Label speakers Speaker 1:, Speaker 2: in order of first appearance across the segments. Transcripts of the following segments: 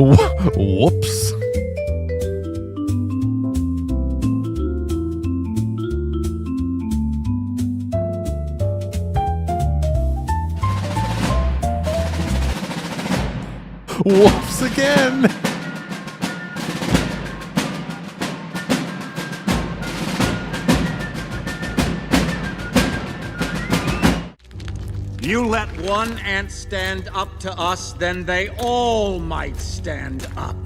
Speaker 1: Whoops. Whoops again.
Speaker 2: You let one ant stand up to us, then they all might stand up.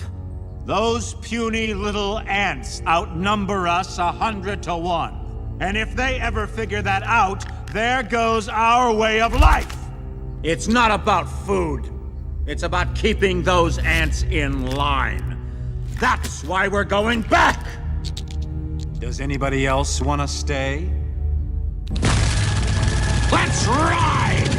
Speaker 2: Those puny little ants outnumber us 100 to 1. And if they ever figure that out, there goes our way of life. It's not about food. It's about keeping those ants in line. That's why we're going back. Does anybody else want to stay? Let's ride!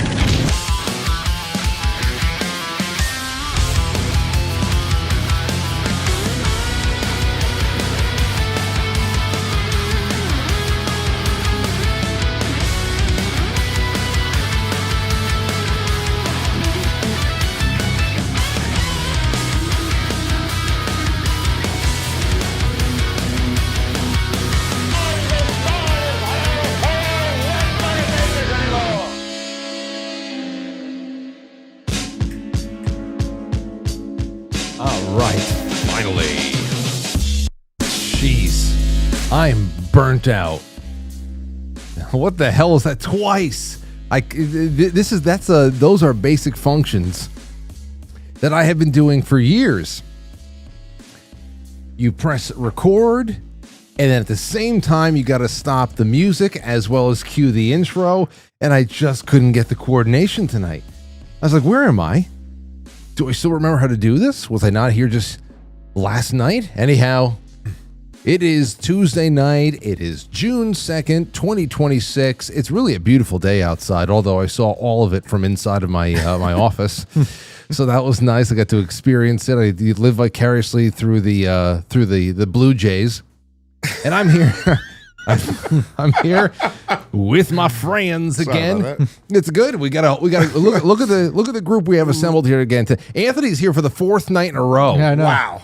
Speaker 1: I'm burnt out. What the hell is that? Twice. Those are basic functions that I have been doing for years. You press record, and then at the same time, you got to stop the music as well as cue the intro. And I just couldn't get the coordination tonight. I was like, where am I? Do I still remember how to do this? Was I not here just last night? Anyhow, it is Tuesday night. It is June 2nd, 2026. It's really a beautiful day outside, although I saw all of it from inside of my my office. So that was nice. I got to experience it. I live vicariously through the Blue Jays. And I'm here. I'm here with my friends again. It's good. We gotta look at the group we have assembled here again. Anthony's here for the fourth night in a row.
Speaker 3: Yeah, I know.
Speaker 1: Wow.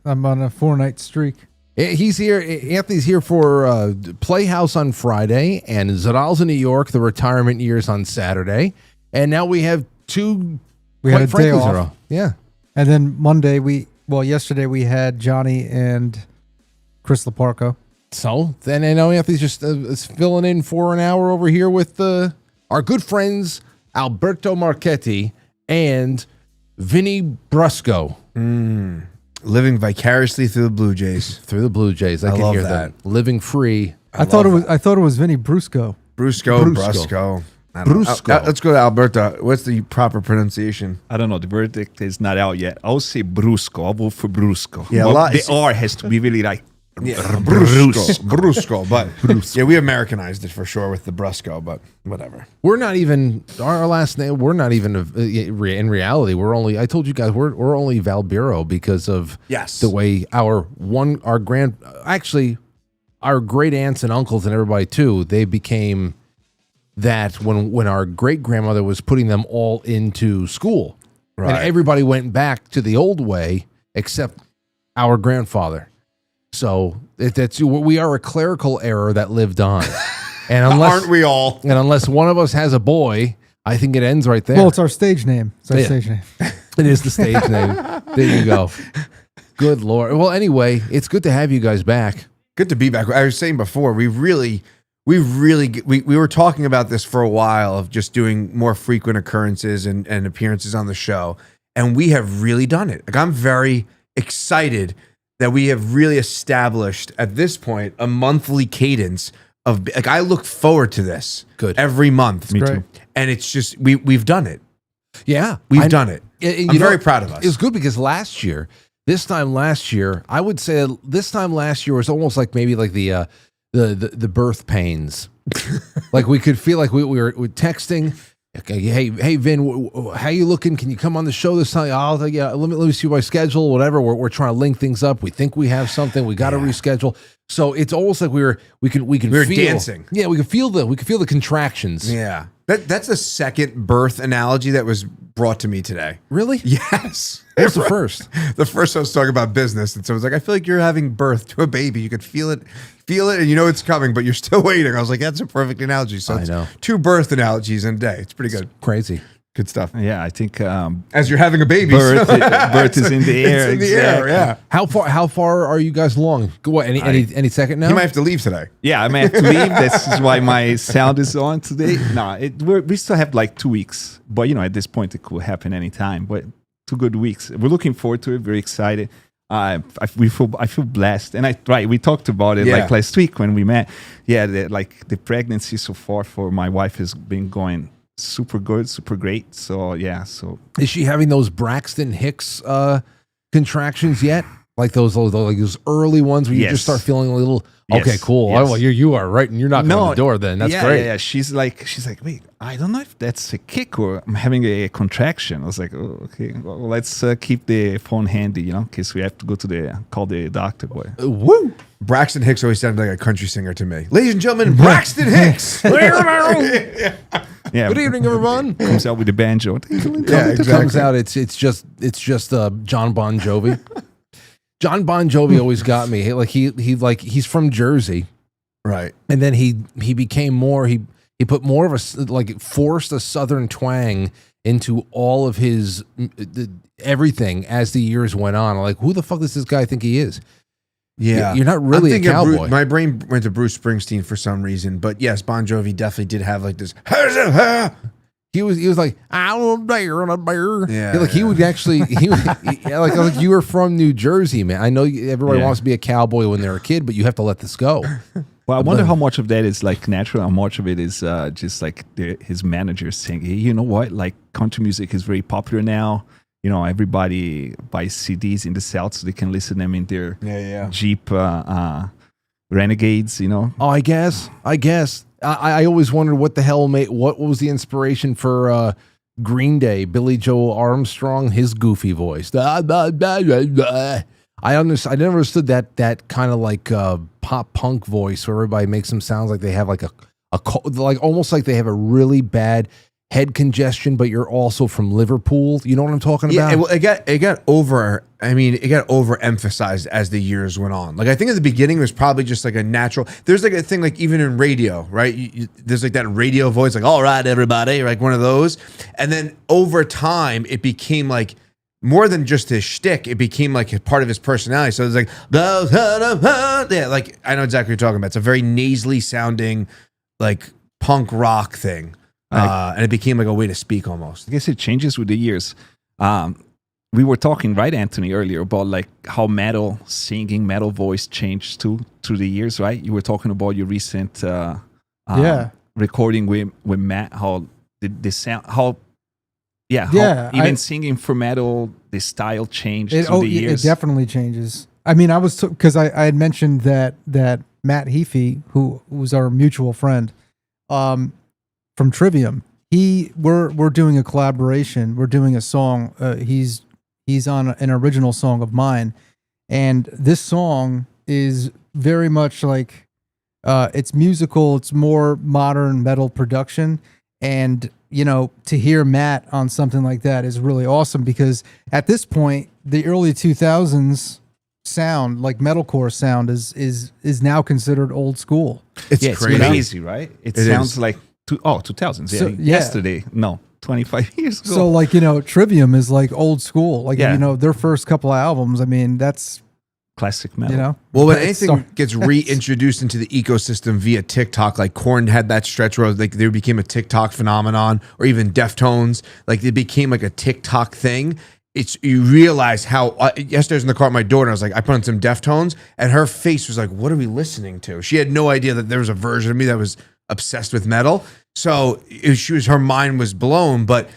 Speaker 3: I'm on a 4-night streak.
Speaker 1: He's here. Anthony's here for Playhouse on Friday, and Zaral's in New York, the retirement years on Saturday, and now we have two.
Speaker 3: We had a day off.
Speaker 1: Yeah,
Speaker 3: and then Monday yesterday we had Johnny and Chris Laparco.
Speaker 1: So then I know Anthony's just is filling in for an hour over here with our good friends Alberto Marchetti and Vinny Brusco.
Speaker 4: Living vicariously through the Blue Jays.
Speaker 1: Through the Blue Jays. I can
Speaker 4: love
Speaker 1: hear
Speaker 4: that.
Speaker 1: them living free.
Speaker 3: I thought it was Vinny Brusco.
Speaker 4: Brusco. Let's go to Alberto. What's the proper pronunciation?
Speaker 5: I don't know. The verdict is not out yet. I'll say Brusco. I'll vote for Brusco.
Speaker 4: Yeah,
Speaker 5: the R has to be really like
Speaker 4: Brusco. But yeah, we Americanized it for sure with the Brusco, but whatever.
Speaker 1: We're not even our last name. We're not even in reality. We're only. I told you guys we're only Valbiro because of the way our great aunts and uncles and everybody too. They became that when our great grandmother was putting them all into school, and everybody went back to the old way except our grandfather. So we are a clerical error that lived on, and
Speaker 4: aren't we all?
Speaker 1: And unless one of us has a boy, I think it ends right there.
Speaker 3: Well, it's our stage name. Stage name.
Speaker 1: It is the stage name. There you go. Good Lord. Well, anyway, it's good to have you guys back.
Speaker 4: Good to be back. I was saying before, we were talking about this for a while of just doing more frequent occurrences and appearances on the show, and we have really done it. Like, I'm very excited that we have really established at this point a monthly cadence of, like, I look forward to this every month.
Speaker 5: Me too.
Speaker 4: And it's just, we've done it.
Speaker 1: Yeah.
Speaker 4: We've done it. I'm very proud of us.
Speaker 1: It was good because this time last year, I would say this time last year was almost like maybe like the birth pains. Like we could feel like we were texting. Okay, hey, Vin, how you looking? Can you come on the show this time? Let me see my schedule, whatever. We're trying to link things up. We think we have something. We got to reschedule. So it's almost like we can feel
Speaker 4: dancing.
Speaker 1: Yeah, we can feel the contractions.
Speaker 4: Yeah. That's the second birth analogy that was brought to me today.
Speaker 1: Really?
Speaker 4: Yes.
Speaker 1: What's the first?
Speaker 4: The first I was talking about business, and so I was like, I feel like you're having birth to a baby. You could feel it, and you know it's coming, but you're still waiting. I was like, that's a perfect analogy. So
Speaker 1: I know.
Speaker 4: 2 birth analogies in a day. It's pretty good.
Speaker 1: Crazy.
Speaker 4: Good stuff.
Speaker 5: Yeah, I think
Speaker 4: As you're having a baby,
Speaker 5: birth is in the air.
Speaker 4: It's in the air. Yeah.
Speaker 1: How far are you guys along? What, any second now?
Speaker 4: He might have to leave today.
Speaker 5: Yeah, I may have to leave. This is why my sound is on today. No, we still have like 2 weeks, but at this point it could happen anytime. But 2 good weeks. We're looking forward to it. Very excited. I feel blessed, and we talked about it like last week when we met. Yeah, the pregnancy so far for my wife has been going super good, super great. So
Speaker 1: is she having those Braxton Hicks contractions yet? Like those early ones where you just start feling a little.
Speaker 5: Yes.
Speaker 1: Okay, cool.
Speaker 5: Yes.
Speaker 1: Oh, well, you are right, and you're knocking on the door. Then that's great.
Speaker 5: Yeah. She's like, wait, I don't know if that's a kick or I'm having a contraction. I was like, oh, okay. Well, let's keep the phone handy, in case we have to go call the doctor. Boy.
Speaker 1: Woo!
Speaker 4: Braxton Hicks always sounded like a country singer to me. Ladies and gentlemen, Braxton Hicks.
Speaker 5: Yeah.
Speaker 1: Good evening, everyone.
Speaker 5: Comes out with the banjo.
Speaker 4: Yeah, exactly.
Speaker 1: Comes out. It's just John Bon Jovi. John Bon Jovi always got me. He's from Jersey,
Speaker 4: Right.
Speaker 1: and then he became more. He put more of a forced a Southern twang into all of his everything as the years went on. Like, who the fuck does this guy think he is?
Speaker 4: Yeah.
Speaker 1: You're not really a cowboy.
Speaker 4: My brain went to Bruce Springsteen for some reason, but yes, Bon Jovi definitely did have like this.
Speaker 1: He was like, I'm a bear and a bear.
Speaker 4: Yeah,
Speaker 1: He would actually, like you were from New Jersey, man. I know everybody wants to be a cowboy when they're a kid, but you have to let this go.
Speaker 5: Well, I wonder how much of that is like natural, how much of it is just like his manager saying, hey, you know what? Like country music is very popular now. Everybody buys CDs in the South so they can listen to them in their Jeep Renegades, Oh,
Speaker 1: I guess. I always wondered what the hell what was the inspiration for Green Day, Billy Joe Armstrong, his goofy voice. I never understood that kind of like pop punk voice where everybody makes them sound like they have like almost like they have a really bad head congestion, but you're also from Liverpool. You know what I'm talking about?
Speaker 4: Yeah, well, it got overemphasized as the years went on. Like I think at the beginning it was probably just like a natural. There's like a thing like even in radio, right? There's like that radio voice, like all right, everybody, like one of those. And then over time, it became like more than just his shtick. It became like a part of his personality. So it's like like I know exactly what you're talking about. It's a very nasally sounding like punk rock thing. And it became like a way to speak almost.
Speaker 5: I guess it changes with the years. We were talking, right, Anthony, earlier about like how metal voice changed through the years, right? You were talking about your recent recording with Matt, how the sound, even singing for metal, the style changed through the years.
Speaker 3: It definitely changes. I mean, I was because I had mentioned that Matt Heafy, who was our mutual friend, from Trivium, we're doing a collaboration. We're doing a song. He's on an original song of mine, and this song is very much like it's musical. It's more modern metal production, and to hear Matt on something like that is really awesome because at this point, the early 2000s sound, like metalcore sound, is now considered old school.
Speaker 4: It's
Speaker 5: crazy, right? It sounds like 2000s. Yeah, yesterday. No, 25 years ago.
Speaker 3: So like, Trivium is like old school. Like, their first couple of albums, I mean, that's
Speaker 5: classic metal.
Speaker 4: Well, when anything gets reintroduced into the ecosystem via TikTok, like Korn had that stretch where like there became a TikTok phenomenon, or even Deftones, like it became like a TikTok thing. You realize how yesterday I was in the car with my daughter. I was like, I put on some Deftones, and her face was like, "What are we listening to?" She had no idea that there was a version of me that was obsessed with metal. So her mind was blown. But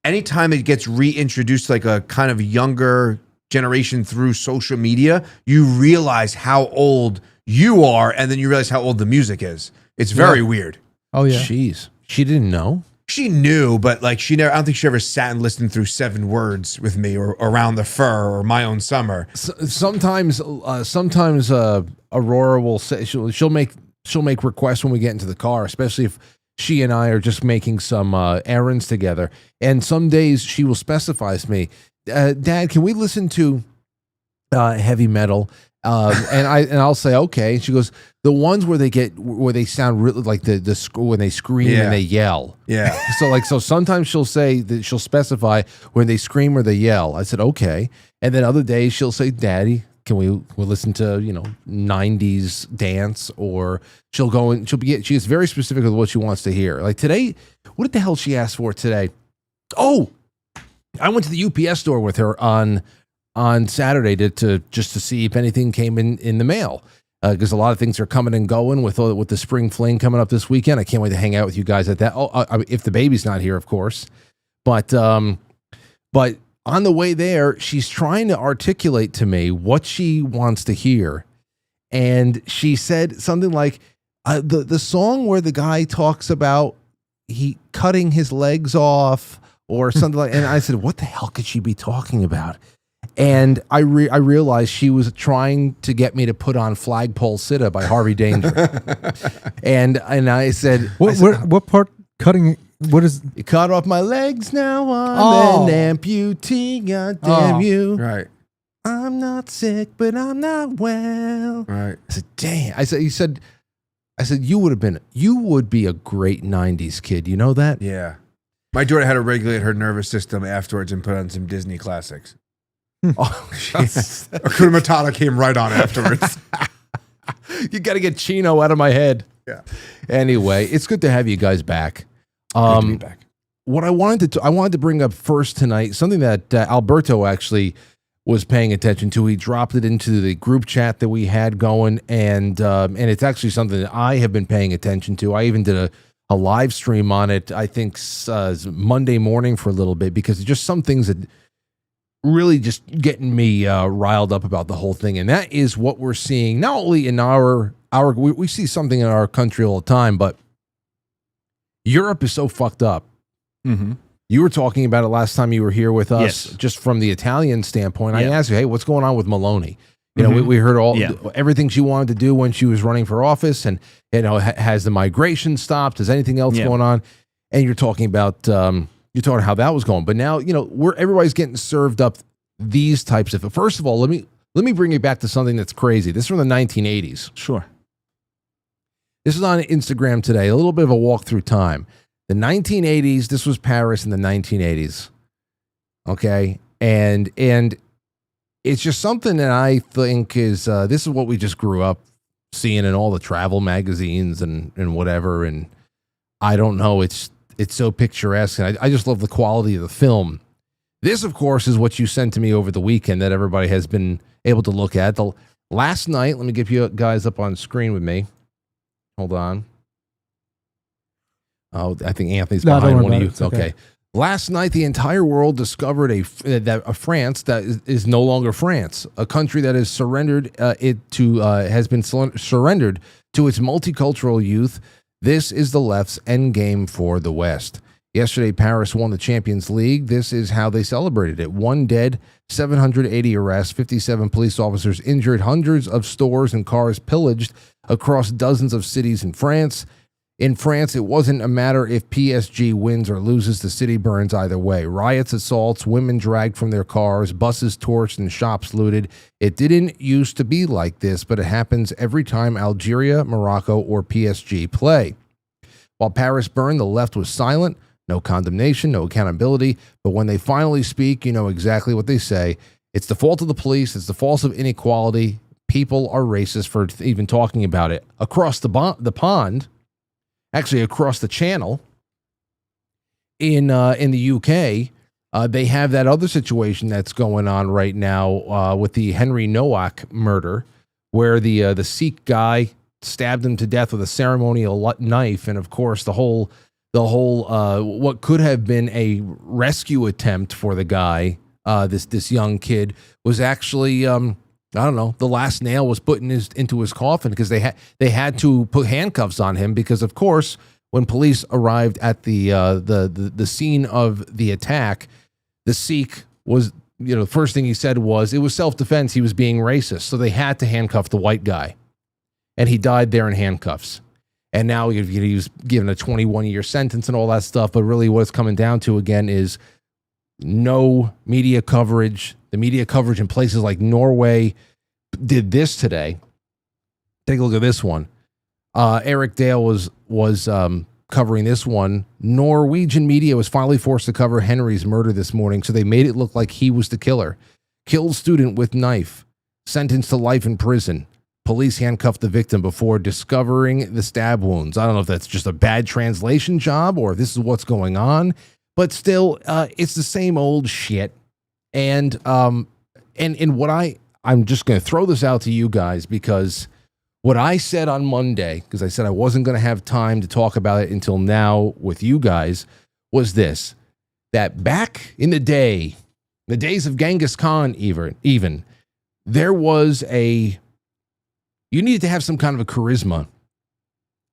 Speaker 4: anytime it gets reintroduced to like a kind of younger generation through social media, you realize how old you are, and then you realize how old the music is. It's very weird.
Speaker 3: Oh yeah.
Speaker 1: Jeez. She didn't know?
Speaker 4: She knew, but like I don't think she ever sat and listened through 7 Words with me, or Around the Fur, or My Own Summer.
Speaker 1: Sometimes Aurora will say she'll make requests when we get into the car, especially she and I are just making some errands together. And some days she will specify to me, Dad, can we listen to heavy metal? And I'll say, okay. And she goes, the ones where they sound really like when they scream and they yell.
Speaker 4: Yeah.
Speaker 1: So sometimes she'll say that she'll specify when they scream or they yell. I said, okay. And then other days she'll say, Daddy, can we'll listen to, 90s dance, or she'll go and she's very specific with what she wants to hear. Like today, what the hell she asked for today? Oh, I went to the UPS store with her on Saturday to see if anything came in the mail, because a lot of things are coming and going with the spring fling coming up this weekend. I can't wait to hang out with you guys at that. If the baby's not here, of course, but on the way there, she's trying to articulate to me what she wants to hear, and she said something like the song where the guy talks about he cutting his legs off or something like. And I said, what the hell could she be talking about? And I realized she was trying to get me to put on Flagpole Sitta by Harvey Danger. and I said,
Speaker 3: what part cutting? What is?
Speaker 1: You cut off my legs, now I'm an amputee. God damn you!
Speaker 4: Right.
Speaker 1: I'm not sick, but I'm not well.
Speaker 4: Right.
Speaker 1: I said, damn. I said, you would be a great '90s kid. You know that?
Speaker 4: Yeah. My daughter had to regulate her nervous system afterwards and put on some Disney classics.
Speaker 1: Oh,
Speaker 4: Hakuna Matata came right on afterwards.
Speaker 1: You got to get Chino out of my head.
Speaker 4: Yeah.
Speaker 1: Anyway, it's good to have you guys back.
Speaker 4: Good to be back.
Speaker 1: What I wanted to bring up first tonight, something that Alberto actually was paying attention to. He dropped it into the group chat that we had going, and it's actually something that I have been paying attention to. I even did a live stream on it, I think Monday morning for a little bit, because it's just some things that really just getting me riled up about the whole thing. And that is what we're seeing, not only in we see something in our country all the time, but Europe is so fucked up.
Speaker 5: Mm-hmm.
Speaker 1: You were talking about it last time you were here with us,
Speaker 5: yes.
Speaker 1: Just from the Italian standpoint. I
Speaker 5: Yeah.
Speaker 1: asked you, hey, what's going on with Maloney? You know, we heard everything she wanted to do when she was running for office, and has the migration stopped? Is anything else going on? And you're talking about how that was going. But now, everybody's getting served up these types of. First of all, let me bring you back to something that's crazy. This is from the 1980s.
Speaker 5: Sure.
Speaker 1: This is on Instagram today. A little bit of a walk through time. The 1980s. This was Paris in the 1980s. Okay, and it's just something that I think is this is what we just grew up seeing in all the travel magazines and whatever. And I don't know. It's so picturesque, and I just love the quality of the film. This, of course, is what you sent to me over the weekend that everybody has been able to look at. The last night, let me get you guys up on screen with me. Hold on. Oh, I think Anthony's behind one of you. Okay. Last night, the entire world discovered a France that is no longer France, a country that has surrendered has been surrendered to its multicultural youth. This is the left's endgame for the West. Yesterday, Paris won the Champions League. This is how they celebrated it. 1 dead, 780 arrests, 57 police officers injured, hundreds of stores and cars pillaged across dozens of cities in France. In France, it wasn't a matter if PSG wins or loses. The city burns either way. Riots, assaults, women dragged from their cars, buses torched, and shops looted. It didn't used to be like this, but it happens every time Algeria, Morocco, or PSG play. While Paris burned, the left was silent. No condemnation, no accountability. But when they finally speak, you know exactly what they say. It's the fault of the police. It's the fault of inequality. People are racist for even talking about it. Across the pond, actually across the channel, in the UK, they have that other situation that's going on right now with the Henry Nowak murder, where the Sikh guy stabbed him to death with a ceremonial knife, and of course the whole what could have been a rescue attempt for the guy, this young kid, was actually I don't know, the last nail was put into his coffin, because they had to put handcuffs on him, because of course when police arrived at the scene of the attack, the Sikh was, the first thing he said was it was self-defense, he was being racist, so they had to handcuff the white guy, and he died there in handcuffs. And now he was given a 21-year sentence and all that stuff. But really what it's coming down to again is no media coverage. The media coverage in places like Norway did this today. Take a look at this one. Eric Dale was covering this one. Norwegian media was finally forced to cover Henry's murder this morning, so they made it look like he was the killer. Killed student with knife, sentenced to life in prison. Police handcuffed the victim before discovering the stab wounds. I don't know if that's just a bad translation job or if this is what's going on, but still, it's the same old shit. And what I'm just going to throw this out to you guys because what I said on Monday, because I said I wasn't going to have time to talk about it until now with you guys, was this, that back in the days of Genghis Khan even, there was you needed to have some kind of charisma,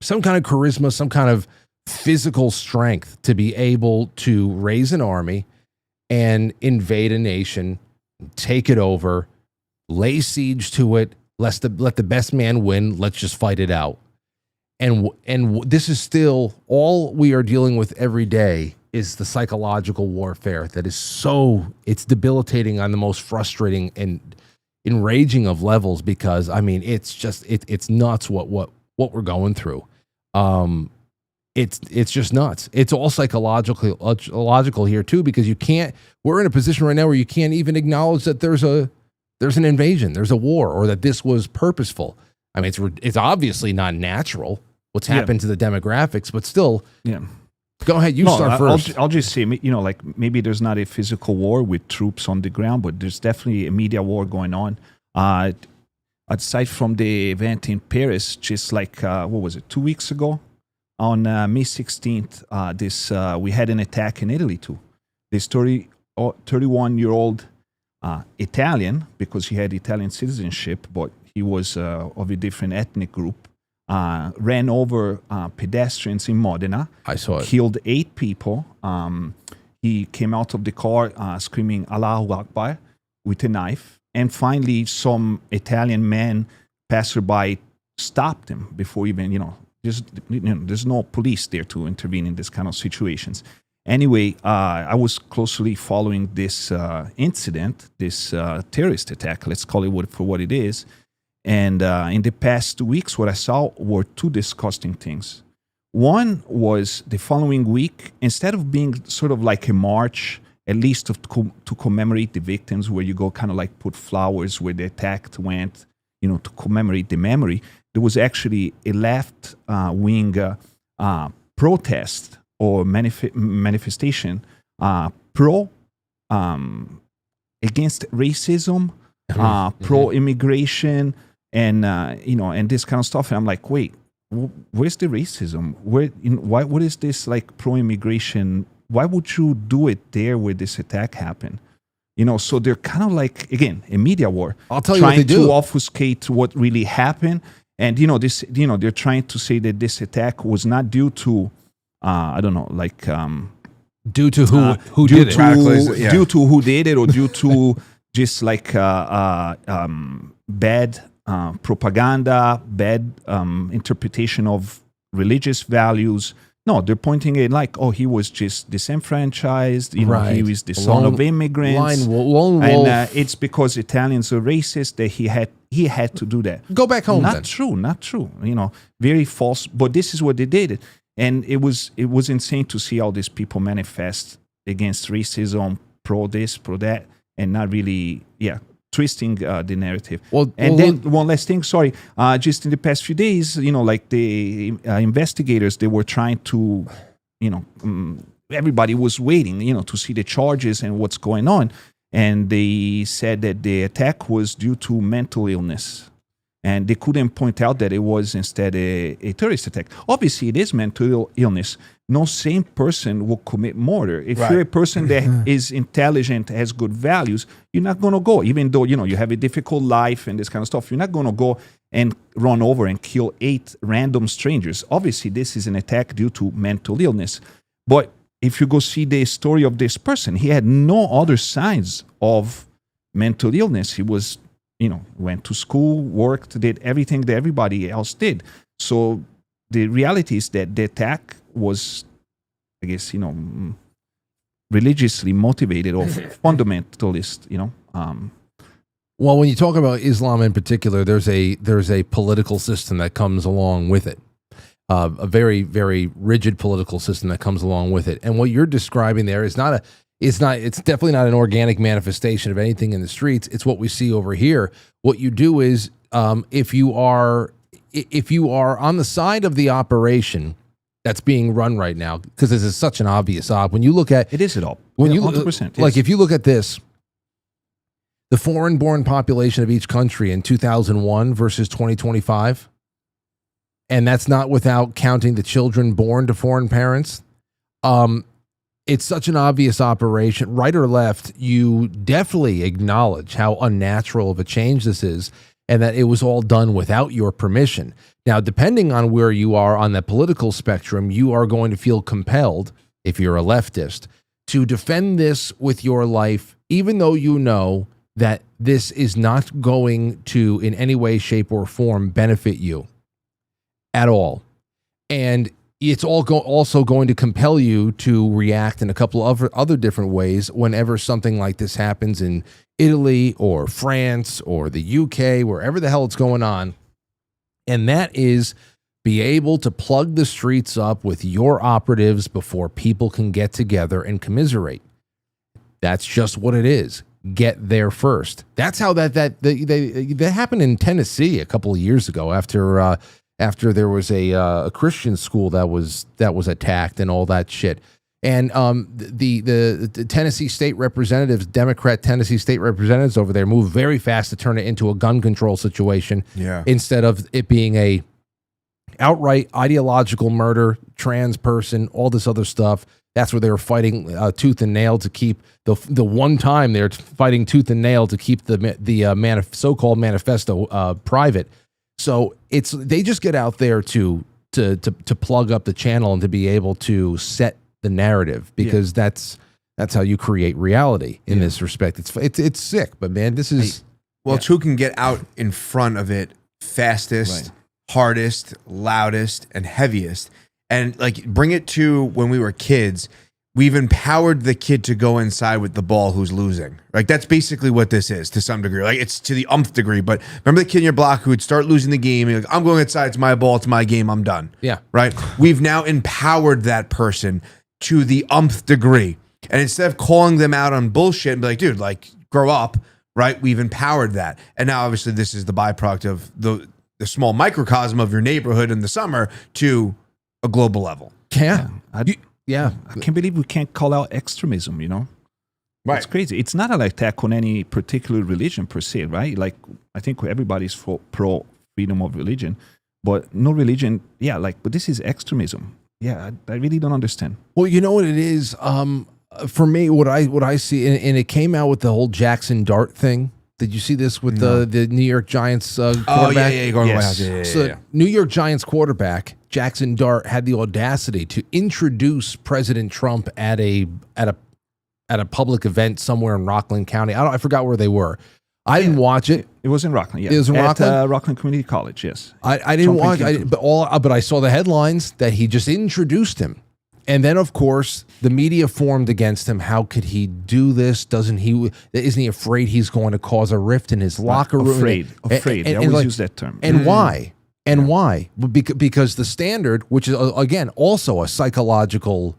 Speaker 1: some kind of physical strength to be able to raise an army and invade a nation, take it over, lay siege to it, let the best man win. Let's just fight it out. And this is still all we are dealing with every day is the psychological warfare that is it's debilitating on the most frustrating and enraging of levels because I mean it's just it's nuts what we're going through. It's just nuts. It's all psychological here too because we're in a position right now where you can't even acknowledge that there's an invasion, there's a war, or that this was purposeful. I mean, it's obviously not natural what's happened to the demographics, but still, go ahead. Start first.
Speaker 5: I'll just say, like maybe there's not a physical war with troops on the ground, but there's definitely a media war going on. Aside from the event in Paris, just like, 2 weeks ago? On May 16th, we had an attack in Italy too. This 31-year-old Italian, because he had Italian citizenship, but he was of a different ethnic group, ran over pedestrians in Modena.
Speaker 1: I saw it.
Speaker 5: Killed 8 people. He came out of the car screaming Allahu Akbar with a knife. And finally, some Italian man, passerby, stopped him before even, there's no police there to intervene in this kind of situations. Anyway, I was closely following this incident, this terrorist attack, let's call it for what it is. And in the past 2 weeks, what I saw were 2 disgusting things. One was the following week, instead of being sort of like a march, at least to commemorate the victims, where you go kind of like put flowers where the attack went, to commemorate the memory, there was actually a left-wing protest or manifestation against racism, pro-immigration, and and this kind of stuff. And I'm like, wait, where's the racism? What is this like pro-immigration? Why would you do it there where this attack happened? So they're kind of like, again, a media war.
Speaker 1: I'll tell you what they do.
Speaker 5: Trying to obfuscate what really happened. And, they're trying to say that this attack was not due to, I don't know, like...
Speaker 1: due to who did it.
Speaker 5: Due to who did it, or due to just like bad propaganda, bad interpretation of religious values. No, they're pointing it like, he was just disenfranchised. He was the son of immigrants.
Speaker 1: Lone wolf.
Speaker 5: And it's because Italians are racist that he had to do that.
Speaker 1: Go back home.
Speaker 5: Not true. Very false. But this is what they did, and it was insane to see all these people manifest against racism, pro this, pro that, and not really, twisting the narrative. Then one last thing, sorry, just in the past few days, like the investigators, they were trying to, everybody was waiting, to see the charges and what's going on. And they said that the attack was due to mental illness. And they couldn't point out that it was instead a terrorist attack. Obviously, it is mental illness. No sane person will commit murder. If you're a person that is intelligent, has good values, you're not going to go, even though, you have a difficult life and this kind of stuff, you're not going to go and run over and kill 8 random strangers. Obviously, this is an attack due to mental illness. But if you go see the story of this person, he had no other signs of mental illness. He was, went to school, worked, did everything that everybody else did. So the reality is that the attack was, I guess, religiously motivated or fundamentalist,
Speaker 1: Well, when you talk about Islam in particular, there's a political system that comes along with it, a very, very rigid political system that comes along with it. And what you're describing there is it's definitely not an organic manifestation of anything in the streets. It's what we see over here. What you do is, if you are on the side of the operation that's being run right now, because this is such an obvious op. When you look at
Speaker 5: it is it all.
Speaker 1: When you
Speaker 5: 100%,
Speaker 1: like, if you look at this, the foreign-born population of each country in 2001 versus 2025, and that's not without counting the children born to foreign parents. It's such an obvious operation, right or left. You definitely acknowledge how unnatural of a change this is, and that it was all done without your permission. Now, depending on where you are on the political spectrum, you are going to feel compelled, if you're a leftist, to defend this with your life, even though you know that this is not going to, in any way, shape, or form, benefit you at all. And it's also going to compel you to react in a couple of other different ways whenever something like this happens in Italy or France or the UK, wherever the hell it's going on. And that is be able to plug the streets up with your operatives before people can get together and commiserate. That's just what it is. Get there first. That happened in Tennessee a couple of years ago after there was a Christian school that was attacked and all that shit. And the Tennessee state representatives, Democrat Tennessee state representatives over there, moved very fast to turn it into a gun control situation.
Speaker 4: Yeah.
Speaker 1: Instead of it being a outright ideological murder, trans person, all this other stuff. That's where they were fighting tooth and nail to keep the one time they're fighting tooth and nail to keep the so-called manifesto private. So they just get out there to plug up the channel and to be able to set the narrative, because that's how you create reality in this respect. It's sick, but man, this is
Speaker 4: it's who can get out in front of it fastest, hardest, loudest, and heaviest. And like, bring it to when we were kids. We've empowered the kid to go inside with the ball who's losing. Like, that's basically what this is to some degree. Like, it's to the umpth degree. But remember the kid in your block who would start losing the game? And like, I'm going inside. It's my ball. It's my game. I'm done.
Speaker 1: Yeah.
Speaker 4: Right? We've now empowered that person to the umpth degree. And instead of calling them out on bullshit and be like, dude, like, grow up, right? We've empowered that. And now, obviously, this is the byproduct of the small microcosm of your neighborhood in the summer to a global level.
Speaker 1: Yeah.
Speaker 5: I can't believe we can't call out extremism,
Speaker 4: Right.
Speaker 5: It's crazy. It's not an attack on any particular religion per se, right? Like, I think everybody's pro freedom of religion, but no religion. Yeah, but this is extremism. Yeah, I really don't understand.
Speaker 1: Well, you know what it is? For me, what I see, and it came out with the whole Jackson Dart thing. Did you see this with the New York Giants quarterback?
Speaker 4: Oh, yeah, going to the White House.
Speaker 1: So New York Giants quarterback Jackson Dart had the audacity to introduce President Trump at a public event somewhere in Rockland County. I forgot where they were. I didn't watch it.
Speaker 5: It was in Rockland. Yeah,
Speaker 1: it was in Rockland.
Speaker 5: At Rockland Community College. Yes,
Speaker 1: I didn't watch. But I saw the headlines that he just introduced him. And then, of course, the media formed against him. How could he do this? Isn't he afraid he's going to cause a rift in his locker room?
Speaker 5: Afraid. I always use that term.
Speaker 1: And why? And why? Because the standard, which is, again, also a psychological,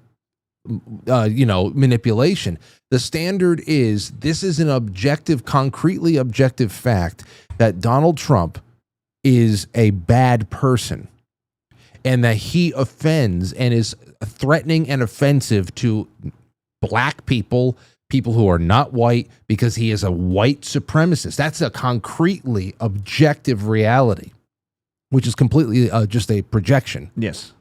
Speaker 1: manipulation. The standard is, this is an objective, concretely objective fact that Donald Trump is a bad person, and that he offends and is threatening and offensive to black people who are not white, because he is a white supremacist. That's a concretely objective reality, which is completely just a projection.
Speaker 5: Yes.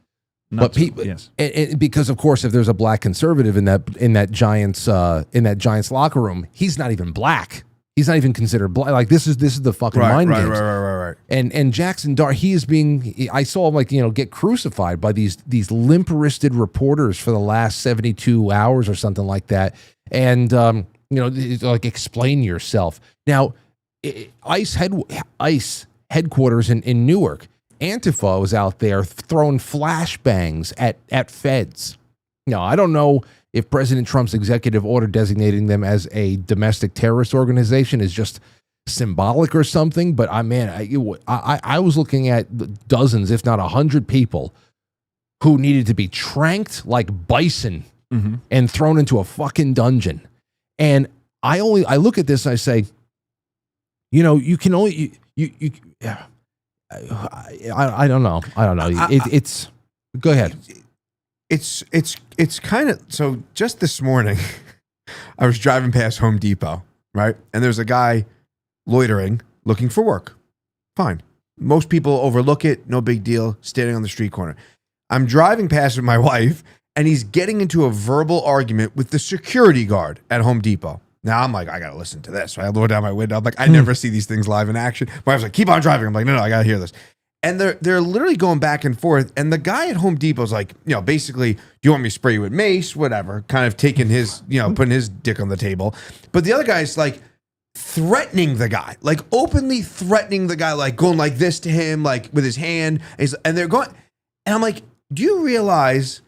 Speaker 1: But people, yes, and because of course, if there's a black conservative in that Giants locker room, he's not even black. He's not even considered black. Like, this is the fucking mind games.
Speaker 4: Right.
Speaker 1: And Jackson Dart, I saw him get crucified by these limp-wristed reporters for the last 72 hours or something like that. And explain yourself. Now, ICE headquarters in Newark Antifa was out there throwing flashbangs at feds. Now, I don't know if President Trump's executive order designating them as a domestic terrorist organization is just symbolic or something, but I was looking at dozens, if not 100 people who needed to be tranked like bison and thrown into a fucking dungeon. And I look at this and I say, you know, you can only I don't know. It's go ahead.
Speaker 4: It's kind of, so just this morning I was driving past Home Depot, right? And there's a guy loitering, looking for work. Fine. Most people overlook it, no big deal, standing on the street corner. I'm driving past with my wife, and he's getting into a verbal argument with the security guard at Home Depot. Now I'm like, I gotta listen to this. So I lower down my window. I'm like, I never see these things live in action. My wife's like, keep on driving. I'm like, no, I gotta hear this. And they're literally going back and forth. And the guy at Home Depot's like, you know, basically, do you want me to spray you with mace? Whatever. Kind of taking his, you know, putting his dick on the table. But the other guy's like threatening the guy, like openly threatening the guy, like going like this to him, like with his hand. And they're going, and I'm like, do you realize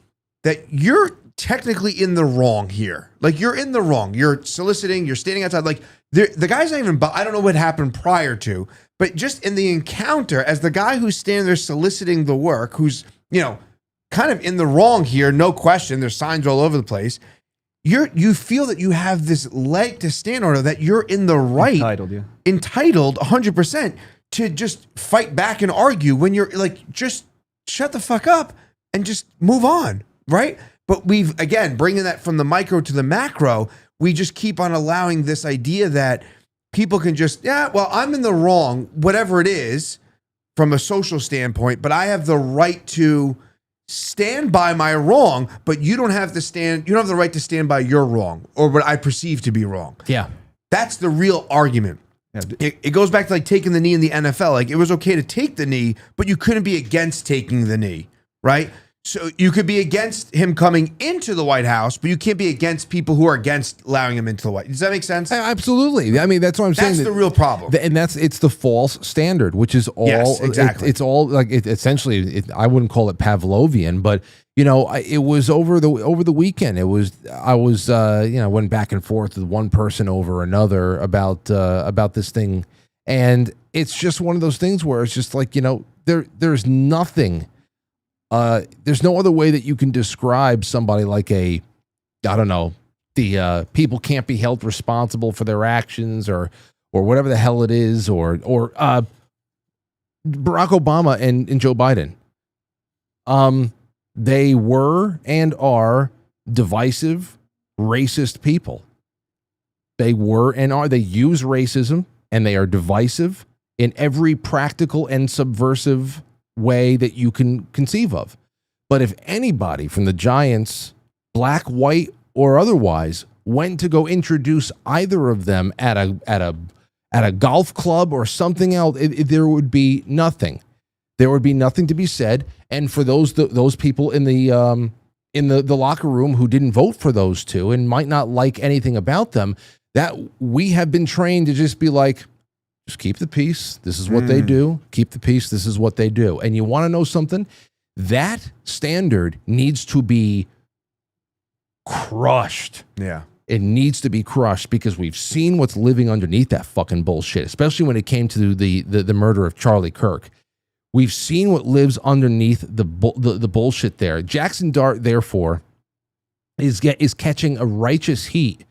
Speaker 4: that you're technically in the wrong here? Like, you're in the wrong. You're soliciting, you're standing outside. Like, the guy's not even, I don't know what happened prior to, but just in the encounter, as the guy who's standing there soliciting the work, who's, you know, kind of in the wrong here, no question. There's signs all over the place. You feel that you have this leg to stand on, or that you're in the right, entitled 100% to just fight back and argue when you're like, just shut the fuck up and just move on, right? But we've, again, bringing that from the micro to the macro, we just keep on allowing this idea that people can just, yeah, well, I'm in the wrong, whatever it is, from a social standpoint, but I have the right to stand by my wrong, but you don't have the right to stand by your wrong, or what I perceive to be wrong.
Speaker 1: Yeah.
Speaker 4: That's the real argument. Yeah. It goes back to like taking the knee in the NFL. Like, it was okay to take the knee, but you couldn't be against taking the knee, right? So you could be against him coming into the White House, but you can't be against people who are against allowing him into the White House. Does that make sense?
Speaker 1: Absolutely. I mean, that's what I'm saying.
Speaker 4: That's the real problem.
Speaker 1: And it's the false standard, which is all,
Speaker 4: yes, exactly.
Speaker 1: It's all like, essentially, I wouldn't call it Pavlovian, but you know, it was over the weekend. I was went back and forth with one person over another about this thing. And it's just one of those things where it's just like, you know, there's nothing, there's no other way that you can describe somebody like the people can't be held responsible for their actions or whatever the hell it is, or Barack Obama and Joe Biden. They were and are divisive, racist people. They were and are. They use racism, and they are divisive in every practical and subversive way that you can conceive of. But if anybody from the Giants, black, white, or otherwise, went to go introduce either of them at a golf club or something else, there would be nothing. There would be nothing to be said. And for those people in the locker room who didn't vote for those two and might not like anything about them, that we have been trained to just be like, just keep the peace. This is what they do. Keep the peace. This is what they do. And you want to know something? That standard needs to be crushed.
Speaker 4: Yeah.
Speaker 1: It needs to be crushed, because we've seen what's living underneath that fucking bullshit, especially when it came to the murder of Charlie Kirk. We've seen what lives underneath the bullshit there. Jackson Dart, therefore, is catching a righteous heat,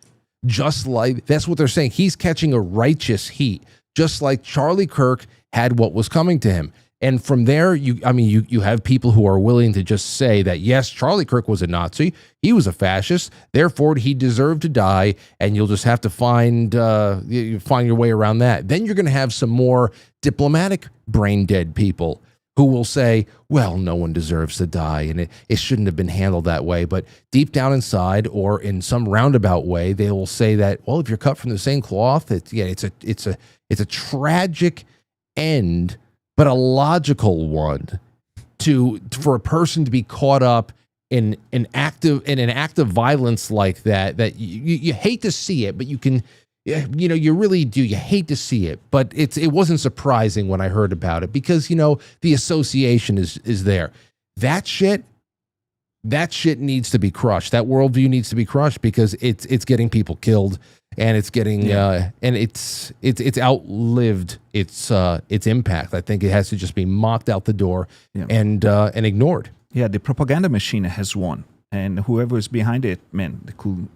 Speaker 1: just like, that's what they're saying. He's catching a righteous heat, just like Charlie Kirk had what was coming to him. And from there, you have people who are willing to just say that, yes, Charlie Kirk was a Nazi, he was a fascist, therefore he deserved to die, and you'll just have to find your way around that. Then you're going to have some more diplomatic brain dead people who will say, well, no one deserves to die, and it shouldn't have been handled that way. But deep down inside, or in some roundabout way, they will say that, well, if you're cut from the same cloth, it's a tragic end, but a logical one for a person to be caught up in an act of violence like that you hate to see it, but you can yeah, you really do. You hate to see it, but it wasn't surprising when I heard about it because the association is there. That shit needs to be crushed. That worldview needs to be crushed because it's getting people killed, and it's getting and it's outlived its impact. I think it has to just be mocked out the door and ignored.
Speaker 5: Yeah, the propaganda machine has won, and whoever is behind it, man, they could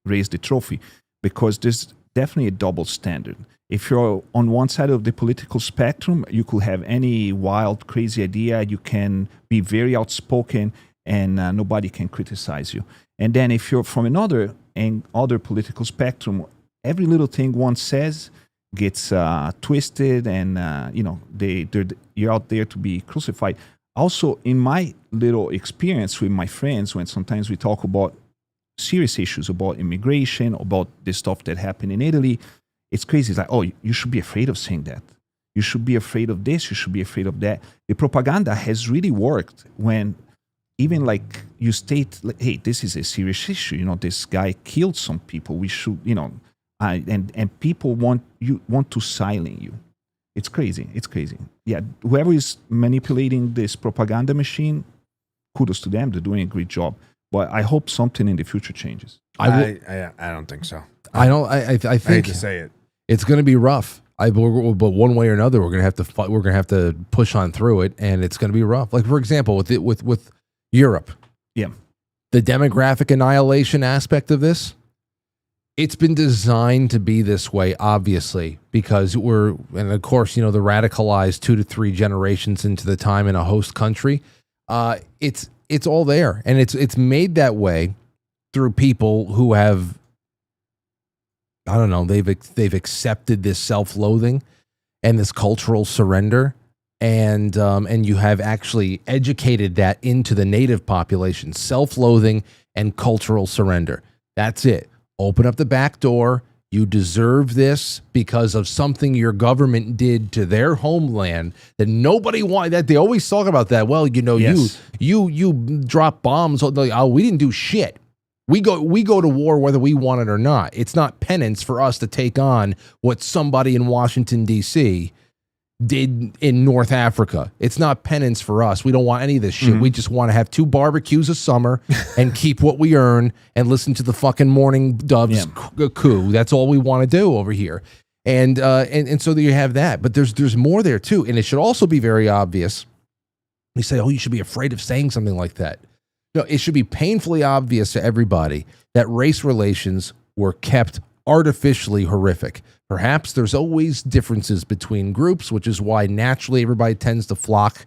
Speaker 5: raise the trophy because there's definitely a double standard. If you're on one side of the political spectrum, you could have any wild, crazy idea. You can be very outspoken, and nobody can criticize you. And then if you're from another political spectrum, every little thing one says gets twisted, and you're out there to be crucified. Also, in my little experience with my friends, when sometimes we talk about serious issues about immigration, about the stuff that happened in Italy, it's crazy. It's like, oh, you should be afraid of saying that. You should be afraid of this. You should be afraid of that. The propaganda has really worked when even like you state, hey, this is a serious issue. This guy killed some people. We should, and people want to silence you. It's crazy. It's crazy. Yeah, whoever is manipulating this propaganda machine, kudos to them. They're doing a great job. But I hope something in the future changes.
Speaker 4: I don't think so.
Speaker 1: I don't. I think
Speaker 4: I hate to say it.
Speaker 1: It's going to be rough. But one way or another, we're going to have to fight. We're going to have to push on through it, and it's going to be rough. Like for example, with Europe, the demographic annihilation aspect of this. It's been designed to be this way, obviously, because and of course, the radicalized 2 to 3 generations into the time in a host country. It's all there, and it's made that way through people who have, I don't know, they've accepted this self-loathing and this cultural surrender, and you have actually educated that into the native population, self-loathing and cultural surrender. That's it. Open up the back door. You deserve this because of something your government did to their homeland that nobody wanted. That they always talk about that. Well,
Speaker 5: Yes.
Speaker 1: you drop bombs. Oh, we didn't do shit. We go to war whether we want it or not. It's not penance for us to take on what somebody in Washington, D.C. did in North Africa. It's not penance for us. We don't want any of this shit.
Speaker 5: Mm-hmm.
Speaker 1: We just want to have 2 barbecues a summer and keep what we earn and listen to the fucking morning doves coo. That's all we want to do over here. And so there you have that. But there's more there too. And it should also be very obvious. We say, oh, you should be afraid of saying something like that. No, it should be painfully obvious to everybody that race relations were kept artificially horrific. Perhaps there's always differences between groups, which is why naturally everybody tends to flock.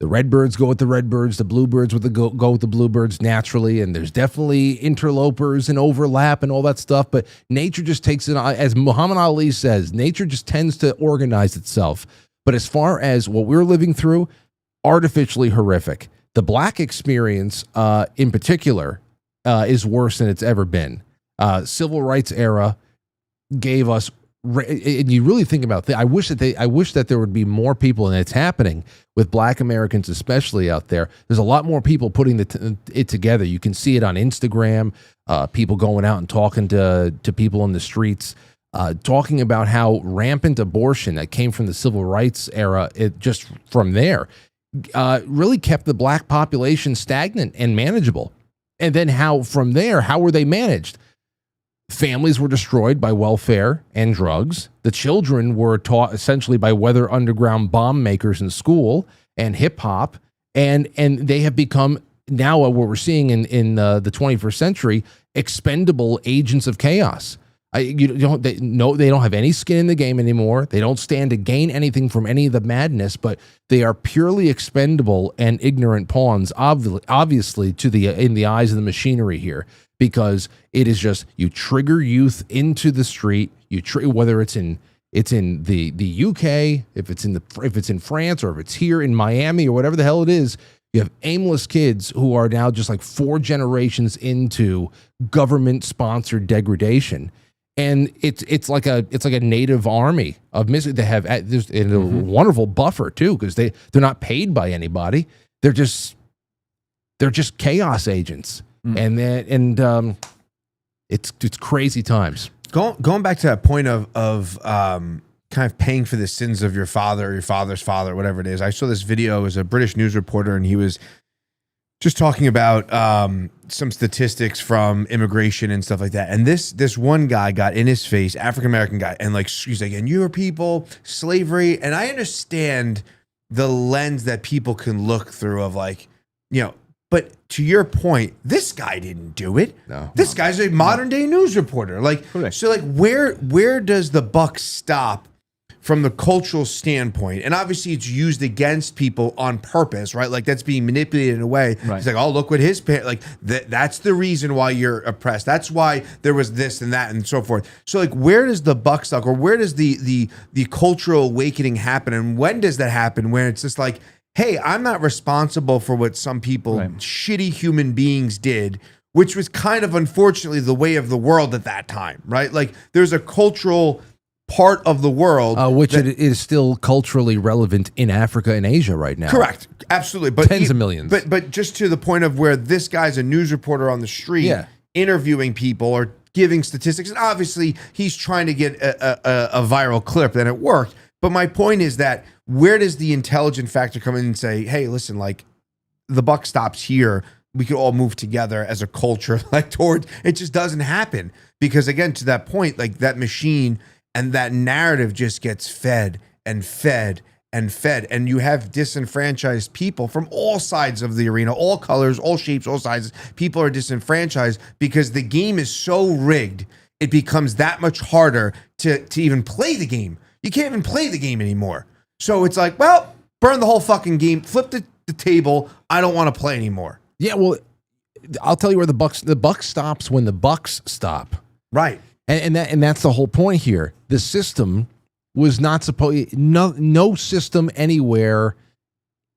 Speaker 1: The redbirds go with the redbirds, the bluebirds go with the bluebirds naturally, and there's definitely interlopers and overlap and all that stuff, but nature just takes it, as Muhammad Ali says, nature just tends to organize itself. But as far as what we're living through, artificially horrific. The black experience in particular is worse than it's ever been. Civil rights era gave us, and you really think about that. I wish that there would be more people, and it's happening with Black Americans, especially out there. There's a lot more people putting it together. You can see it on Instagram. People going out and talking to people in the streets, talking about how rampant abortion that came from the civil rights era. It just from there really kept the black population stagnant and manageable. And then how were they managed? Families were destroyed by welfare and drugs. The children were taught essentially by Weather Underground bomb makers in school and hip hop. And they have become now what we're seeing in the 21st century, expendable agents of chaos. They don't have any skin in the game anymore. They don't stand to gain anything from any of the madness, but they are purely expendable and ignorant pawns, obviously in the eyes of the machinery here, because it is just you trigger youth into the street. Whether it's in the UK, if it's in France, or if it's here in Miami or whatever the hell it is. You have aimless kids who are now just like 4 generations into government-sponsored degradation. And it's like a native army of misery. They have there's a wonderful buffer too, because they're not paid by anybody. They're just chaos agents, and it's crazy times.
Speaker 4: Going back to that point of kind of paying for the sins of your father or your father's father, whatever it is. I saw this video. It was a British news reporter, and he was just talking about some statistics from immigration and stuff like that. And this one guy got in his face, African-American guy, and like he's like, and your people, slavery. And I understand the lens that people can look through of like, you know, but to your point, this guy didn't do it.
Speaker 1: No.
Speaker 4: This guy's a modern day news reporter. Like,
Speaker 5: Correct.
Speaker 4: so like where does the buck stop from the cultural standpoint? And obviously it's used against people on purpose, right? Like that's being manipulated in a way.
Speaker 5: Right.
Speaker 4: He's like, oh, look what his parents, like that's the reason why you're oppressed. That's why there was this and that and so forth. So like, where does the buck stop, or where does the cultural awakening happen? And when does that happen? Where it's just like, hey, I'm not responsible for what some people, shitty human beings did, which was kind of unfortunately the way of the world at that time, right? Like there's a cultural part of the world
Speaker 1: which it is still culturally relevant in Africa and Asia right now.
Speaker 4: Correct, absolutely, but
Speaker 1: Tens of millions.
Speaker 4: But just to the point of where this guy's a news reporter on the street, interviewing people or giving statistics, and obviously he's trying to get a viral clip, and it worked. But my point is that where does the intelligent factor come in and say, hey, listen, like the buck stops here. We could all move together as a culture, like towards it just doesn't happen. Because again, to that point, like that machine and that narrative just gets fed and fed and fed. And you have disenfranchised people from all sides of the arena, all colors, all shapes, all sizes. People are disenfranchised because the game is so rigged, it becomes that much harder to even play the game. You can't even play the game anymore. So it's like, well, burn the whole fucking game, flip the table. I don't want to play anymore.
Speaker 1: Yeah, well, I'll tell you where the buck stops when the bucks stop.
Speaker 4: Right.
Speaker 1: And that's the whole point here. The system was not supposed. No system anywhere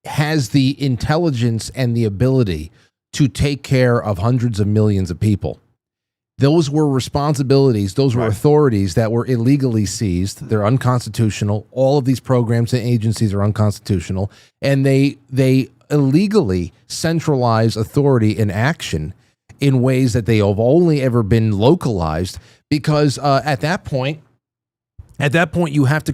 Speaker 1: has the intelligence and the ability to take care of hundreds of millions of people. Those were responsibilities. Those were authorities that were illegally seized. They're unconstitutional. All of these programs and agencies are unconstitutional, and they illegally centralize authority and action in ways that they have only ever been localized. Because at that point, you have to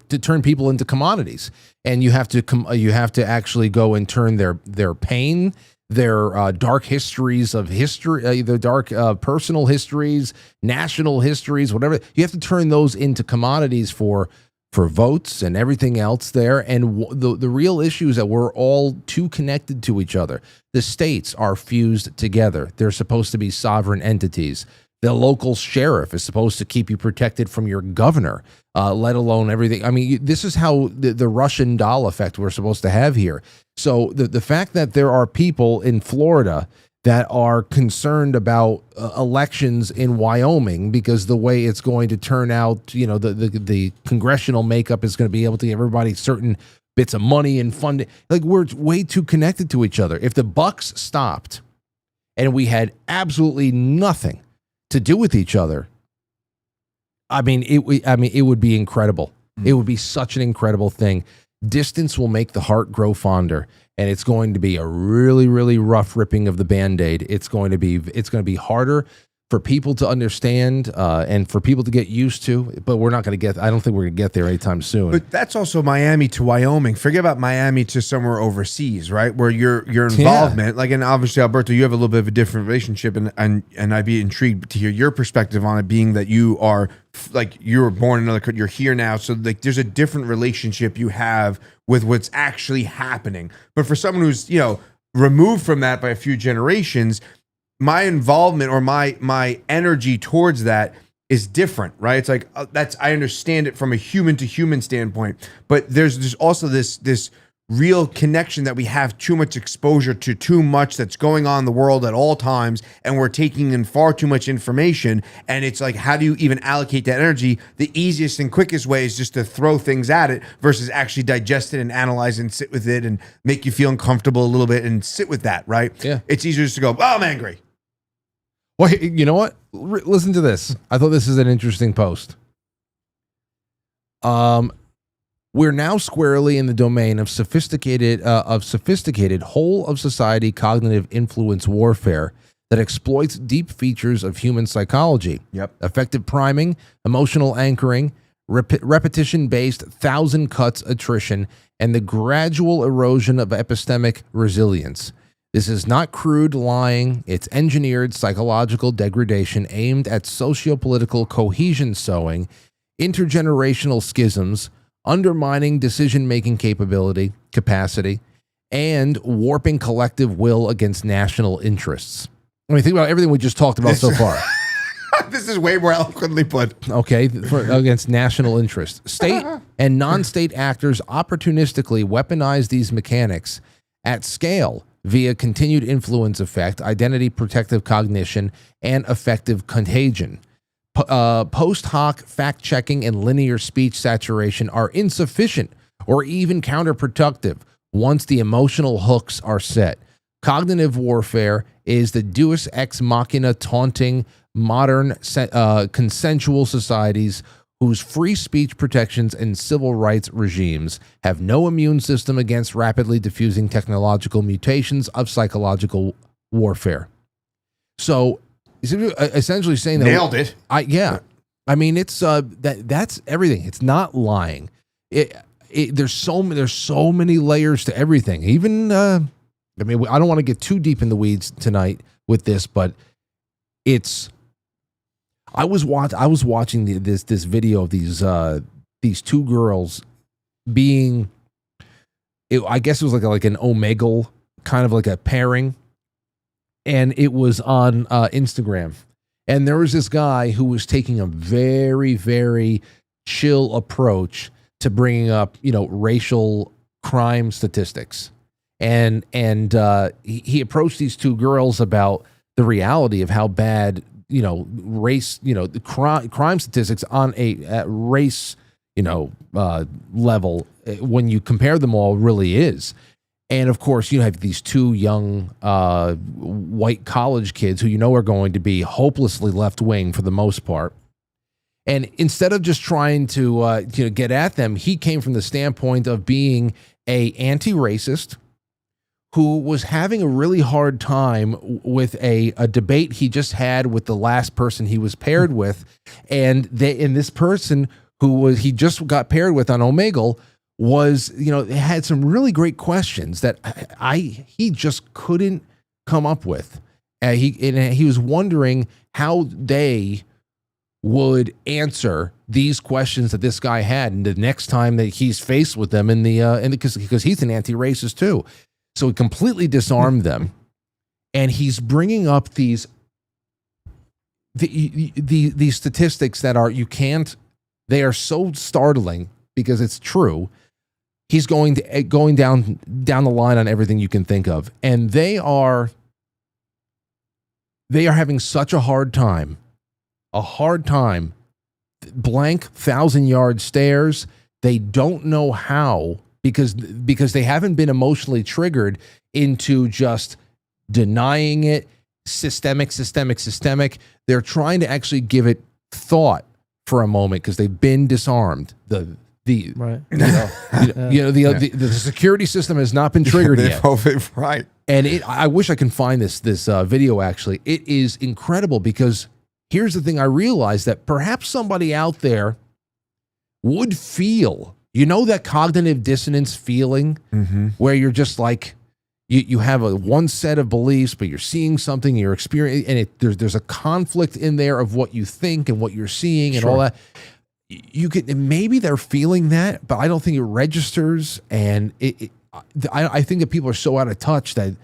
Speaker 1: to turn people into commodities, and you have to actually go and turn their pain, their dark histories of history, the dark personal histories, national histories, whatever. You have to turn those into commodities for votes and everything else there. And the real issue is that we're all too connected to each other. The states are fused together. They're supposed to be sovereign entities. The local sheriff is supposed to keep you protected from your governor, let alone everything. I mean, this is how the Russian doll effect we're supposed to have here. So the fact that there are people in Florida that are concerned about elections in Wyoming because the way it's going to turn out, you know, the congressional makeup is going to be able to give everybody certain bits of money and funding. Like, we're way too connected to each other. If the bucks stopped and we had absolutely nothing to do with each other, I mean, it would be incredible. It would be such an incredible thing. Distance will make the heart grow fonder, and it's going to be a really, really rough ripping of the Band-Aid. It's going to be harder for people to understand and for people to get used to, but I don't think we're going to get there anytime soon.
Speaker 4: But that's also Miami to Wyoming. Forget about Miami to somewhere overseas, right? Where your involvement, like, and obviously, Alberto, you have a little bit of a different relationship, and I'd be intrigued to hear your perspective on it, being that you are, like, you were born in another country, you're here now, so like there's a different relationship you have with what's actually happening. But for someone who's, you know, removed from that by a few generations, my involvement or my energy towards that is different, right? It's like I understand it from a human to human standpoint, but there's also this real connection that we have too much exposure to too much that's going on in the world at all times, and we're taking in far too much information. And it's like, how do you even allocate that energy? The easiest and quickest way is just to throw things at it versus actually digest it and analyze and sit with it and make you feel uncomfortable a little bit and sit with that, right?
Speaker 1: Yeah.
Speaker 4: It's easier just to go, oh, I'm angry.
Speaker 1: Well, you know what? Listen to this. I thought this is an interesting post. We're now squarely in the domain of sophisticated whole of society cognitive influence warfare that exploits deep features of human psychology.
Speaker 4: Yep.
Speaker 1: Effective priming, emotional anchoring, repetition-based 1,000 cuts attrition, and the gradual erosion of epistemic resilience. This is not crude lying. It's engineered psychological degradation aimed at sociopolitical cohesion sowing, intergenerational schisms, undermining decision-making capacity, and warping collective will against national interests. I mean, think about everything we just talked about so far.
Speaker 4: This is way more eloquently put.
Speaker 1: Okay, against national interest. State and non-state actors opportunistically weaponize these mechanics at scale via continued influence effect, identity protective cognition, and effective contagion. Post hoc fact-checking and linear speech saturation are insufficient or even counterproductive once the emotional hooks are set. Cognitive warfare is the deus ex machina taunting modern consensual societies whose free speech protections and civil rights regimes have no immune system against rapidly diffusing technological mutations of psychological warfare. So, essentially saying that
Speaker 4: Nailed it.
Speaker 1: I mean, it's that's everything. It's not lying. There's so many layers to everything. Even I mean, I don't want to get too deep in the weeds tonight with this, but it's. I was watching this video of these two girls being. I guess it was like an Omegle, kind of like a pairing, and it was on Instagram. And there was this guy who was taking a very, very chill approach to bringing up, racial crime statistics. And he approached these two girls about the reality of how bad, race, the crime statistics on a race, level, when you compare them all, really is. And of course, you have these two young white college kids who are going to be hopelessly left wing for the most part. And instead of just trying to get at them, he came from the standpoint of being a anti-racist who was having a really hard time with a debate he just had with the last person he was paired with, and this person he just got paired with on Omegle was, had some really great questions that he just couldn't come up with. He was wondering how they would answer these questions that this guy had, and the next time that he's faced with them because he's an anti-racist too. So he completely disarmed them, and he's bringing up these statistics that they are so startling because it's true. He's going down the line on everything you can think of, and they are having such a hard time, blank 1,000-yard stares. They don't know how, because they haven't been emotionally triggered into just denying it, systemic. They're trying to actually give it thought for a moment because they've been disarmed. The security system has not been triggered yet.
Speaker 4: Right.
Speaker 1: And I wish I can find this video. Actually, it is incredible because here's the thing: I realized that perhaps somebody out there would feel, that cognitive dissonance feeling, where you're just like, you have one set of beliefs, but you're seeing something, you're experiencing, and there's a conflict in there of what you think and what you're seeing and all that. Maybe they're feeling that, but I don't think it registers. And I think that people are so out of touch that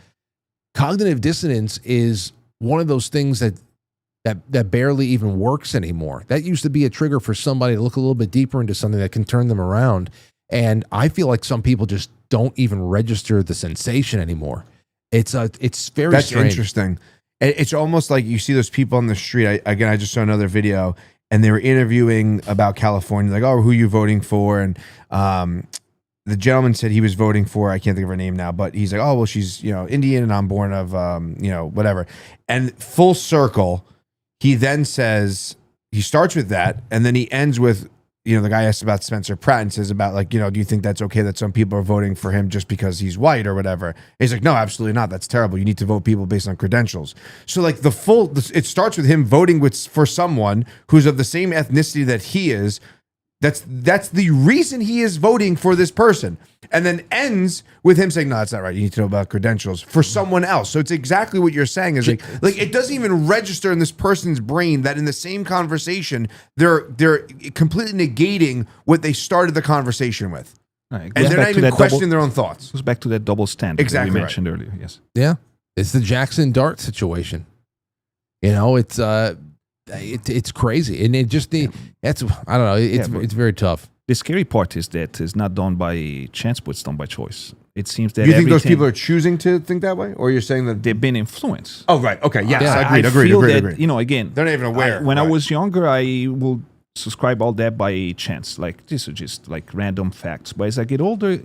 Speaker 1: cognitive dissonance is one of those things that barely even works anymore. That used to be a trigger for somebody to look a little bit deeper into something that can turn them around. And I feel like some people just don't even register the sensation anymore. It's very
Speaker 4: That's
Speaker 1: strange.
Speaker 4: Interesting. It's almost like you see those people on the street. I just saw another video, and they were interviewing about California, like, oh, who are you voting for? And the gentleman said he was voting for, I can't think of her name now, but he's like, oh, well, she's, Indian and I'm born of, whatever. And full circle, he then says, he starts with that, and then he ends with, the guy asked about Spencer Pratt and says about like, do you think that's okay that some people are voting for him just because he's white or whatever? And he's like, no, absolutely not. That's terrible. You need to vote people based on credentials. So like it starts with him voting for someone who's of the same ethnicity that he is. That's the reason he is voting for this person. And then ends with him saying, no, that's not right. You need to know about credentials for someone else. So it's exactly what you're saying is like it doesn't even register in this person's brain that in the same conversation, they're completely negating what they started the conversation with.
Speaker 5: Right,
Speaker 4: and they're not even questioning their own thoughts.
Speaker 5: It goes back to that double standard that we mentioned earlier. Yes.
Speaker 1: Yeah. It's the Jackson Dart situation. It's crazy. And I don't know. It's very tough.
Speaker 5: The scary part is that it's not done by chance, but it's done by choice. It seems that
Speaker 4: you think those people are choosing to think that way, or you're saying that
Speaker 5: they've been influenced?
Speaker 4: Oh, right. Okay. Yes.
Speaker 5: I feel that, again,
Speaker 4: they're not even aware.
Speaker 5: When I was younger, I will subscribe all that by chance. Like these are just like random facts. But as I get older,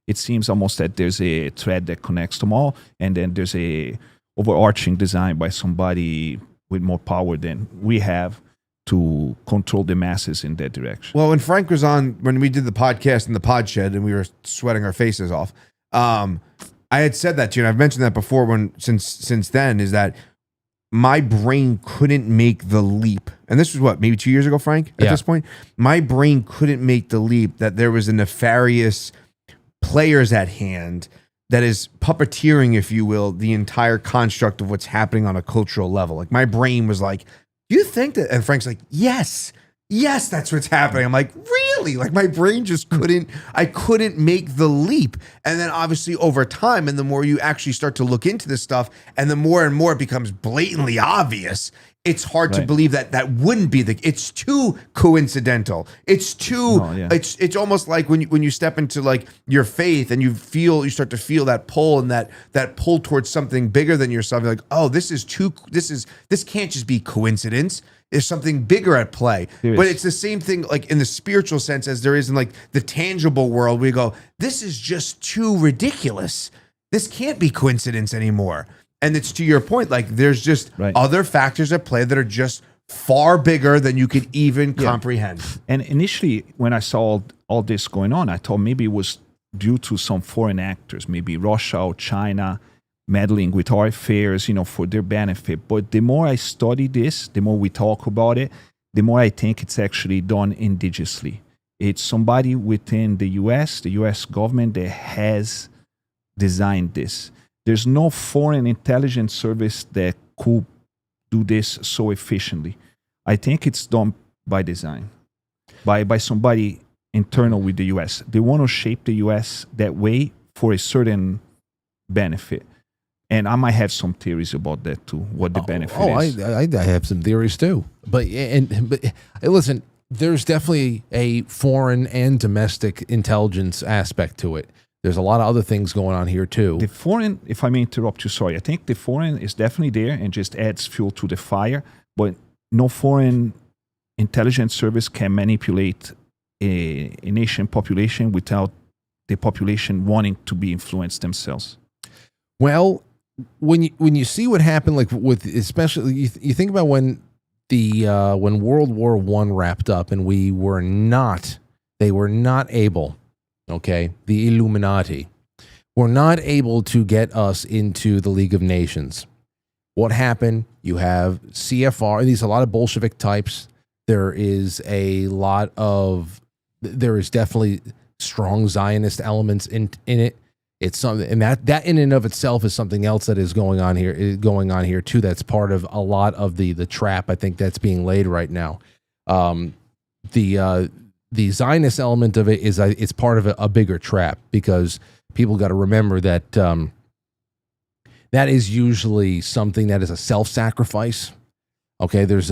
Speaker 5: it seems almost that there's a thread that connects them all, and then there's a overarching design by somebody with more power than we have to control the masses in that direction.
Speaker 4: Well, when Frank was on, when we did the podcast in the pod shed and we were sweating our faces off, I had said that to you, and I've mentioned that before since then, is that my brain couldn't make the leap. And this was what, maybe 2 years ago, Frank, at this point? My brain couldn't make the leap that there was a nefarious players at hand that is puppeteering, if you will, the entire construct of what's happening on a cultural level. Like my brain was like, do you think that? And Frank's like, yes, that's what's happening. I'm like, really? Like my brain just I couldn't make the leap. And then obviously over time, and the more you actually start to look into this stuff, and the more and more it becomes blatantly obvious, it's hard to believe that wouldn't be it's too coincidental. It's too, it's almost like when you step into like your faith and you start to feel that pull and that pull towards something bigger than yourself. You're like, oh, this can't just be coincidence. There's something bigger at play. But it's the same thing like in the spiritual sense as there is in like the tangible world. We go, this is just too ridiculous. This can't be coincidence anymore. And it's to your point, like there's just other factors at play that are just far bigger than you could even comprehend.
Speaker 5: And initially, when I saw all this going on, I thought maybe it was due to some foreign actors, maybe Russia or China, meddling with our affairs, for their benefit. But the more I study this, the more we talk about it, the more I think it's actually done indigenously. It's somebody within the U.S. government that has designed this. There's no foreign intelligence service that could do this so efficiently. I think it's done by design, by somebody internal with the U.S. They want to shape the U.S. that way for a certain benefit. And I might have some theories about that too, what the benefit is.
Speaker 1: I have some theories too. But listen, there's definitely a foreign and domestic intelligence aspect to it. There's a lot of other things going on here too.
Speaker 5: The foreign, if I may interrupt you, sorry. I think the foreign is definitely there and just adds fuel to the fire. But no foreign intelligence service can manipulate a nation population without the population wanting to be influenced themselves.
Speaker 1: Well, when you see what happened, like with especially you think about when World War I wrapped up and they were not able. Okay, the Illuminati were not able to get us into the League of Nations. What happened? You have CFR. These are a lot of Bolshevik types. There is definitely strong Zionist elements in it. It's something, and that in and of itself is something else that is going on here too. That's part of a lot of the trap I think that's being laid right now. The Zionist element of it is it's part of a bigger trap because people got to remember that that is usually something that is a self-sacrifice. Okay, there's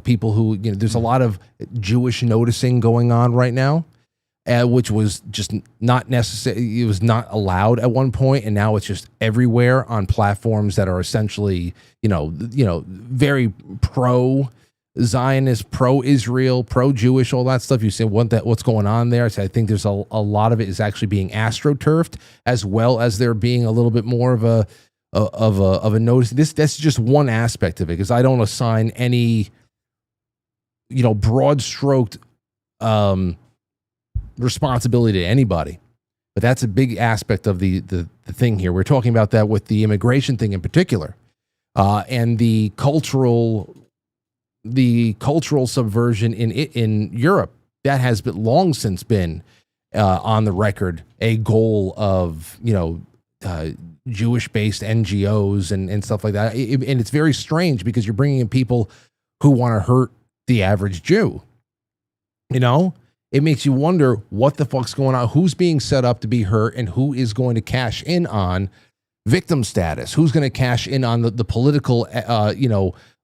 Speaker 1: people who there's a lot of Jewish noticing going on right now, which was just not necessary. It was not allowed at one point, and now it's just everywhere on platforms that are essentially very pro-Zionist, pro-Israel, pro-Jewish, all that stuff. You say what's going on there. So I think there's a lot of it is actually being astroturfed, as well as there being a little bit more of a notice. That's just one aspect of it, because I don't assign any broad stroked responsibility to anybody. But that's a big aspect of the thing here. We're talking about that with the immigration thing in particular, and the cultural subversion in Europe that has been long since been on the record a goal of Jewish-based NGOs and stuff like that. And it's very strange because you're bringing in people who want to hurt the average Jew. It makes you wonder what the fuck's going on, who's being set up to be hurt, and who is going to cash in on victim status, who's going to cash in on the political,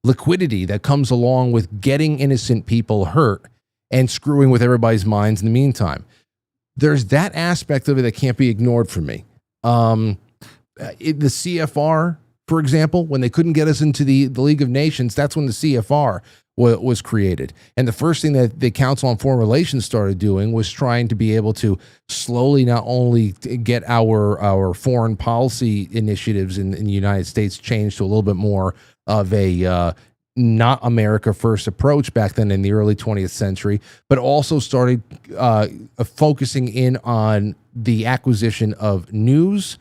Speaker 1: liquidity that comes along with getting innocent people hurt and screwing with everybody's minds in the meantime. There's that aspect of it that can't be ignored for me. The CFR, for example, when they couldn't get us into the League of Nations, that's when the CFR was created. And the first thing that the Council on Foreign Relations started doing was trying to be able to slowly not only get our foreign policy initiatives in the United States changed to a little bit more of a not America first approach back then in the early 20th century, but also started focusing in on the acquisition of news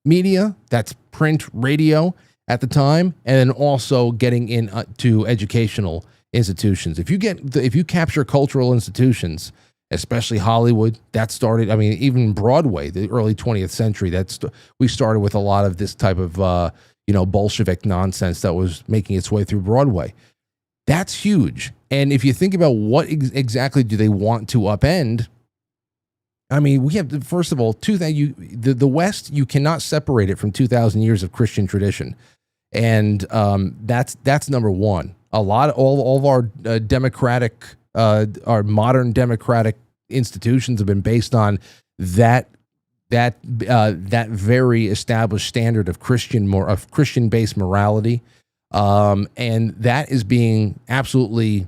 Speaker 1: media, that's print, radio, at the time, and then also getting in to educational institutions. If you capture cultural institutions, especially Hollywood, that started. I mean, even Broadway, the early 20th century. We started with a lot of this type of Bolshevik nonsense that was making its way through Broadway. That's huge. And if you think about what exactly do they want to upend, I mean, we have first of all the West. You cannot separate it from 2,000 years of Christian tradition. And that's number one. All of our our modern democratic institutions have been based on that very established standard of Christian-based morality, and that is being absolutely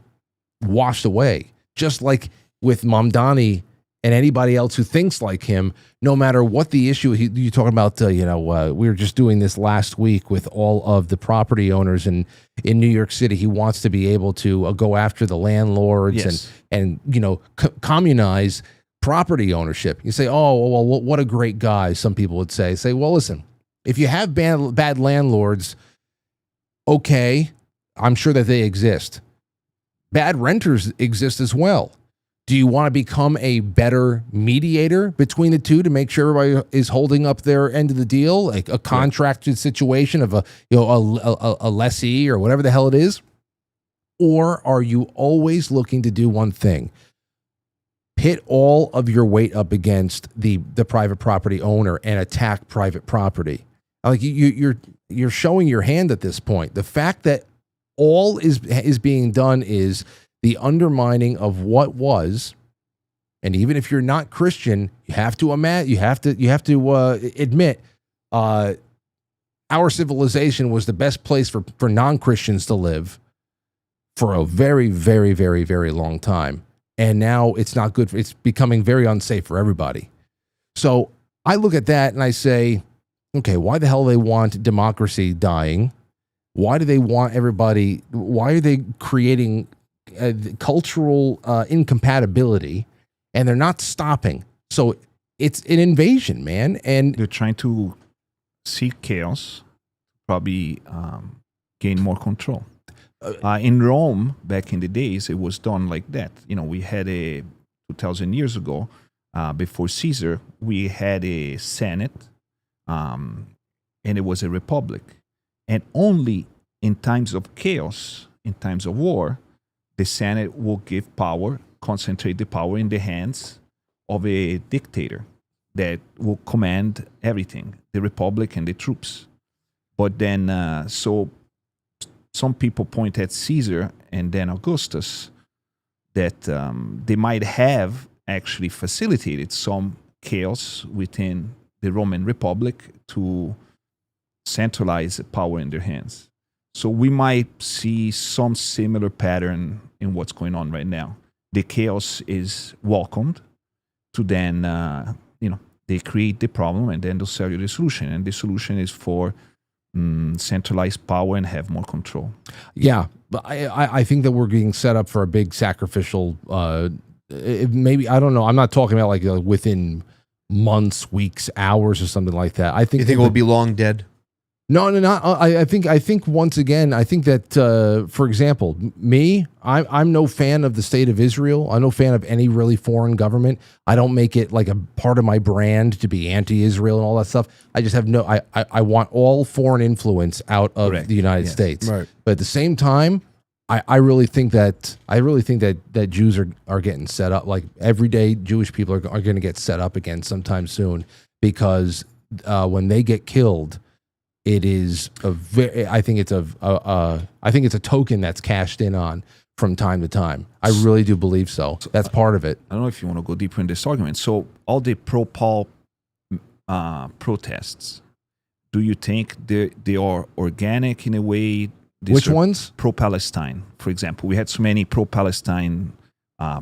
Speaker 1: washed away. Just like with Mamdani and anybody else who thinks like him, no matter what the issue, you're talking about, we were just doing this last week with all of the property owners in New York City. He wants to be able to go after the landlords,
Speaker 5: yes,
Speaker 1: and communize property ownership. You say, oh, well, what a great guy, some people would say. Say, well, listen, if you have bad landlords, okay, I'm sure that they exist. Bad renters exist as well. Do you want to become a better mediator between the two to make sure everybody is holding up their end of the deal, like a contracted situation of a lessee or whatever the hell it is? Or are you always looking to do one thing? Pit all of your weight up against the private property owner and attack private property. Like you're showing your hand at this point. The fact that all is being done is the undermining of what was, and even if you're not Christian, you have to admit, our civilization was the best place for non-Christians to live for a very, very, very, very long time, and now it's not good. It's becoming very unsafe for everybody. So I look at that and I say, okay, why the hell do they want democracy dying? Why do they want everybody? Why are they creating cultural incompatibility, and they're not stopping? So it's an invasion, man. And
Speaker 5: they're trying to see chaos, probably gain more control. In Rome, back in the days, it was done like that. We had 2,000 years ago, before Caesar, we had a Senate, and it was a republic. And only in times of chaos, in times of war, the Senate will give power, concentrate the power in the hands of a dictator that will command everything, the republic and the troops. But then, so some people point at Caesar and then Augustus that they might have actually facilitated some chaos within the Roman Republic to centralize power in their hands. So we might see some similar pattern in what's going on right now. The chaos is welcomed to then, they create the problem and then they'll sell you the solution. And the solution is for centralized power and have more control.
Speaker 1: Yeah, but I think that we're being set up for a big sacrificial. Maybe I don't know. I'm not talking about like within months, weeks, hours, or something like that. I think
Speaker 4: You think we'll be long dead?
Speaker 1: No. I think once again, I think that for example, me, I'm no fan of the state of Israel. I'm no fan of any really foreign government. I don't make it like a part of my brand to be anti-Israel and all that stuff. I just have no. I want all foreign influence out of
Speaker 5: Correct.
Speaker 1: the United
Speaker 5: Yes.
Speaker 1: States.
Speaker 4: Right.
Speaker 1: But at the same time, I really think that Jews are getting set up. Like everyday Jewish people are going to get set up again sometime soon, because when they get killed, it is I think it's a token that's cashed in on from time to time. I really do believe so. That's part of it.
Speaker 5: I don't know if you want to go deeper in this argument. So all the pro-Paul protests, do you think they are organic in a way?
Speaker 1: Which ones?
Speaker 5: Pro-Palestine, for example. We had so many pro-Palestine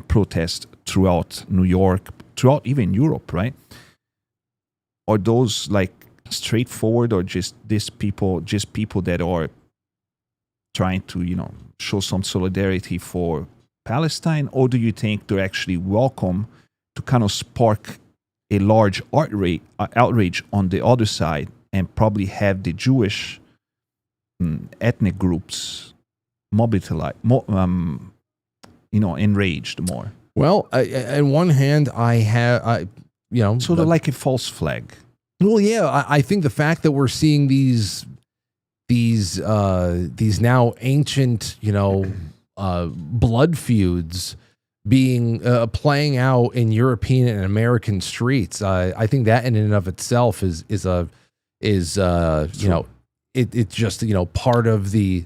Speaker 5: protests throughout New York, throughout even Europe, right? Are those like straightforward, or just people that are trying to, show some solidarity for Palestine? Or do you think they're actually welcome to kind of spark a large outrage on the other side, and probably have the Jewish ethnic groups mobilized, enraged more?
Speaker 1: Well, on one hand,
Speaker 5: Sort of like a false flag.
Speaker 1: Well, yeah, I think the fact that we're seeing these now ancient, blood feuds being playing out in European and American streets, I think that in and of itself is it's just part of the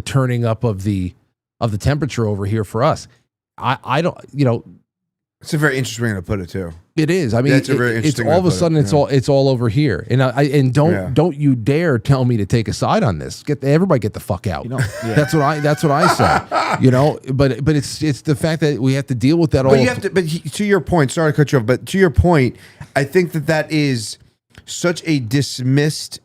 Speaker 1: turning up of the temperature over here for us. I don't
Speaker 4: It's a very interesting way to put it too.
Speaker 1: It is. I mean,
Speaker 4: That's a very
Speaker 1: it's
Speaker 4: interesting
Speaker 1: all of
Speaker 4: way
Speaker 1: a
Speaker 4: to put
Speaker 1: sudden
Speaker 4: it.
Speaker 1: it's all over here, and don't you dare tell me to take a side on this. Everybody get the fuck out. That's what I say. But it's the fact that we have to deal with that.
Speaker 4: But you have to. But to your point, sorry to cut you off. But to your point, I think that is such a dismissed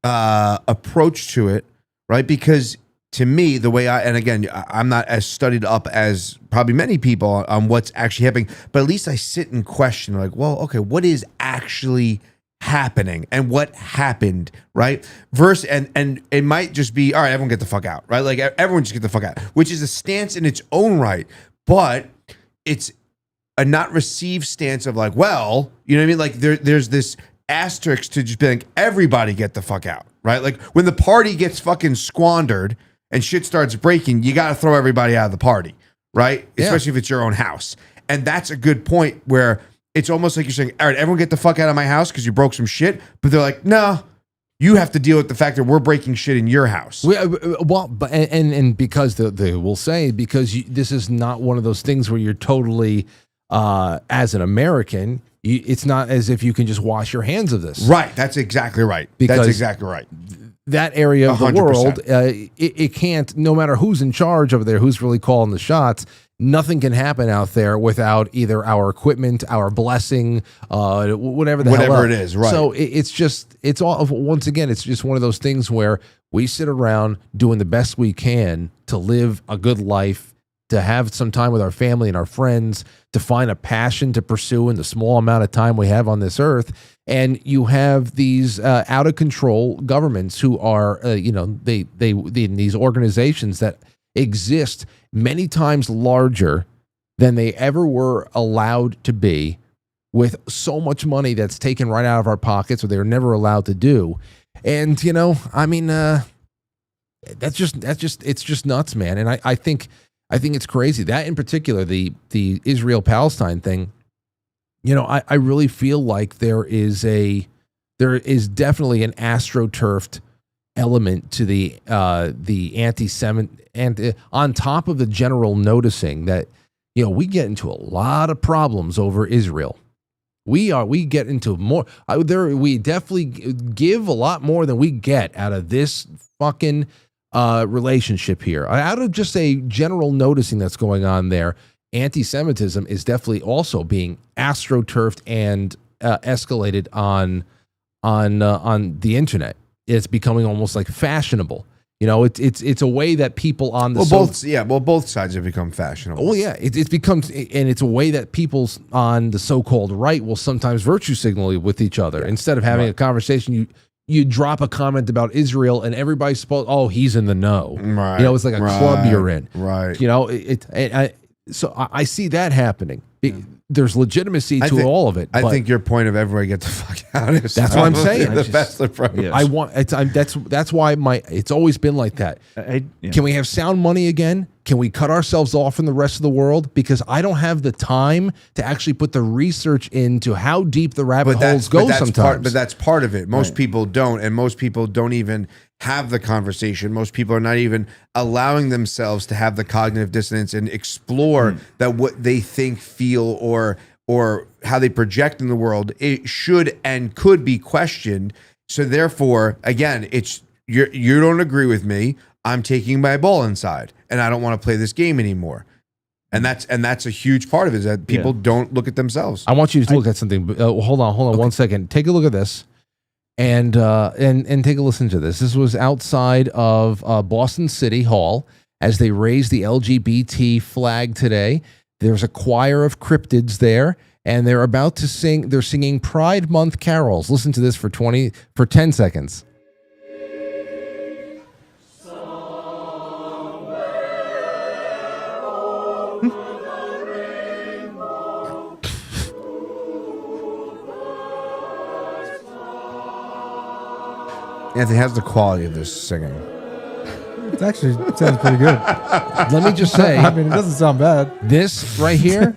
Speaker 4: approach to it, right? Because to me, the way and again, I'm not as studied up as probably many people on what's actually happening, but at least I sit and question, like, well, okay, what is actually happening and what happened, right? Versus, and it might just be, all right, everyone get the fuck out, right? Like everyone just get the fuck out, which is a stance in its own right, but it's a not received stance of like, well, you know what I mean? Like there's this asterisk to just be like, everybody get the fuck out, right? Like when the party gets fucking squandered and shit starts breaking, you got to throw everybody out of the party, right?
Speaker 1: Yeah.
Speaker 4: Especially if it's your own house. And that's a good point where it's almost like you're saying, all right, everyone get the fuck out of my house because you broke some shit. But they're like, no, you have to deal with the fact that we're breaking shit in your house.
Speaker 1: Well, but and because they will say, because this is not one of those things where you're totally, as an American, it's not as if you can just wash your hands of this.
Speaker 4: Right. That's exactly right.
Speaker 1: Because
Speaker 4: that's exactly right.
Speaker 1: That area of the
Speaker 4: 100%.
Speaker 1: world, it can't, no matter who's in charge over there, who's really calling the shots, nothing can happen out there without either our equipment, our blessing, whatever the hell
Speaker 4: Whatever
Speaker 1: else.
Speaker 4: it is, right.
Speaker 1: So it's all, once again, it's just one of those things where we sit around doing the best we can to live a good life, to have some time with our family and our friends, to find a passion to pursue in the small amount of time we have on this earth. And you have these out of control governments who are, these organizations that exist many times larger than they ever were allowed to be, with so much money that's taken right out of our pockets, or they were never allowed to do. And that's just nuts, man. And I think it's crazy. That in particular, the Israel-Palestine thing, I really feel like there is definitely an astroturfed element to the anti-Semitic, and on top of the general noticing that, we get into a lot of problems over Israel. We get into more. We definitely give a lot more than we get out of this fucking relationship here. Out of just a general noticing that's going on there, anti-Semitism is definitely also being astroturfed and escalated on the internet. it's becoming almost like fashionable. You know, it's a way that people on the
Speaker 4: both sides have become fashionable.
Speaker 1: Oh yeah, it becomes, and it's a way that people on the so-called right will sometimes virtue signal with each other instead of having a conversation. You drop a comment about Israel, and everybody's supposed, oh, he's in the know.
Speaker 4: Right.
Speaker 1: You know, it's like a club you're in.
Speaker 4: Right.
Speaker 1: You know, so I see that happening. There's legitimacy to all of it.
Speaker 4: I think your point of everybody get the fuck out is
Speaker 1: that's what I'm saying.
Speaker 4: The best approach.
Speaker 5: Yeah.
Speaker 1: I want that's why it's always been like that. Can we have sound money again? Can we cut ourselves off from the rest of the world? Because I don't have the time to actually put the research into how deep the rabbit holes go sometimes.
Speaker 4: But that's part of it. Most people don't, and most people don't even have the conversation. Most people are not even allowing themselves to have the cognitive dissonance and explore that what they think, feel, or how they project in the world, it should and could be questioned. So therefore, again, it's you don't agree with me. I'm taking my ball inside, and I don't want to play this game anymore. And that's a huge part of it, is that people don't look at themselves.
Speaker 1: I want you to look at something. Hold on 1 second. Take a look at this, and take a listen to this. This was outside of Boston City Hall as they raised the LGBT flag today. There's a choir of cryptids there, and they're about to sing. They're singing Pride Month carols. Listen to this for 10 seconds.
Speaker 4: Anthony, how's the quality of this singing?
Speaker 3: It actually sounds pretty good.
Speaker 1: Let me just say,
Speaker 3: I mean, it doesn't sound bad.
Speaker 1: this right here,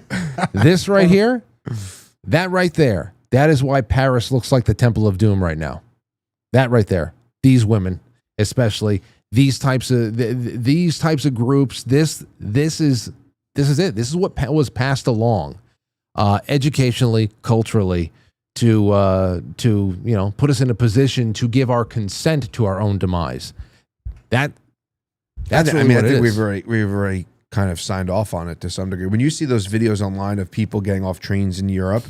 Speaker 1: that right there, that is why Paris looks like the Temple of Doom right now. That right there, these women, especially these types of groups. This is it. This is what was passed along, educationally, culturally, to put us in a position to give our consent to our own demise. That's
Speaker 4: I
Speaker 1: really
Speaker 4: mean,
Speaker 1: what
Speaker 4: I
Speaker 1: it
Speaker 4: think
Speaker 1: is.
Speaker 4: we've already kind of signed off on it to some degree. When you see those videos online of people getting off trains in Europe,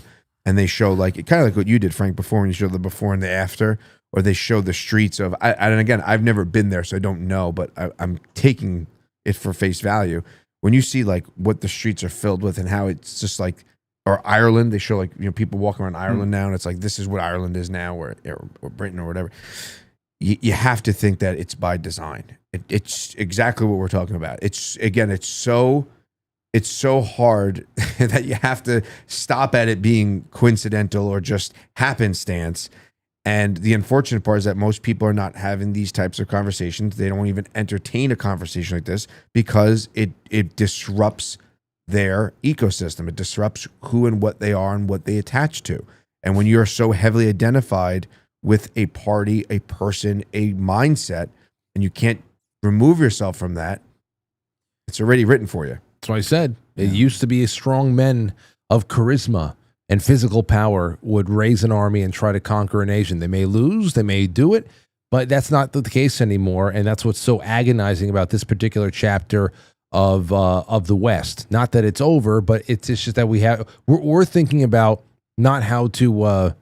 Speaker 4: and they show kind of like what you did, Frank, before, when you show the before and the after, or they show the streets of. And again, I've never been there, so I don't know, but I'm taking it for face value. When you see like what the streets are filled with and how it's just like, or Ireland, they show people walking around Ireland now, and it's like, this is what Ireland is now, or Britain or whatever. You have to think that it's by design. It's exactly what we're talking about. It's so hard that you have to stop at it being coincidental or just happenstance. And the unfortunate part is that most people are not having these types of conversations. They don't even entertain a conversation like this because it disrupts their ecosystem. It disrupts who and what they are and what they attach to. And when you're so heavily identified with a party, a person, a mindset, and you can't remove yourself from that, it's already written for you.
Speaker 1: That's what I said. It used to be strong men of charisma and physical power would raise an army and try to conquer a nation. They may lose, they may do it, but that's not the case anymore. And that's what's so agonizing about this particular chapter of the West. Not that it's over, but it's just that we're thinking about not how to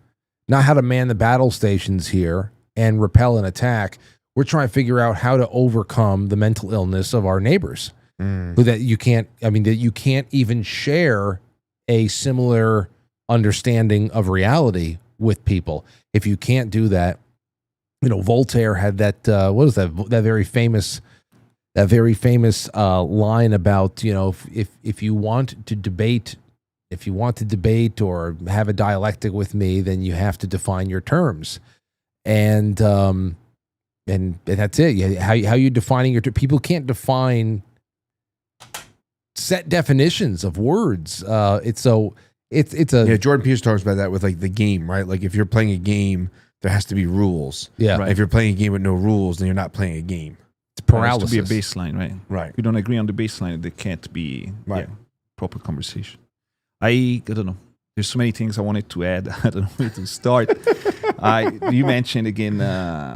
Speaker 1: man the battle stations here and repel an attack. We're trying to figure out how to overcome the mental illness of our neighbors. That you can't even share a similar understanding of reality with people. If you can't do that, Voltaire had that that very famous line about, if you want to debate or have a dialectic with me, then you have to define your terms. And that's it. How you defining your people can't define set definitions of words. Jordan
Speaker 4: Peterson talks about that with like the game, right? Like if you're playing a game, there has to be rules.
Speaker 1: Yeah.
Speaker 4: Right? If you're playing a game with no rules, then you're not playing a game.
Speaker 1: It's paralysis.
Speaker 5: There has to be a baseline, right?
Speaker 4: Right.
Speaker 5: If you don't agree on the baseline, there can't be proper conversation. I don't know. There's so many things I wanted to add. I don't know where to start. You mentioned again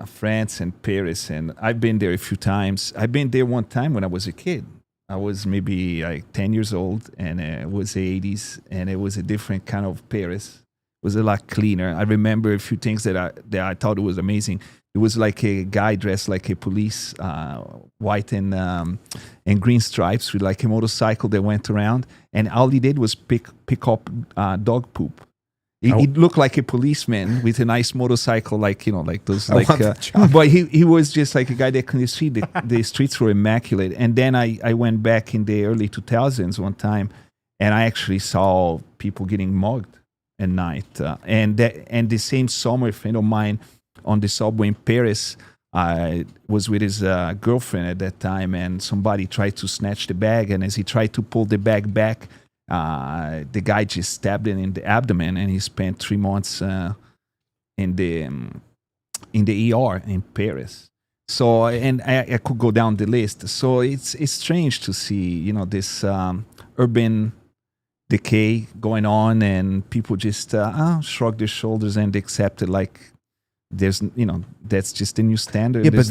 Speaker 5: France and Paris, and I've been there a few times. I've been there one time when I was a kid. I was maybe like 10 years old, and it was the 80s, and it was a different kind of Paris. It was a lot cleaner. I remember a few things that I thought it was amazing. It was like a guy dressed like a police, white and green stripes with like a motorcycle that went around, and all he did was pick up dog poop. He looked like a policeman with a nice motorcycle, like those like. But he was just like a guy that couldn't see the streets were immaculate. And then I went back in the early 2000s one time, and I actually saw people getting mugged at night. And the same summer, a friend of mine on the subway in Paris was with his girlfriend at that time, and somebody tried to snatch the bag, and as he tried to pull the bag back, the guy just stabbed him in the abdomen, and he spent 3 months in the ER in Paris. So, and I could go down the list. So it's strange to see, this urban decay going on, and people just shrug their shoulders and accept it like there's, that's just the new standard.
Speaker 4: Yeah, but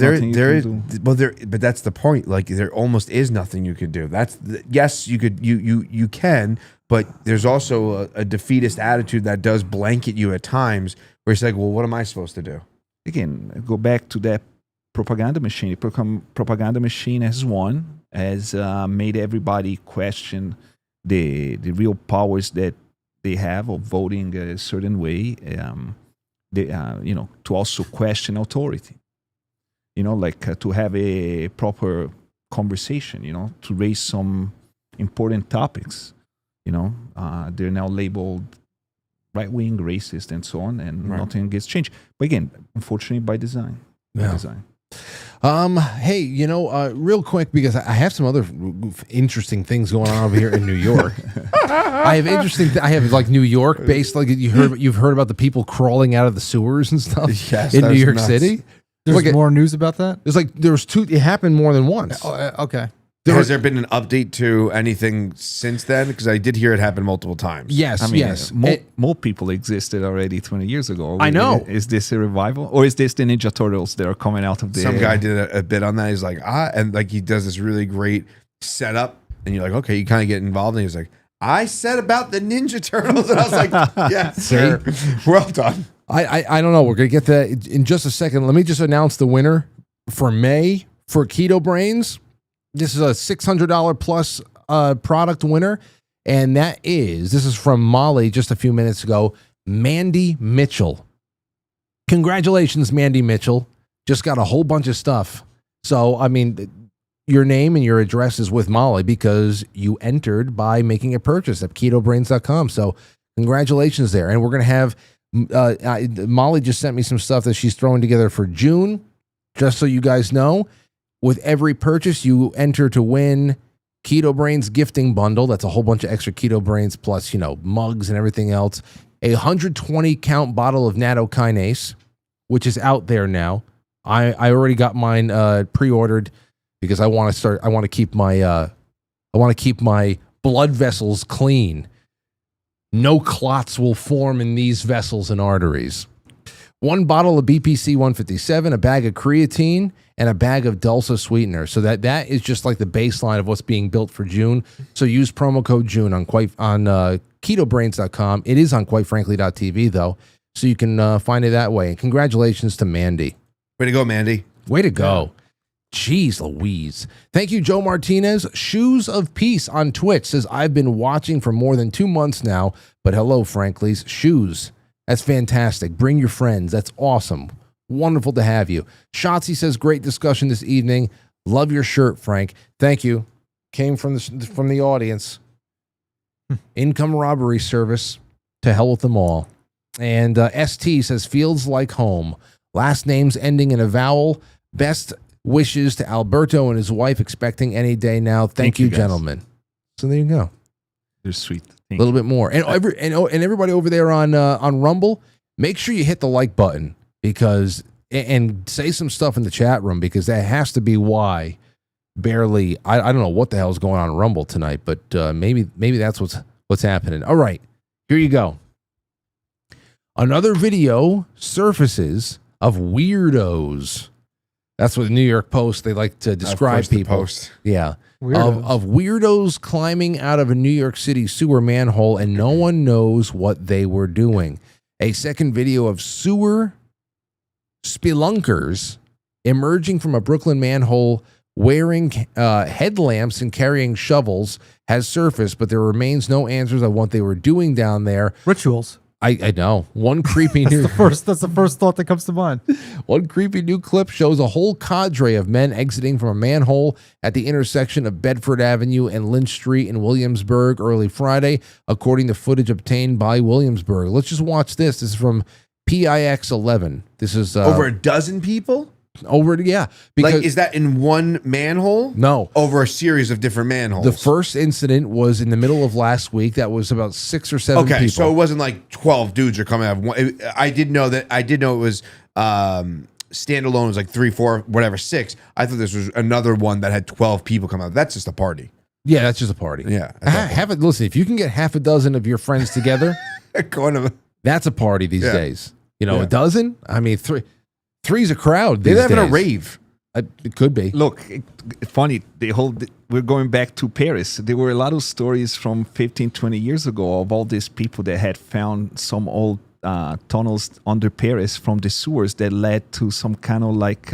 Speaker 5: but
Speaker 4: that's the point. Like, there almost is nothing you could do. Yes, you could, you can, but there's also a defeatist attitude that does blanket you at times, where it's like, well, what am I supposed to do?
Speaker 5: Again, go back to that propaganda machine. The propaganda machine has won, has made everybody question the real powers that they have of voting a certain way. To also question authority, to have a proper conversation, to raise some important topics, they're now labeled right-wing, racist, and so on, and nothing gets changed. But again, unfortunately, by design.
Speaker 1: Hey, real quick, because I have some other interesting things going on over here in New York. I have like New York based, like you've heard about the people crawling out of the sewers and stuff in New York City.
Speaker 3: There's more news about that?
Speaker 1: There's two. It happened more than once.
Speaker 3: Okay.
Speaker 4: Has there been an update to anything since then? Because I did hear it happen multiple times.
Speaker 1: Yes, yes.
Speaker 5: More people existed already 20 years ago.
Speaker 1: I know.
Speaker 5: Is this a revival? Or is this the Ninja Turtles that are coming out of the...
Speaker 4: Some guy did a bit on that. He's like, and like he does this really great setup. And you're like, okay, you kind of get involved. And he's like, I said about the Ninja Turtles. And I was like, yeah, sir. Well done.
Speaker 1: I don't know. We're going to get that in just a second. Let me just announce the winner for May for Keto Brainz. This is a $600 plus product winner. And this is from Molly just a few minutes ago, Mandy Mitchell. Congratulations, Mandy Mitchell. Just got a whole bunch of stuff. So, I mean, your name and your address is with Molly because you entered by making a purchase at ketobrainz.com. So congratulations there. And we're going to have, Molly just sent me some stuff that she's throwing together for June, just so you guys know. With every purchase, you enter to win Keto Brainz gifting bundle. That's a whole bunch of extra Keto Brainz plus, mugs and everything else. A 120 count bottle of nattokinase, which is out there now. I already got mine pre-ordered because I want to keep my blood vessels clean. No clots will form in these vessels and arteries. 1 bottle of BPC 157, a bag of creatine, and a bag of Dulce sweetener. So that is just like the baseline of what's being built for June. So use promo code June on ketobrainz.com. It is on quitefrankly.tv though, so you can find it that way. And congratulations to Mandy.
Speaker 4: Way to go, Mandy.
Speaker 1: Way to go. Jeez Louise. Thank you, Joe Martinez. Shoes of Peace on Twitch says, I've been watching for more than 2 months now, but hello, Frankly's. Shoes. That's fantastic. Bring your friends. That's awesome. Wonderful to have you. Shotzi says, great discussion this evening. Love your shirt, Frank. Thank you. Came from the audience. Income robbery service. To hell with them all. And ST says, feels like home. Last names ending in a vowel. Best wishes to Alberto and his wife, expecting any day now. Thank you, gentlemen. So there you go.
Speaker 5: They're sweet.
Speaker 1: A little bit more. And everybody over there on Rumble, make sure you hit the like button and say some stuff in the chat room, because that has to be why barely I don't know what the hell is going on in Rumble tonight, but maybe that's what's happening. All right, here you go. Another video surfaces of weirdos. That's what the New York Post, they like to describe people.
Speaker 4: Post.
Speaker 1: Yeah. Of weirdos climbing out of a New York City sewer manhole, and no one knows what they were doing. A second video of sewer spelunkers emerging from a Brooklyn manhole wearing headlamps and carrying shovels has surfaced, but there remains no answers on what they were doing down there.
Speaker 3: Rituals.
Speaker 1: I know. One creepy new
Speaker 3: That's the first thought that comes to mind.
Speaker 1: One creepy new clip shows a whole cadre of men exiting from a manhole at the intersection of Bedford Avenue and Lynch Street in Williamsburg early Friday, according to footage obtained by Williamsburg. Let's just watch this. This is from PIX 11. This is
Speaker 4: Over a dozen people?
Speaker 1: Because
Speaker 4: Like, is that in one manhole?
Speaker 1: No.
Speaker 4: Over a series of different manholes.
Speaker 1: The first incident was in the middle of last week. That was about 6 or 7 people.
Speaker 4: Okay, so it wasn't like 12 dudes are coming out of one. I did know it was standalone. It was like 3, 4, whatever, 6. I thought this was another one that had 12 people come out. That's just a party.
Speaker 1: Yeah, that's just a party.
Speaker 4: Yeah.
Speaker 1: Listen, if you can get half a dozen of your friends together, that's a party these days. A dozen? I mean, three's a crowd.
Speaker 4: They're
Speaker 1: these
Speaker 4: having a
Speaker 1: days.
Speaker 4: rave.
Speaker 1: It could be.
Speaker 5: Look, funny, we're going back to Paris. There were a lot of stories from 15, 20 years ago of all these people that had found some old tunnels under Paris from the sewers that led to some kind of like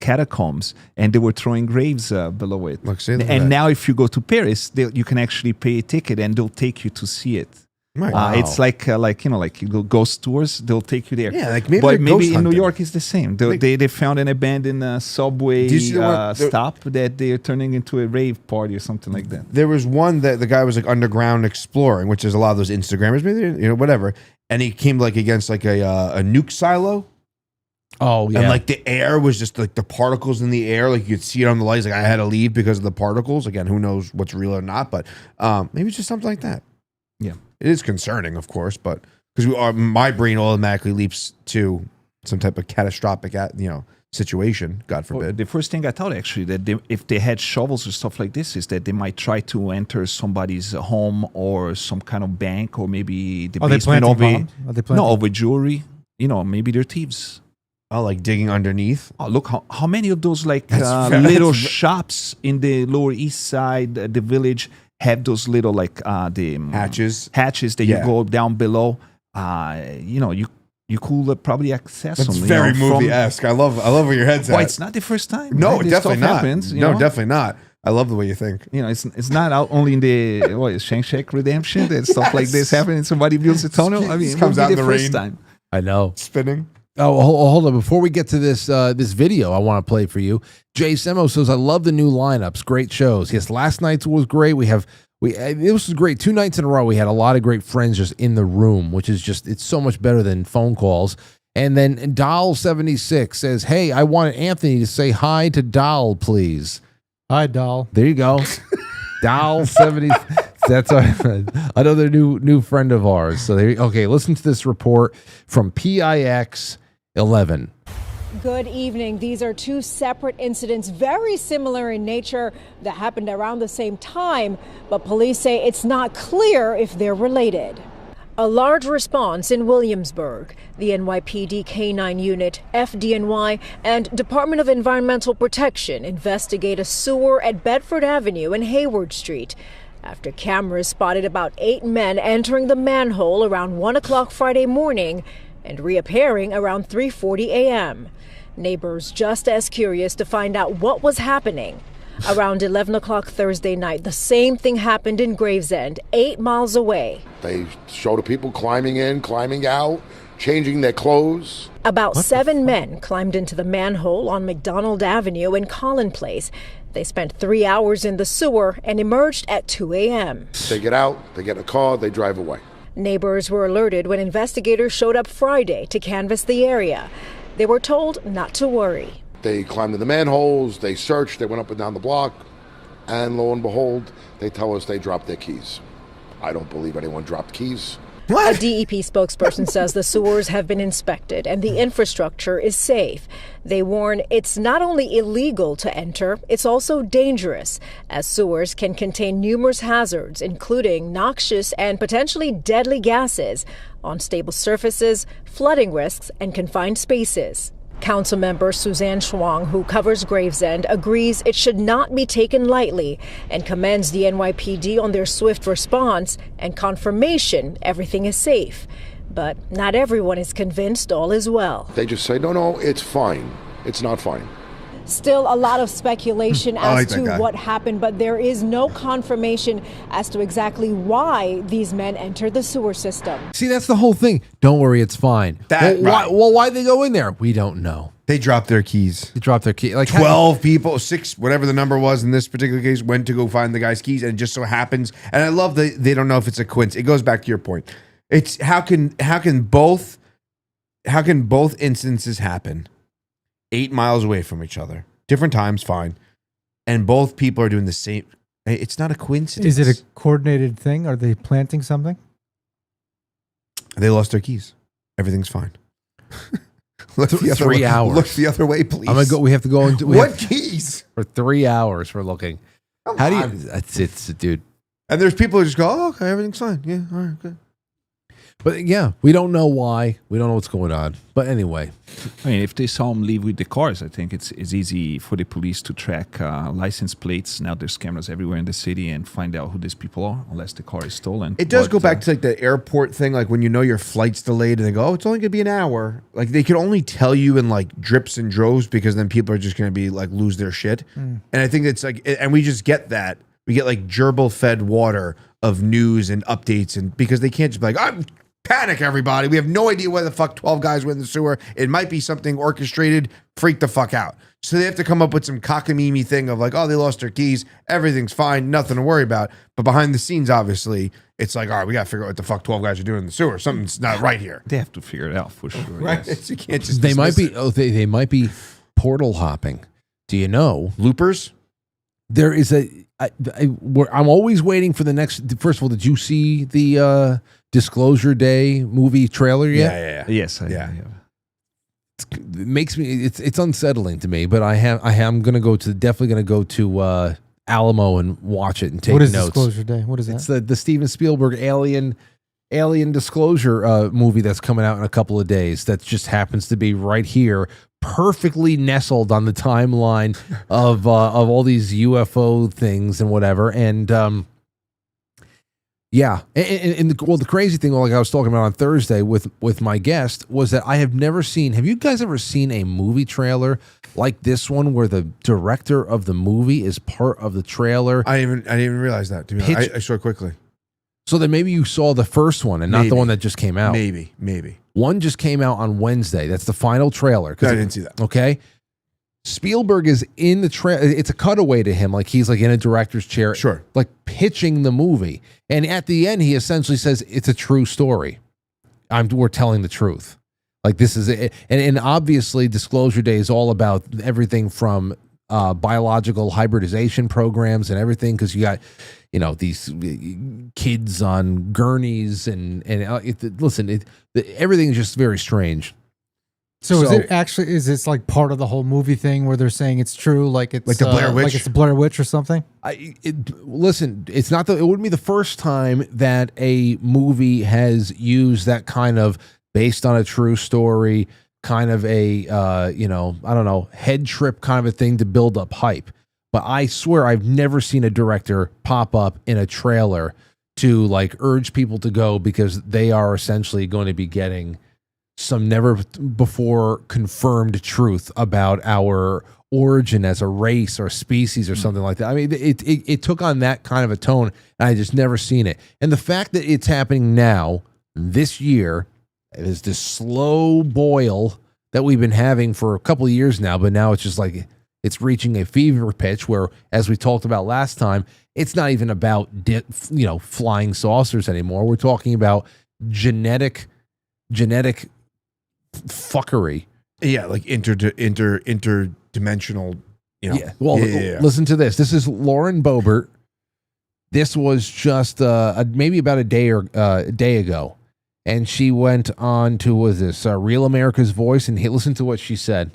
Speaker 5: catacombs, and they were throwing graves below it. And now if you go to Paris, you can actually pay a ticket and they'll take you to see it.
Speaker 4: Right. Wow.
Speaker 5: It's like you go ghost tours. They'll take you there.
Speaker 4: Yeah, like
Speaker 5: maybe in
Speaker 4: hunting.
Speaker 5: New York it's the same. They found an abandoned subway stop that they're turning into a rave party or something like that.
Speaker 4: There was one that the guy was like underground exploring, which is a lot of those Instagrammers, maybe whatever. And he came like against like a nuke silo.
Speaker 1: Oh yeah,
Speaker 4: and like the air was just like the particles in the air, like you could see it on the lights. Like I had to leave because of the particles. Again, who knows what's real or not? But maybe it's just something like that.
Speaker 5: Yeah.
Speaker 4: It is concerning, of course, but because my brain automatically leaps to some type of catastrophic, situation. God forbid.
Speaker 5: Well, the first thing I thought actually that if they had shovels or stuff like this, is that they might try to enter somebody's home or some kind of bank or maybe the basement of jewelry. Maybe they're thieves.
Speaker 4: Oh, like digging underneath.
Speaker 5: Oh, look how many of those like little shops in the Lower East Side, the village. Have those little like the hatches that you go down below. You could probably access them.
Speaker 4: It's very movie-esque. I love where your head's at.
Speaker 5: It's not the first time.
Speaker 4: No,
Speaker 5: right?
Speaker 4: definitely not.
Speaker 5: Happens,
Speaker 4: definitely not. I love the way you think.
Speaker 5: It's not out only in the Shawshank Redemption that stuff like this happens. Somebody builds a tunnel. I mean, it comes out in the rain. Time.
Speaker 1: I know.
Speaker 4: Spinning.
Speaker 1: Oh, hold on. Before we get to this video, I want to play for you. Jay Semo says, I love the new lineups. Great shows. Yes, last night's was great. It was great. 2 nights in a row, we had a lot of great friends just in the room, which is it's so much better than phone calls. And then Doll76 says, hey, I want Anthony to say hi to Doll, please.
Speaker 3: Hi, Doll.
Speaker 1: There you go. Doll70. That's another new friend of ours. So okay, listen to this report from PIX 11.
Speaker 6: Good evening. These are 2 separate incidents, very similar in nature, that happened around the same time, but police say it's not clear if they're related. A large response in Williamsburg. The NYPD K-9 unit, FDNY, and Department of Environmental Protection investigate a sewer at Bedford Avenue and Hayward Street after cameras spotted about 8 men entering the manhole around 1 o'clock Friday morning and reappearing around 3:40 a.m. Neighbors just as curious to find out what was happening. Around 11 o'clock Thursday night, the same thing happened in Gravesend, 8 miles away.
Speaker 7: They show the people climbing in, climbing out, changing their clothes.
Speaker 6: About 7 men climbed into the manhole on McDonald Avenue in Collin Place. They spent 3 hours in the sewer and emerged at 2 a.m.
Speaker 7: They get out, they get in a car, they drive away.
Speaker 6: Neighbors were alerted when investigators showed up Friday to canvass the area. They were told not to worry.
Speaker 7: They climbed in the manholes, they searched, they went up and down the block, and lo and behold, they tell us they dropped their keys. I don't believe anyone dropped keys.
Speaker 6: What? A DEP spokesperson says the sewers have been inspected and the infrastructure is safe. They warn it's not only illegal to enter, it's also dangerous, as sewers can contain numerous hazards, including noxious and potentially deadly gases, unstable surfaces, flooding risks, and confined spaces. Councilmember Suzanne Schwang, who covers Gravesend, agrees it should not be taken lightly and commends the NYPD on their swift response and confirmation everything is safe. But not everyone is convinced all is well.
Speaker 7: They just say, no, it's fine. It's not fine.
Speaker 6: Still a lot of speculation as
Speaker 4: like that
Speaker 6: to
Speaker 4: guy.
Speaker 6: what happened, but there is no confirmation as to exactly why these men entered the sewer system.
Speaker 1: See, that's the whole thing. Don't worry, it's fine.
Speaker 4: That- right.
Speaker 1: Why'd they go in there? We don't know.
Speaker 4: They dropped their keys.
Speaker 1: They dropped their key. Like
Speaker 4: 12 people, 6, whatever the number was in this particular case, went to go find the guy's keys, and it just so happens. And I love that they don't know if it's a coincidence. It goes back to your point. It's how can both instances happen 8 miles away from each other, different times, fine, and both people are doing the same. It's not a coincidence.
Speaker 3: Is it a coordinated thing? Are they planting something?
Speaker 4: They lost their keys. Everything's fine. Look the other
Speaker 1: 3
Speaker 4: way.
Speaker 1: hours.
Speaker 4: Look the other way, please.
Speaker 1: I'm gonna go. We have to go into
Speaker 4: What keys?
Speaker 1: for 3 hours. We're looking.
Speaker 4: Come
Speaker 1: How do you?
Speaker 4: on.
Speaker 1: It's dude.
Speaker 4: And there's people who just go, oh, okay, everything's fine. Yeah, all right, good.
Speaker 1: But yeah, we don't know why. We don't know what's going on. But anyway,
Speaker 5: I mean, if they saw him leave with the cars, I think it's easy for the police to track license plates. Now there's cameras everywhere in the city and find out who these people are, unless the car is stolen.
Speaker 4: It does
Speaker 5: But,
Speaker 4: go back to like the airport thing, like when you know your flight's delayed and they go, oh, it's only gonna be an hour. Like they can only tell you in like drips and droves because then people are just gonna be like lose their shit. And I think it's like, and we just get that. We get like gerbil fed water of news and updates, and because they can't just be like, I'm panic, everybody. We have no idea why the fuck 12 guys went in the sewer. It might be something orchestrated. Freak the fuck out. So they have to come up with some cockamamie thing of like, oh, they lost their keys. Everything's fine. Nothing to worry about. But behind the scenes, obviously, it's like, all right, we got to figure out what the fuck 12 guys are doing in the sewer. Something's not right here.
Speaker 5: they have to figure it out for sure.
Speaker 4: Right?
Speaker 5: Yes.
Speaker 4: You can't just
Speaker 1: they might
Speaker 4: dismiss
Speaker 1: be.
Speaker 4: it.
Speaker 1: Oh, they might be portal hopping. Do you know?
Speaker 4: Loopers?
Speaker 1: There is I'm always waiting for the next. First of all, did you see the Disclosure Day movie trailer yet?
Speaker 4: Yeah.
Speaker 5: Yes.
Speaker 4: Yeah.
Speaker 1: It makes me. It's unsettling to me. But I am gonna definitely gonna go to Alamo and watch it and take
Speaker 3: What is
Speaker 1: notes.
Speaker 3: Disclosure Day? What is that?
Speaker 1: It's the Steven Spielberg Alien Disclosure movie that's coming out in a couple of days. That just happens to be right here, perfectly nestled on the timeline of all these UFO things and whatever. And yeah, and the crazy thing, like I was talking about on Thursday with my guest, was that I have never seen. Have you guys ever seen a movie trailer like this one, where the director of the movie is part of the trailer?
Speaker 4: I didn't even realize that. To be honest. I saw it quickly.
Speaker 1: So then maybe you saw the first one and not the
Speaker 4: Maybe.
Speaker 1: one that just came out.
Speaker 4: Maybe.
Speaker 1: One just came out on Wednesday. That's the final trailer.
Speaker 4: I didn't see that.
Speaker 1: Okay. Spielberg is in the trailer. It's a cutaway to him. Like he's like in a director's chair.
Speaker 4: Sure.
Speaker 1: Like pitching the movie. And at the end, he essentially says, it's a true story. We're telling the truth. Like this is it. And obviously Disclosure Day is all about everything from biological hybridization programs and everything. Cause you got, these kids on gurneys and everything is just very strange.
Speaker 3: So is this like part of the whole movie thing where they're saying it's true, like it's
Speaker 4: Like the Blair Witch?
Speaker 3: like it's the Blair Witch or something?
Speaker 1: Listen, it wouldn't be the first time that a movie has used that kind of based on a true story, kind of a I don't know, head trip kind of a thing to build up hype. But I swear I've never seen a director pop up in a trailer to like urge people to go because they are essentially going to be getting some never before confirmed truth about our origin as a race or species or something like that. I mean, it took on that kind of a tone, and I just never seen it. And the fact that it's happening now, this year, is this slow boil that we've been having for a couple of years now, but now it's just like it's reaching a fever pitch where, as we talked about last time, it's not even about flying saucers anymore. We're talking about genetic fuckery.
Speaker 4: Yeah, like interdimensional.
Speaker 1: Yeah. Well, listen to this. This is Lauren Boebert. This was just maybe about a day ago, and she went on to Real America's Voice, and listen to what she said.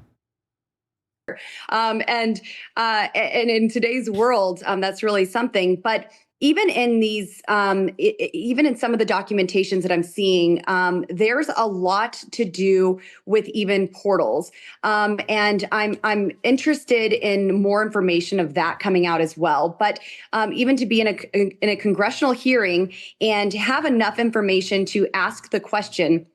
Speaker 8: And in today's world, that's really something. But even in these, even in some of the documentations that I'm seeing, there's a lot to do with even portals. And I'm interested in more information of that coming out as well. But even to be in a congressional hearing and have enough information to ask the question,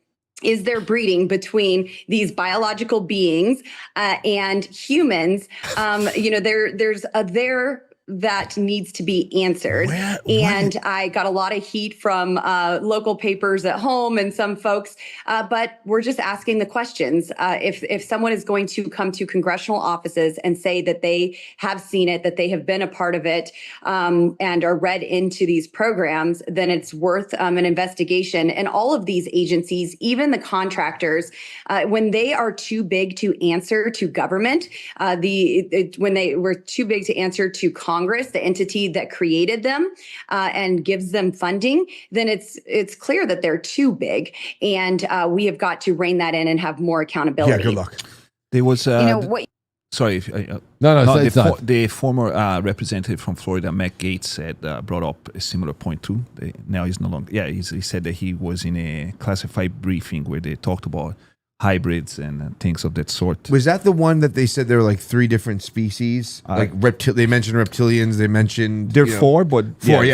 Speaker 8: is there breeding between these biological beings and humans? There's a there that needs to be answered. And I got a lot of heat from local papers at home and some folks, but we're just asking the questions. If someone is going to come to congressional offices and say that they have seen it, that they have been a part of it, and are read into these programs, then it's worth an investigation. And all of these agencies, even the contractors, when they are too big to answer to government, when they were too big to answer to Congress, the entity that created them and gives them funding, then it's clear that they're too big, and we have got to rein that in and have more accountability.
Speaker 4: Yeah, good luck.
Speaker 5: There was sorry. The former representative from Florida, Matt Gaetz, had brought up a similar point too. Now he's no longer. Yeah, he said that he was in a classified briefing where they talked about hybrids and things of that sort.
Speaker 4: Was that the one that they said there were like 3 different species? They mentioned reptilians. They mentioned
Speaker 5: there are 4, but
Speaker 4: four.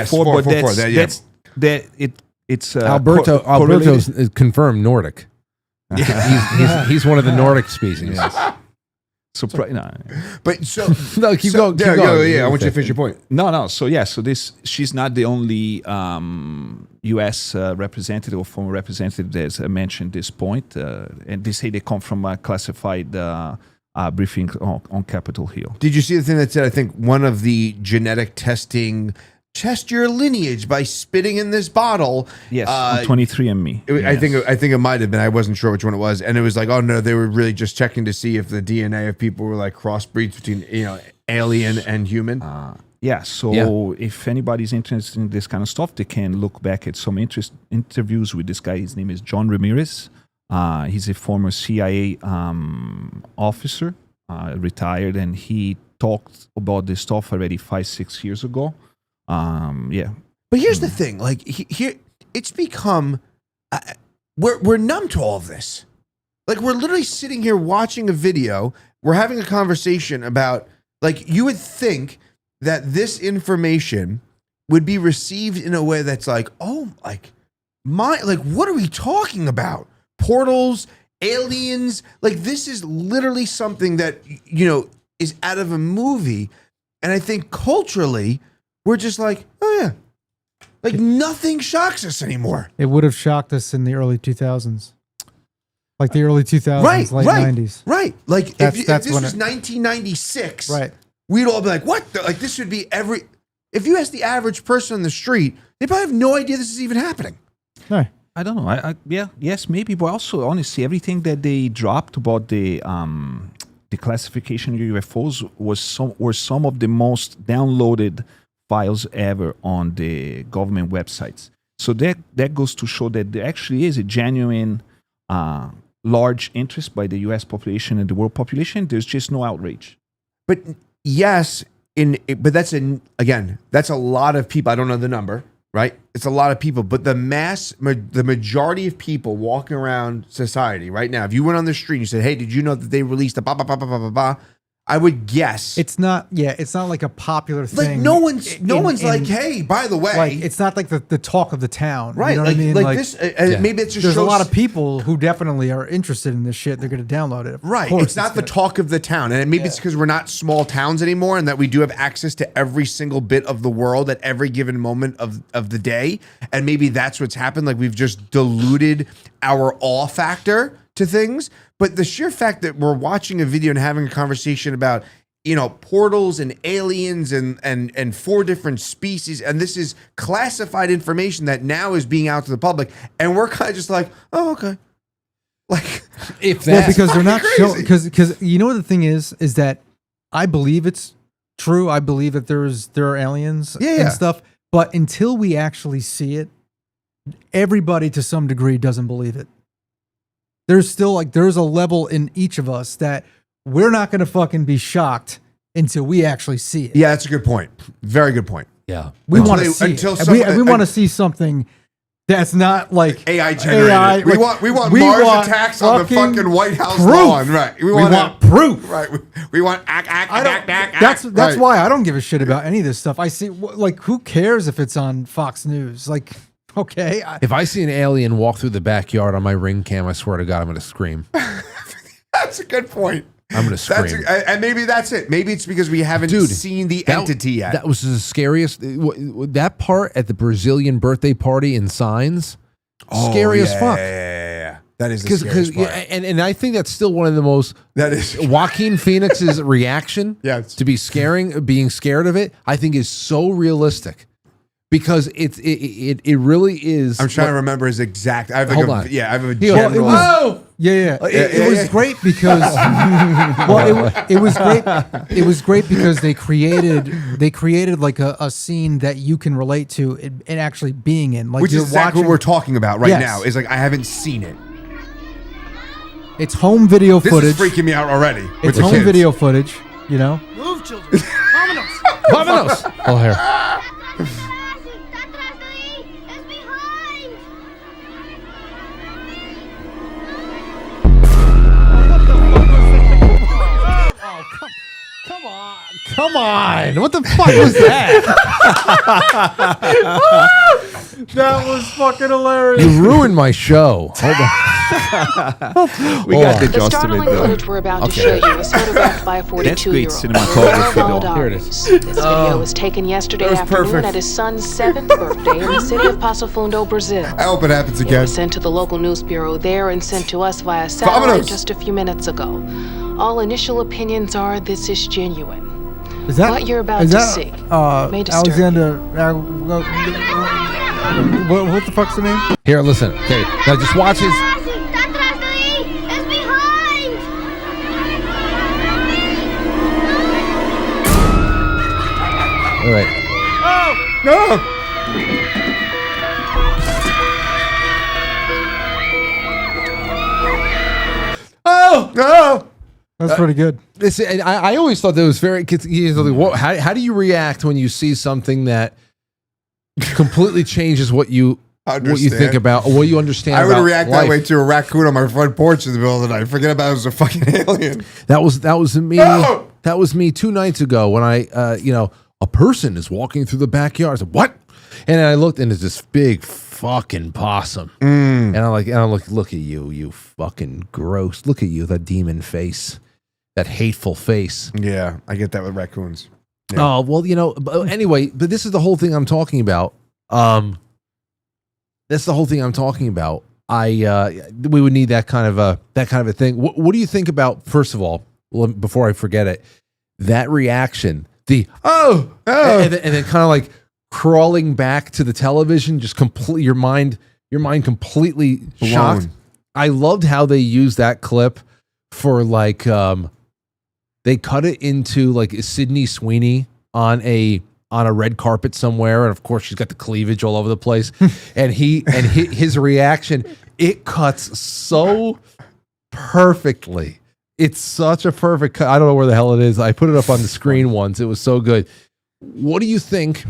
Speaker 5: It's
Speaker 1: Alberto's confirmed Nordic. He's one of the Nordic species.
Speaker 5: Yes. So,
Speaker 4: but so
Speaker 1: no, keep going.
Speaker 4: Yeah, I want you to finish your point.
Speaker 5: No. So she's not the only U.S. representative or former representative that's mentioned this point, and they say they come from a classified briefing on Capitol Hill.
Speaker 4: Did you see the thing that said? I think one of the genetic testing. Test your lineage by spitting in this bottle.
Speaker 5: Yes, 23andMe.
Speaker 4: I think it might have been. I wasn't sure which one it was, and it was like, oh no, they were really just checking to see if the DNA of people were like crossbreeds between alien and human.
Speaker 5: So if anybody's interested in this kind of stuff, they can look back at some interviews with this guy. His name is John Ramirez. He's a former CIA officer, retired, and he talked about this stuff already 5-6 years ago.
Speaker 4: But here's the thing, like here, it's become we're numb to all of this. Like we're literally sitting here watching a video. We're having a conversation about, like, you would think that this information would be received in a way that's like, what are we talking about? Portals, aliens, like this is literally something that is out of a movie, and I think culturally. We're just like, oh yeah. Like nothing shocks us anymore.
Speaker 3: It would have shocked us in the early 2000s. Like the early 2000s, late 90s.
Speaker 4: Right. Like if this was 1996,
Speaker 3: right,
Speaker 4: we'd all be like, what? Like this should be if you ask the average person on the street, they probably have no idea this is even happening.
Speaker 3: Right.
Speaker 5: I don't know. Yes, maybe. But also, honestly, everything that they dropped about the classification of UFOs were some of the most downloaded files ever on the government websites. So that goes to show that there actually is a genuine large interest by the U.S. population and the world population. There's just no outrage.
Speaker 4: But yes, but that's a lot of people. I don't know the number, right? It's a lot of people, but the majority of people walking around society right now, if you went on the street and you said, hey, did you know that they released a blah, blah, blah, blah, blah, blah, blah, I would guess
Speaker 3: it's not like a popular thing.
Speaker 4: Like no one's like, hey, by the way,
Speaker 3: like it's not like the talk of the town,
Speaker 4: right?
Speaker 3: You know what I mean?
Speaker 4: Like this, maybe it's just
Speaker 3: there's a lot of people who definitely are interested in this shit. They're going to download it,
Speaker 4: right? It's not the talk of the town, and maybe it's because we're not small towns anymore, and that we do have access to every single bit of the world at every given moment of the day, and maybe that's what's happened. Like we've just diluted our awe factor to things. But the sheer fact that we're watching a video and having a conversation about, portals and aliens and 4 different species, and this is classified information that now is being out to the public, and we're kind of just like, oh, okay. Like,
Speaker 3: because they're not showing, because the thing is that I believe it's true. I believe that there are aliens and stuff, but until we actually see it, everybody to some degree doesn't believe it. There's a level in each of us that we're not going to fucking be shocked until we actually see it.
Speaker 4: Yeah, that's a good point. Very good point.
Speaker 1: Yeah.
Speaker 3: We
Speaker 4: Until
Speaker 3: want
Speaker 4: they-
Speaker 3: to see
Speaker 4: until
Speaker 3: it. And
Speaker 4: someone-
Speaker 3: we want to see something that's not like
Speaker 4: AI generated. We want Mars attacks on the fucking White House
Speaker 3: proof.
Speaker 4: lawn, right?
Speaker 3: We want proof.
Speaker 4: right? We want
Speaker 3: That's
Speaker 4: right.
Speaker 3: why I don't give a shit about any of this stuff. I see like who cares if it's on Fox News? Like, okay,
Speaker 1: If I see an alien walk through the backyard on my Ring cam, I swear to God, I'm going to scream.
Speaker 4: That's a good point.
Speaker 1: I'm going to scream.
Speaker 4: And maybe that's it. Maybe it's because we haven't seen the entity yet.
Speaker 1: That was the scariest. That part at the Brazilian birthday party in Signs, scary as fuck.
Speaker 4: Yeah. That is the scariest part.
Speaker 1: And I think that's still one of the most.
Speaker 4: That is
Speaker 1: Joaquin Phoenix's reaction to being scared of it. I think is so realistic. Because it really is.
Speaker 4: I'm trying to remember his exact. I have
Speaker 1: Hold on.
Speaker 4: I have a
Speaker 1: Well,
Speaker 4: general.
Speaker 3: It was great because it was great. It was great because they created like a scene that you can relate to and actually being in. Like
Speaker 4: Which
Speaker 3: you're
Speaker 4: is exactly
Speaker 3: watching,
Speaker 4: what we're talking about right
Speaker 3: Yes.
Speaker 4: now. Is like I haven't seen it.
Speaker 3: It's home video
Speaker 4: This
Speaker 3: footage.
Speaker 4: is freaking me out already. with
Speaker 3: It's
Speaker 4: the
Speaker 3: home
Speaker 4: kids.
Speaker 3: video footage. You know.
Speaker 9: Move, children. Vámonos.
Speaker 1: Vámonos. Oh, here. Come on. What the fuck was that?
Speaker 3: That was fucking hilarious.
Speaker 1: You ruined my show. Hold on.
Speaker 5: We got the
Speaker 10: The
Speaker 5: gist of
Speaker 10: startling
Speaker 5: it though.
Speaker 10: footage we're about to show you was photographed by a
Speaker 5: That's great
Speaker 10: 42-year-old.
Speaker 5: cinematography though.
Speaker 1: Here it is.
Speaker 10: This video was taken yesterday
Speaker 4: That was
Speaker 10: afternoon
Speaker 4: perfect.
Speaker 10: at his son's 7th birthday in the city of Passo Fundo, Brazil.
Speaker 4: I hope it happens
Speaker 10: It
Speaker 4: again.
Speaker 10: was sent to the local news bureau there and sent to us via satellite
Speaker 4: Vámonos.
Speaker 10: just a few minutes ago. All initial opinions are this is genuine.
Speaker 3: Is that
Speaker 10: What you're about
Speaker 3: is
Speaker 10: to
Speaker 3: that,
Speaker 10: see may disturb
Speaker 3: Alexander? What the fuck's the name?
Speaker 1: Here, listen. Okay, now just watch his. All right.
Speaker 4: No.
Speaker 1: Oh no!
Speaker 3: That's pretty good.
Speaker 1: This, and I always thought that was very. How do you react when you see something that completely changes what you think about, or what you understand?
Speaker 4: I would
Speaker 1: about
Speaker 4: react
Speaker 1: life?
Speaker 4: that way to a raccoon on my front porch in the middle of the night. Forget about it was a fucking alien.
Speaker 1: That was me.
Speaker 4: No!
Speaker 1: That was me 2 nights ago when I, a person is walking through the backyard. I said, "What?" And then I looked, and it's this big fucking possum. And I'm like, look at you, you fucking gross. Look at you, that demon face, that hateful face.
Speaker 4: Yeah, I get that with raccoons.
Speaker 1: Oh well, anyway, but this is the whole thing I'm talking about. That's the whole thing I'm talking about. We would need that kind of a thing. What do you think about, first of all, before I forget it, that reaction, the and then kind of like crawling back to the television, just complete your mind completely shocked. I loved how they used that clip for like they cut it into like Sydney Sweeney on a red carpet somewhere, and of course she's got the cleavage all over the place, and his reaction, it cuts so perfectly. It's such a perfect cut. I don't know where the hell it is. I put it up on the screen once. It was so good. What do you think,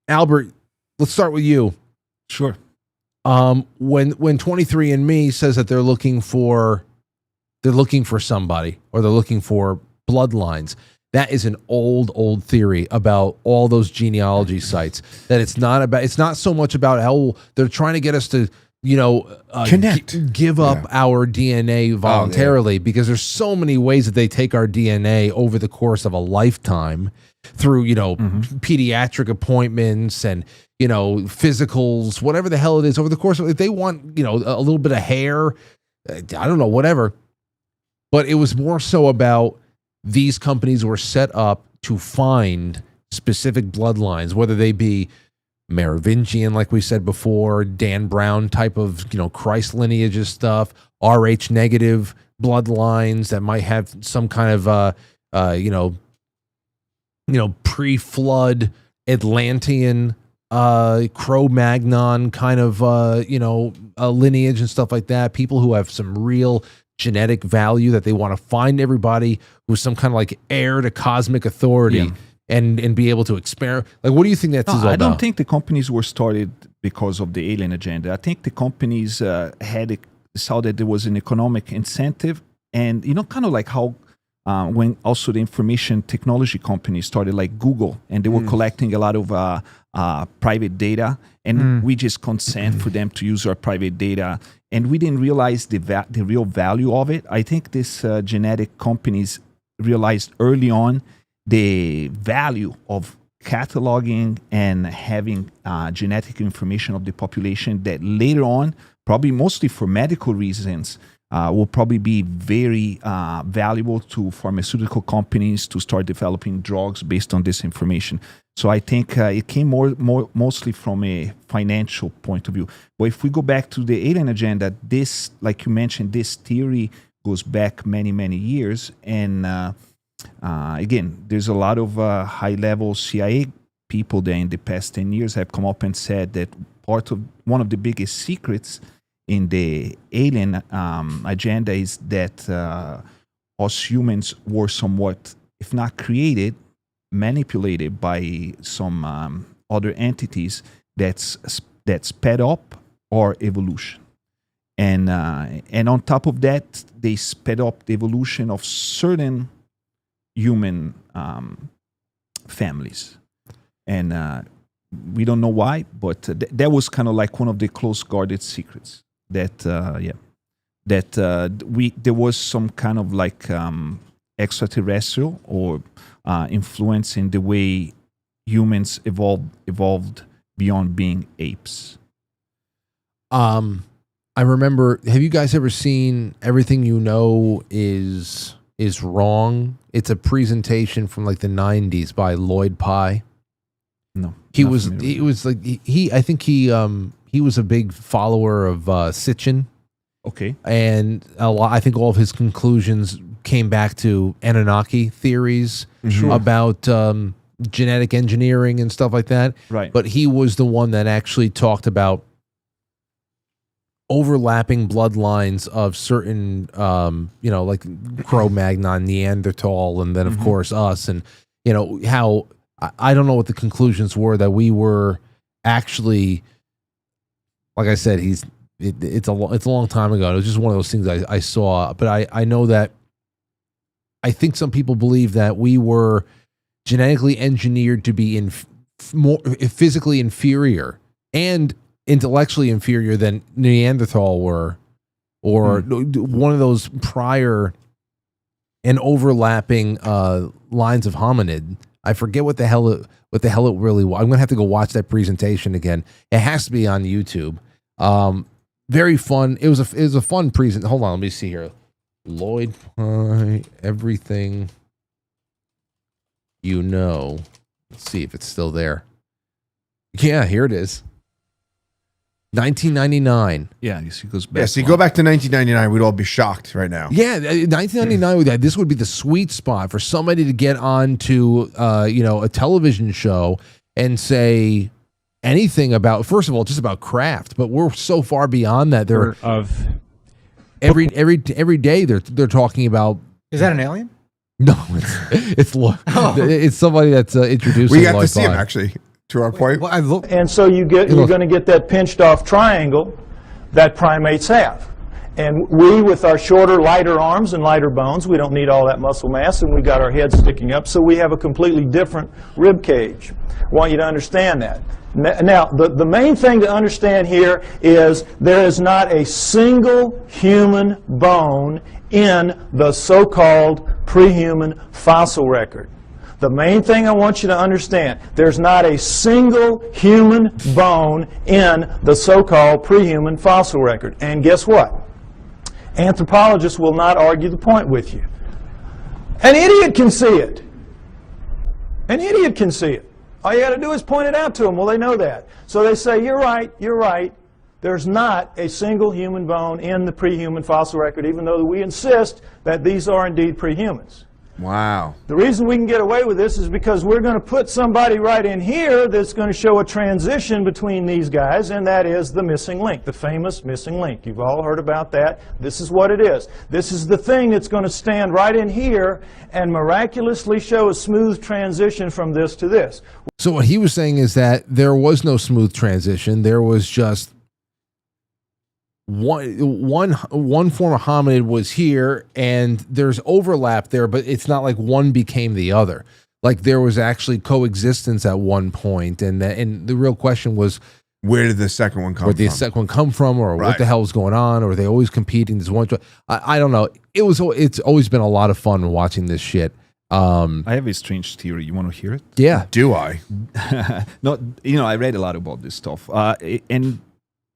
Speaker 1: Albert? Let's start with you.
Speaker 5: Sure.
Speaker 1: When 23andMe says that they're looking for somebody, or they're looking for bloodlines, that is an old theory about all those genealogy sites. That it's not so much about how they're trying to get us to
Speaker 4: connect,
Speaker 1: give up our DNA voluntarily, because there's so many ways that they take our DNA over the course of a lifetime through pediatric appointments and physicals, whatever the hell it is, over the course of, if they want a little bit of hair, I don't know, whatever. But it was more so about these companies were set up to find specific bloodlines, whether they be Merovingian, like we said before, Dan Brown type of, Christ lineages stuff, Rh negative bloodlines that might have some kind of, pre-flood Atlantean, Cro-Magnon kind of, lineage and stuff like that. People who have some real genetic value that they want to find everybody who's some kind of like heir to cosmic authority. and be able to experiment? Like, what do you think that's all about?
Speaker 5: I don't think the companies were started because of the alien agenda. I think the companies saw that there was an economic incentive, and kind of like how when also the information technology companies started, like Google, and they were collecting a lot of private data, and we just consent for them to use our private data, and we didn't realize the real value of it. I think these genetic companies realized early on the value of cataloging and having genetic information of the population that later on, probably mostly for medical reasons, will probably be very valuable to pharmaceutical companies to start developing drugs based on this information. So I think it came mostly from a financial point of view. But if we go back to the alien agenda, this, like you mentioned, this theory goes back many, many years. And again, there's a lot of high-level CIA people there in the past 10 years have come up and said that one of the biggest secrets in the alien agenda is that us humans were somewhat, if not created, manipulated by some other entities that sped up our evolution. And on top of that, they sped up the evolution of certain human families. And we don't know why, but that was kind of like one of the close guarded secrets. That there was some kind of like extraterrestrial or influence in the way humans evolved beyond being apes.
Speaker 1: I remember. Have you guys ever seen Everything You Know Is Wrong? It's a presentation from like the 90s by Lloyd Pye.
Speaker 5: No,
Speaker 1: he was like I think he was a big follower of Sitchin.
Speaker 5: Okay.
Speaker 1: And I think all of his conclusions came back to Anunnaki theories about genetic engineering and stuff like that.
Speaker 5: Right.
Speaker 1: But he was the one that actually talked about overlapping bloodlines of certain, like Cro-Magnon, Neanderthal, and then of course us, and how I don't know what the conclusions were, that we were actually, like I said, it's a long time ago. It was just one of those things I saw, but I know that I think some people believe that we were genetically engineered to be more physically inferior and intellectually inferior than Neanderthal were, or one of those prior and overlapping lines of hominid. I forget what the hell it really was. I'm gonna have to go watch that presentation again. It has to be on YouTube. Very fun. It was a fun present. Hold on, let me see here. Lloyd Pye, Everything You Know. Let's see if it's still there. Yeah, here it is. 1999.
Speaker 5: Yeah, he goes back.
Speaker 4: Yeah, so you go back to 1999, we'd all be shocked right now.
Speaker 1: Yeah, 1999. This would be the sweet spot for somebody to get on to, a television show and say anything about, first of all, just about craft. But we're so far beyond that. They're every day they're talking about.
Speaker 3: Is that an alien?
Speaker 1: No, it's somebody that's introducing.
Speaker 4: We got to see him actually. To our point.
Speaker 11: And so you're going to get that pinched off triangle that primates have. And we, with our shorter, lighter arms and lighter bones, we don't need all that muscle mass, and we got our heads sticking up, so we have a completely different rib cage. I want you to understand that. Now, the main thing to understand here is there is not a single human bone in the so-called pre-human fossil record. The main thing I want you to understand, there's not a single human bone in the so-called pre-human fossil record. And guess what? Anthropologists will not argue the point with you. An idiot can see it. An idiot can see it. All you got to do is point it out to them. Well, they know that. So they say, you're right, you're right. There's not a single human bone in the pre-human fossil record, even though we insist that these are indeed pre-humans.
Speaker 4: Wow.
Speaker 11: The reason we can get away with this is because we're going to put somebody right in here that's going to show a transition between these guys, and that is the missing link, the famous missing link. You've all heard about that. This is what it is. This is the thing that's going to stand right in here and miraculously show a smooth transition from this to this.
Speaker 1: So what he was saying is that there was no smooth transition. There was just one form of hominid was here, and there's overlap there, but it's not like one became the other. Like there was actually coexistence at one point, and the real question was,
Speaker 4: where did the second one come from?
Speaker 1: Where did the second one come from, or what the hell is going on? Or are they always competing? There's one. I don't know. It's always been a lot of fun watching this shit.
Speaker 5: I have a strange theory. You want to hear it?
Speaker 1: Yeah.
Speaker 4: Do I?
Speaker 5: No, I read a lot about this stuff, and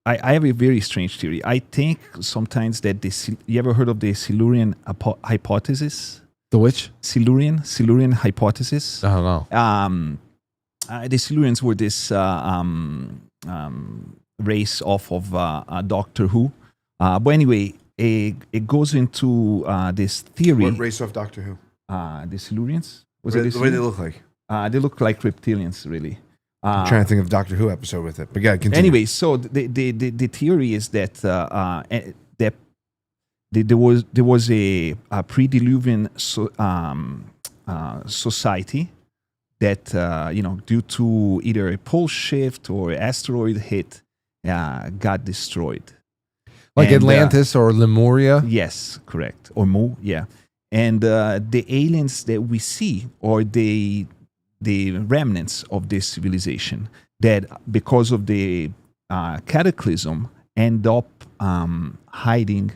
Speaker 5: I have a very strange theory. I think sometimes that you ever heard of the Silurian hypothesis?
Speaker 1: The which?
Speaker 5: Silurian hypothesis.
Speaker 1: I don't know.
Speaker 5: The Silurians were this race off of Doctor Who. But anyway, it goes into this theory.
Speaker 4: What race off Doctor Who?
Speaker 5: The Silurians.
Speaker 4: What do they look like?
Speaker 5: They look like reptilians, really.
Speaker 4: I'm trying to think of Doctor Who episode with it, but yeah, continue.
Speaker 5: Anyway, so the theory is that that there was a pre-Diluvian society that due to either a pole shift or asteroid hit got destroyed.
Speaker 1: Like Atlantis or Lemuria?
Speaker 5: Yes, correct. Or Mu, yeah. And the aliens that we see are the remnants of this civilization that, because of the cataclysm, end up hiding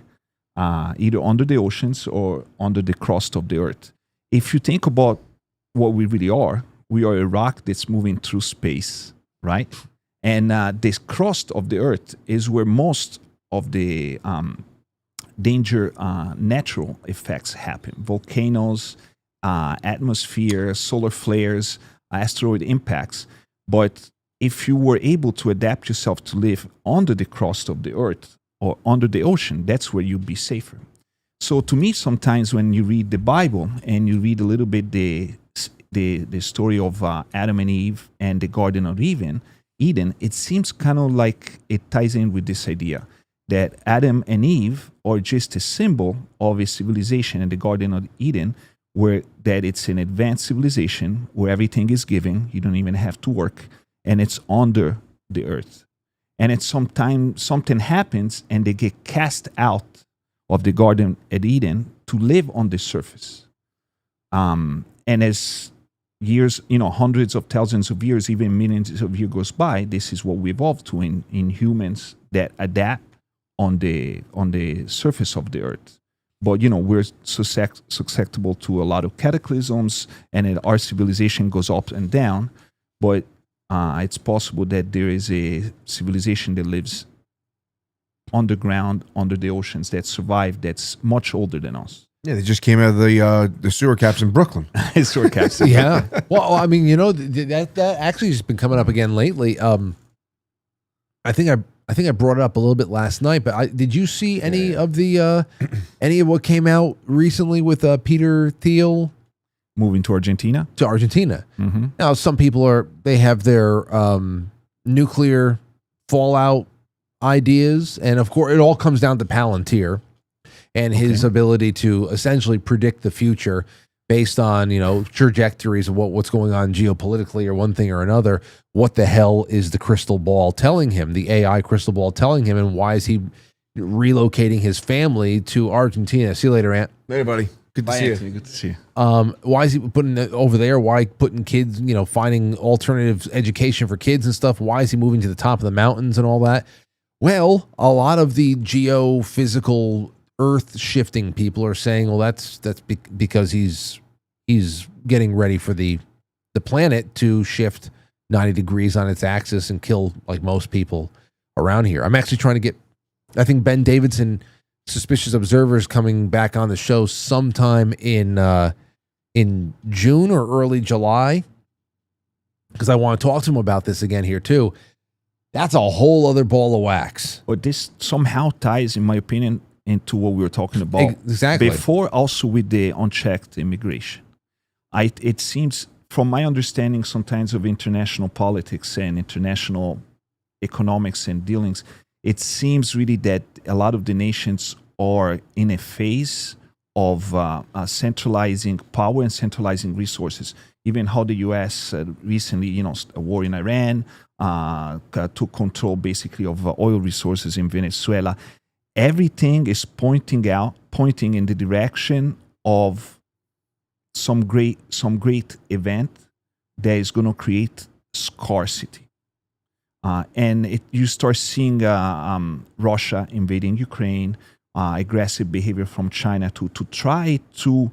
Speaker 5: either under the oceans or under the crust of the earth. If you think about what we really are, we are a rock that's moving through space, right? And this crust of the earth is where most of the danger natural effects happen. Volcanoes, atmosphere, solar flares, asteroid impacts. But if you were able to adapt yourself to live under the crust of the earth or under the ocean, that's where you'd be safer. So to me, sometimes when you read the Bible and you read a little bit the story of Adam and Eve and the Garden of Eden, it seems kind of like it ties in with this idea that Adam and Eve are just a symbol of a civilization in the Garden of Eden, where that it's an advanced civilization where everything is given, you don't even have to work, and it's under the earth. And it's sometimes something happens and they get cast out of the Garden of Eden to live on the surface. And as years, hundreds of thousands of years, even millions of years goes by, this is what we evolved to in humans that adapt on the surface of the earth. But, we're susceptible to a lot of cataclysms, and our civilization goes up and down. But it's possible that there is a civilization that lives underground, under the oceans, that survived, that's much older than us.
Speaker 4: Yeah, they just came out of the sewer caps in Brooklyn.
Speaker 5: Sewer caps.
Speaker 1: Yeah. Well, I mean, that actually has been coming up again lately. I think I brought it up a little bit last night, but did you see any of what came out recently with Peter Thiel
Speaker 5: moving to Argentina?
Speaker 1: To Argentina.
Speaker 5: Mm-hmm.
Speaker 1: Now, some people they have their nuclear fallout ideas, and of course, it all comes down to Palantir and his ability to essentially predict the future based on trajectories of what's going on geopolitically or one thing or another. What the hell is the crystal ball telling him, the AI crystal ball telling him, and why is he relocating his family to Argentina? See you later, Ant.
Speaker 4: Later, buddy. Good to see
Speaker 5: Anthony.
Speaker 4: you.
Speaker 5: Good to see you.
Speaker 1: Why is he putting it over there? Why putting kids, finding alternative education for kids and stuff? Why is he moving to the top of the mountains and all that? Well, a lot of the geophysical earth shifting people are saying, well, that's because he's getting ready for the planet to shift 90 degrees on its axis and kill like most people around here. I'm actually trying to get, I think Ben Davidson, Suspicious Observers, coming back on the show sometime in June or early July, because I want to talk to him about this again here too. That's a whole other ball of wax.
Speaker 5: But this somehow ties, in my opinion, into what we were talking about
Speaker 1: Exactly.
Speaker 5: before, also with the unchecked immigration. It seems, from my understanding sometimes of international politics and international economics and dealings, it seems really that a lot of the nations are in a phase of centralizing power and centralizing resources. Even how the U.S. Recently, a war in Iran, took control basically of oil resources in Venezuela. Everything is pointing in the direction of some great event that is going to create scarcity. And you start seeing Russia invading Ukraine, aggressive behavior from China to try to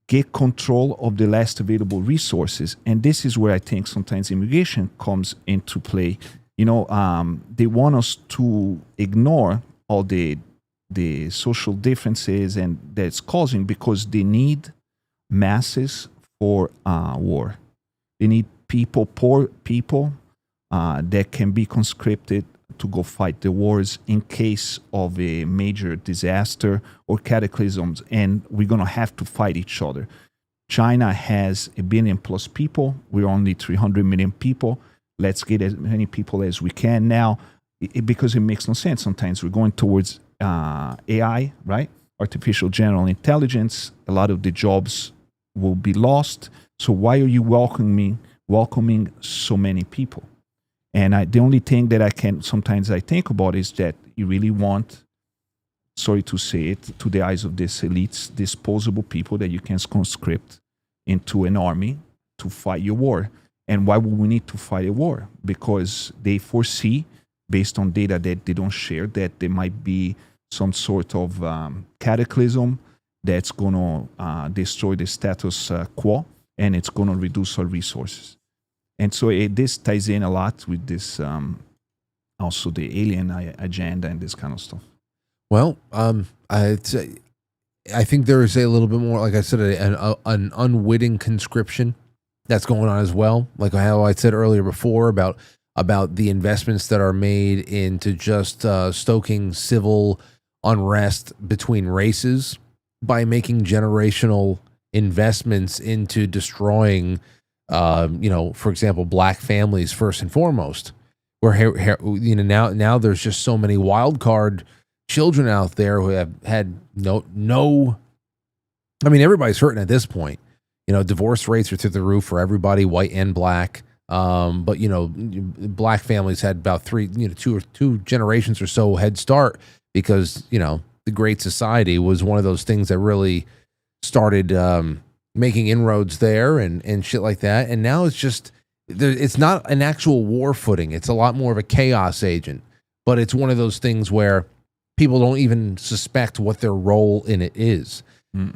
Speaker 5: get control of the last available resources. And this is where I think sometimes immigration comes into play. They want us to ignore all the social differences and that's causing, because they need masses for war. They need poor people that can be conscripted to go fight the wars in case of a major disaster or cataclysms, and we're going to have to fight each other. China has 1 billion plus people. We're only 300 million people. Let's get as many people as we can now, because it makes no sense. Sometimes we're going towards AI, right? Artificial general intelligence. A lot of the jobs will be lost. So why are you welcoming so many people? And the only thing that I think about is that you really want, sorry to say it, to the eyes of these elites, disposable people that you can conscript into an army to fight your war. And why would we need to fight a war? Because they foresee, based on data that they don't share, that there might be some sort of cataclysm that's going to destroy the status quo, and it's going to reduce our resources. And so this ties in a lot with this, also the alien agenda and this kind of stuff.
Speaker 1: Well, I think there is a little bit more, like I said, an unwitting conscription that's going on as well. Like how I said earlier before about the investments that are made into just stoking civil unrest between races by making generational investments into destroying, for example, black families first and foremost. Where now there's just so many wild card children out there who have had no. I mean, everybody's hurting at this point. Divorce rates are through the roof for everybody, white and black. But black families had about two generations or so head start, because the Great Society was one of those things that really started making inroads there and shit like that. And now it's not an actual war footing. It's a lot more of a chaos agent. But it's one of those things where people don't even suspect what their role in it is.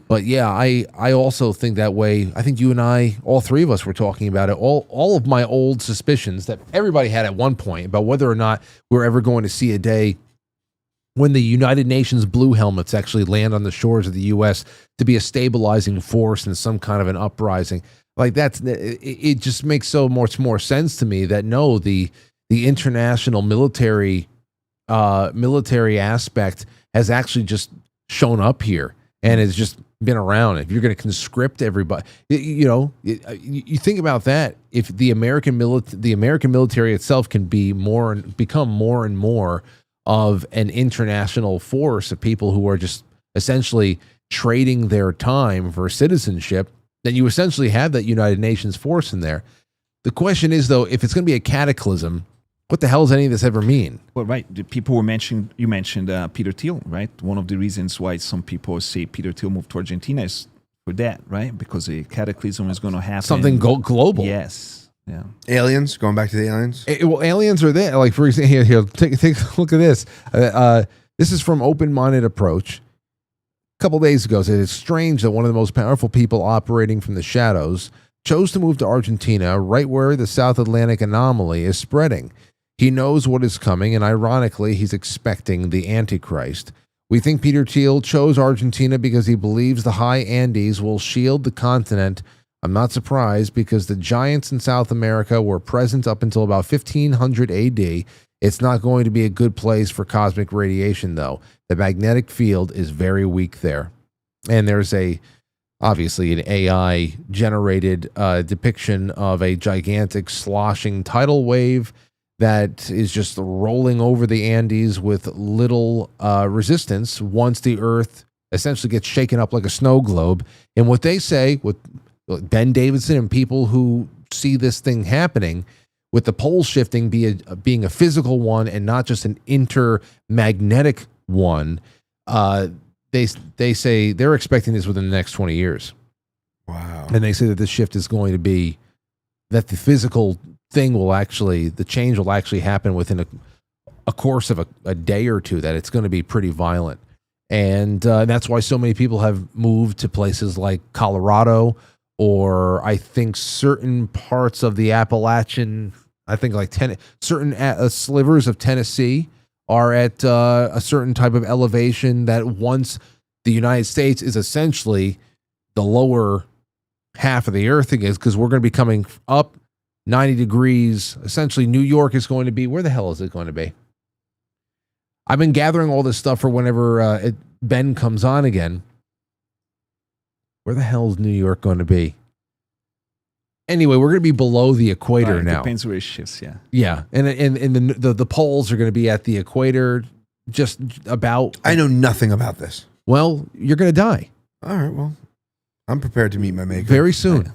Speaker 1: But yeah, I also think that way. I think you and I, all three of us, were talking about it. All of my old suspicions that everybody had at one point about whether or not we're ever going to see a day when the United Nations blue helmets actually land on the shores of the U.S. to be a stabilizing force in some kind of an uprising. Like it just makes so much more sense to me that no, the international military aspect has actually just shown up here and has just been around. If you're going to conscript everybody, you think about that. If the American military itself can become more and more of an international force of people who are just essentially trading their time for citizenship, then you essentially have that United Nations force in there. The question is, though, if it's going to be a cataclysm, what the hell does any of this ever mean?
Speaker 5: Well, right. The people you mentioned Peter Thiel, right? One of the reasons why some people say Peter Thiel moved to Argentina is for that, right? Because a cataclysm is going to happen.
Speaker 1: Something global.
Speaker 5: Yes. Yeah.
Speaker 4: Aliens, going back to the aliens.
Speaker 1: Aliens are there. Like, for example, here, take a look at this. This is from Open Minded Approach. A couple days ago, said it's strange that one of the most powerful people operating from the shadows chose to move to Argentina, right where the South Atlantic anomaly is spreading. He knows what is coming, and ironically, he's expecting the Antichrist. We think Peter Thiel chose Argentina because he believes the high Andes will shield the continent. I'm not surprised, because the giants in South America were present up until about 1500 AD. It's not going to be a good place for cosmic radiation, though. The magnetic field is very weak there. And there's obviously an AI generated depiction of a gigantic sloshing tidal wave that is just rolling over the Andes with little resistance once the Earth essentially gets shaken up like a snow globe. And what they say, with Ben Davidson and people who see this thing happening, with the pole shifting being a physical one and not just an intermagnetic one, they say they're expecting this within the next 20 years.
Speaker 4: Wow.
Speaker 1: And they say that this shift is going to be, that the physical thing the change will actually happen within a course of a day or two, that it's going to be pretty violent. And that's why so many people have moved to places like Colorado, or I think certain parts of the Appalachian, I think like certain slivers of Tennessee are at a certain type of elevation that once the United States is essentially the lower half of the earth is, because we're going to be coming up 90 degrees. Essentially, New York is going to be, where the hell is it going to be? I've been gathering all this stuff for whenever Ben comes on again. Where the hell is New York going to be? Anyway, we're going to be below the equator now.
Speaker 5: Depends where it shifts, yeah.
Speaker 1: Yeah, and the poles are going to be at the equator, just about.
Speaker 4: I know nothing about this.
Speaker 1: Well, you're going to die.
Speaker 4: All right, well, I'm prepared to meet my maker.
Speaker 1: Very soon.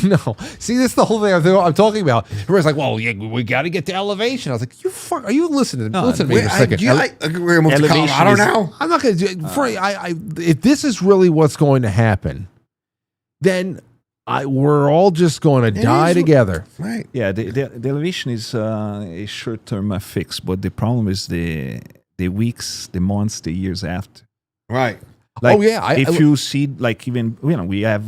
Speaker 1: No. See, this is the whole thing I'm talking about. Everybody's like, well, yeah, we got to get to elevation. I was like, are you listening? Listen to me for a second.
Speaker 4: We're going to move to Colorado now?
Speaker 1: I'm not going to do it. If this is really what's going to happen, then we're all just going to die together.
Speaker 4: Right.
Speaker 5: Yeah, the elevation is a short-term fix, but the problem is the weeks, the months, the years after.
Speaker 4: Right.
Speaker 5: Like,
Speaker 1: oh yeah,
Speaker 5: if you see, like, even we have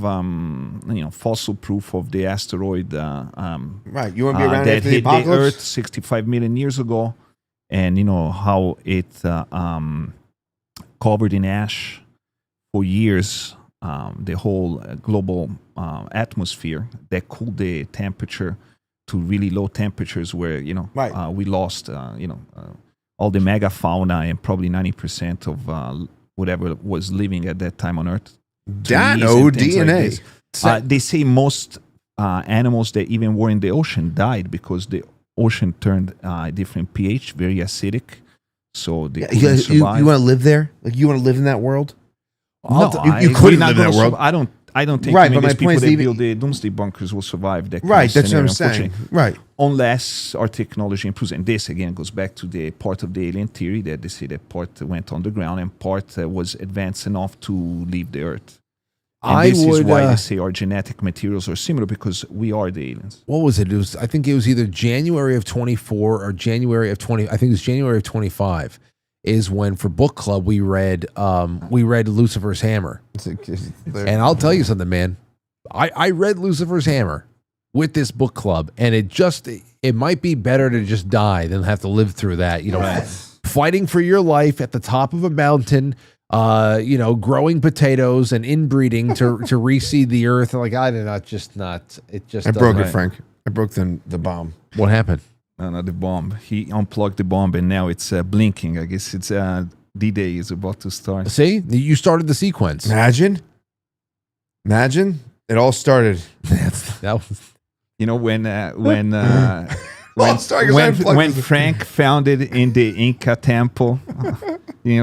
Speaker 5: fossil proof of the asteroid.
Speaker 4: Right, you want to be around
Speaker 5: that
Speaker 4: after the
Speaker 5: hit the
Speaker 4: apocalypse?
Speaker 5: Earth 65 million years ago, and how it covered in ash for years. The whole global atmosphere that cooled the temperature to really low temperatures, where we lost all the megafauna and probably 90% of whatever was living at that time on Earth.
Speaker 4: Dino DNA.
Speaker 5: Like they say most animals that even were in the ocean died because the ocean turned a different pH, very acidic. So they couldn't survive.
Speaker 4: You want to live there? Like, you want to live in that world?
Speaker 5: No,
Speaker 4: you couldn't live in that world.
Speaker 5: I don't think
Speaker 4: right, but my
Speaker 5: people
Speaker 4: point
Speaker 5: that
Speaker 4: is
Speaker 5: build the doomsday bunkers will survive that kind
Speaker 4: right,
Speaker 5: of
Speaker 4: that's what
Speaker 5: scenario,
Speaker 4: I'm saying. Right.
Speaker 5: Unless our technology improves. And this, again, goes back to the part of the alien theory that they say that part went underground and part was advanced enough to leave the Earth. And this is why they say our genetic materials are similar, because we are the aliens.
Speaker 1: What was it? I think it was either January of 24 or January of 20. I think it was January of 25. Is when for book club we read Lucifer's Hammer. And I'll tell you something, man. I read Lucifer's Hammer with this book club, and it might be better to just die than have to live through that. Fighting for your life at the top of a mountain, growing potatoes and inbreeding to reseed the earth. Like, I did not. I
Speaker 4: broke it, Frank. I broke the bomb.
Speaker 1: What happened?
Speaker 5: No, the bomb. He unplugged the bomb, and now it's blinking. I guess it's D-Day is about to start.
Speaker 1: See, you started the sequence.
Speaker 4: Imagine, it all started.
Speaker 1: That was,
Speaker 5: when Frank found it in the Inca temple, he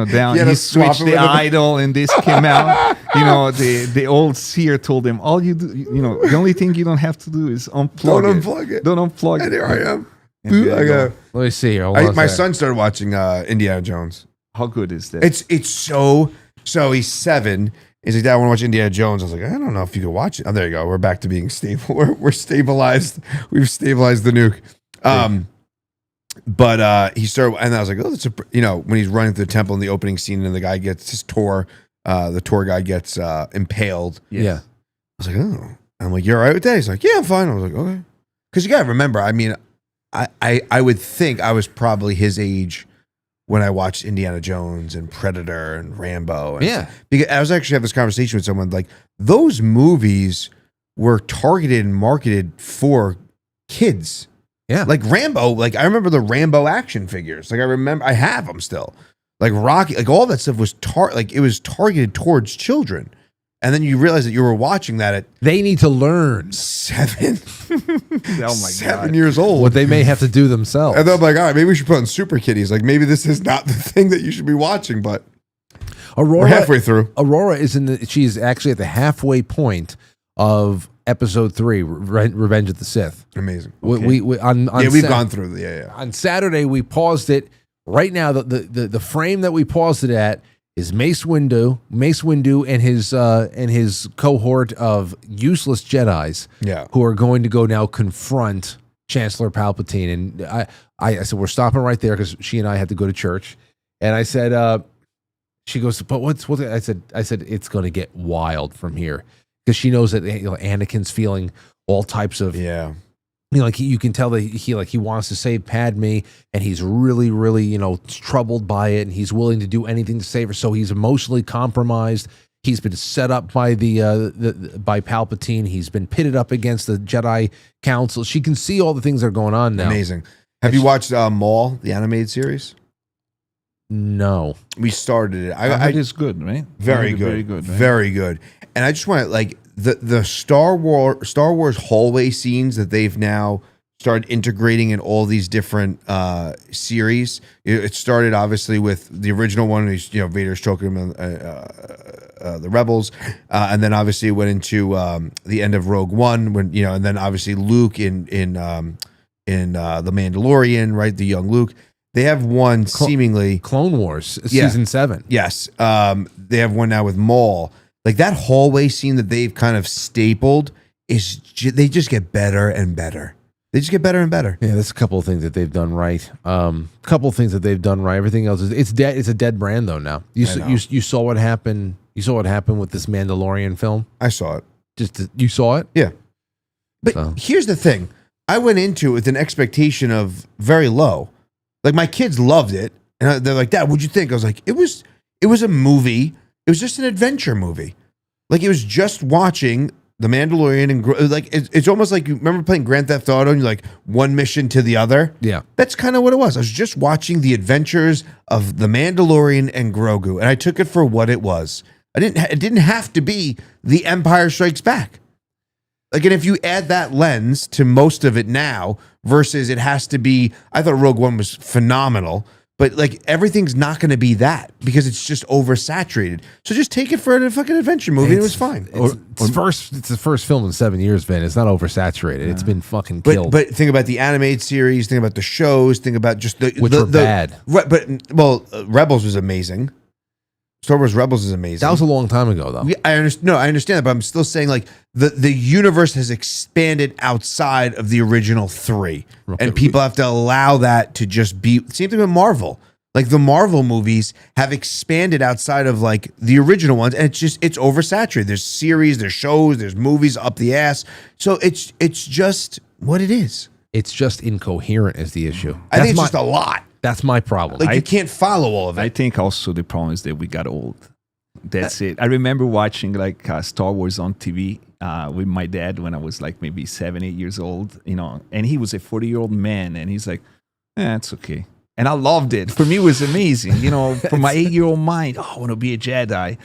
Speaker 5: switched the idol, and this came out. The old seer told him, all you do, the only thing you don't have to do is unplug it. Don't unplug it.
Speaker 4: And here I am.
Speaker 1: Let me see.
Speaker 4: My son started watching Indiana Jones.
Speaker 5: How good is that?
Speaker 4: It's so he's 7. He's like, Dad, I want to watch Indiana Jones. I was like, I don't know if you can watch it. Oh, there you go. We're back to being stable. We're stabilized. We've stabilized the nuke. But he started, and I was like, oh, that's when he's running through the temple in the opening scene, and the guy gets the tour guy gets impaled.
Speaker 1: Yeah.
Speaker 4: I was like, oh. And I'm like, you're all right with that? He's like, yeah, I'm fine. I was like, okay. Because you got to remember, I mean, I would think I was probably his age when I watched Indiana Jones and Predator and Rambo. And because I was actually having this conversation with someone, like, those movies were targeted and marketed for kids.
Speaker 1: Yeah.
Speaker 4: Like Rambo, like I remember the Rambo action figures. Like I have them still. Like Rocky, like all that stuff was it was targeted towards children. And then you realize that you were watching that at
Speaker 1: They need to learn
Speaker 4: 7
Speaker 5: Oh my
Speaker 4: 7 years old.
Speaker 1: what they may have to do themselves.
Speaker 4: And then I'm like, all right, maybe we should put on Super Kitties. Like maybe this is not the thing that you should be watching, but
Speaker 1: Aurora,
Speaker 4: we're halfway through.
Speaker 1: Aurora is she's actually at the halfway point of episode 3, Revenge of the Sith.
Speaker 4: Amazing.
Speaker 1: We
Speaker 4: We've gone through
Speaker 1: On Saturday, we paused it. Right now, the frame that we paused it at is Mace Windu and his cohort of useless Jedis, who are going to go now confront Chancellor Palpatine. And I said, we're stopping right there because she and I had to go to church. And I said, she goes, but what's I said it's going to get wild from here, because she knows that Anakin's feeling all types of like you can tell that he wants to save Padme, and he's really, really, troubled by it, and he's willing to do anything to save her. So he's emotionally compromised. He's been set up by by Palpatine. He's been pitted up against the Jedi Council. She can see all the things that are going on now.
Speaker 4: Amazing. Have you watched Maul, the animated series?
Speaker 1: No.
Speaker 4: We started it.
Speaker 5: I heard it's good, right?
Speaker 4: Very good.
Speaker 5: Very good. Right?
Speaker 4: Very good. And I just want to, like, the Star Wars hallway scenes that they've now started integrating in all these different series. It started obviously with the original one, Vader's choking him, the Rebels, and then obviously it went into the end of Rogue One, when and then obviously Luke in the Mandalorian, right? The young Luke. They have one seemingly
Speaker 1: Clone Wars season 7.
Speaker 4: Yes, they have one now with Maul. Like that hallway scene that they've kind of stapled they just get better and better. They just get better and better.
Speaker 1: Yeah, there's a couple of things that they've done right. Everything else it's dead. It's a dead brand though now. You saw what happened. You saw what happened with this Mandalorian film.
Speaker 4: I saw it.
Speaker 1: You saw it?
Speaker 4: Yeah. But here's the thing. I went into it with an expectation of very low. Like my kids loved it, and they're like, "Dad, what'd you think?" I was like, "It was a movie. It was just an adventure movie. Like it was just watching The Mandalorian and like it's almost like you remember playing Grand Theft Auto and you're like one mission to the other.
Speaker 1: Yeah,
Speaker 4: that's kind of what it was. I was just watching the adventures of The Mandalorian and Grogu, and I took it for what it was. It didn't have to be The Empire Strikes Back. Like, and if you add that lens to most of it now versus it has to be, I thought Rogue One was phenomenal, but like everything's not going to be that because it's just oversaturated. So just take it for a fucking adventure movie and it was fine.
Speaker 1: It's the first film in 7 years, Vin. It's not oversaturated. It's been fucking killed.
Speaker 4: But think about the animated series, think about the shows, think about just
Speaker 1: which were bad.
Speaker 4: Rebels was amazing. Star Wars Rebels is amazing.
Speaker 1: That was a long time ago, though.
Speaker 4: Yeah, I understand that, but I'm still saying like the universe has expanded outside of the original 3, and people have to allow that to just be. Same thing with Marvel. Like the Marvel movies have expanded outside of like the original ones, and it's oversaturated. There's series, there's shows, there's movies up the ass. So it's just what it is.
Speaker 1: It's just incoherent is the issue.
Speaker 4: I think it's just a lot.
Speaker 1: That's my problem.
Speaker 4: Like you can't follow all of it.
Speaker 5: I think also the problem is that we got old. That's it. I remember watching like Star Wars on TV with my dad when I was like maybe 7, 8 years old, and he was a 40-year-old man, and he's like, it's okay. And I loved it. For me, it was amazing. For my 8-year-old mind, I want to be a Jedi.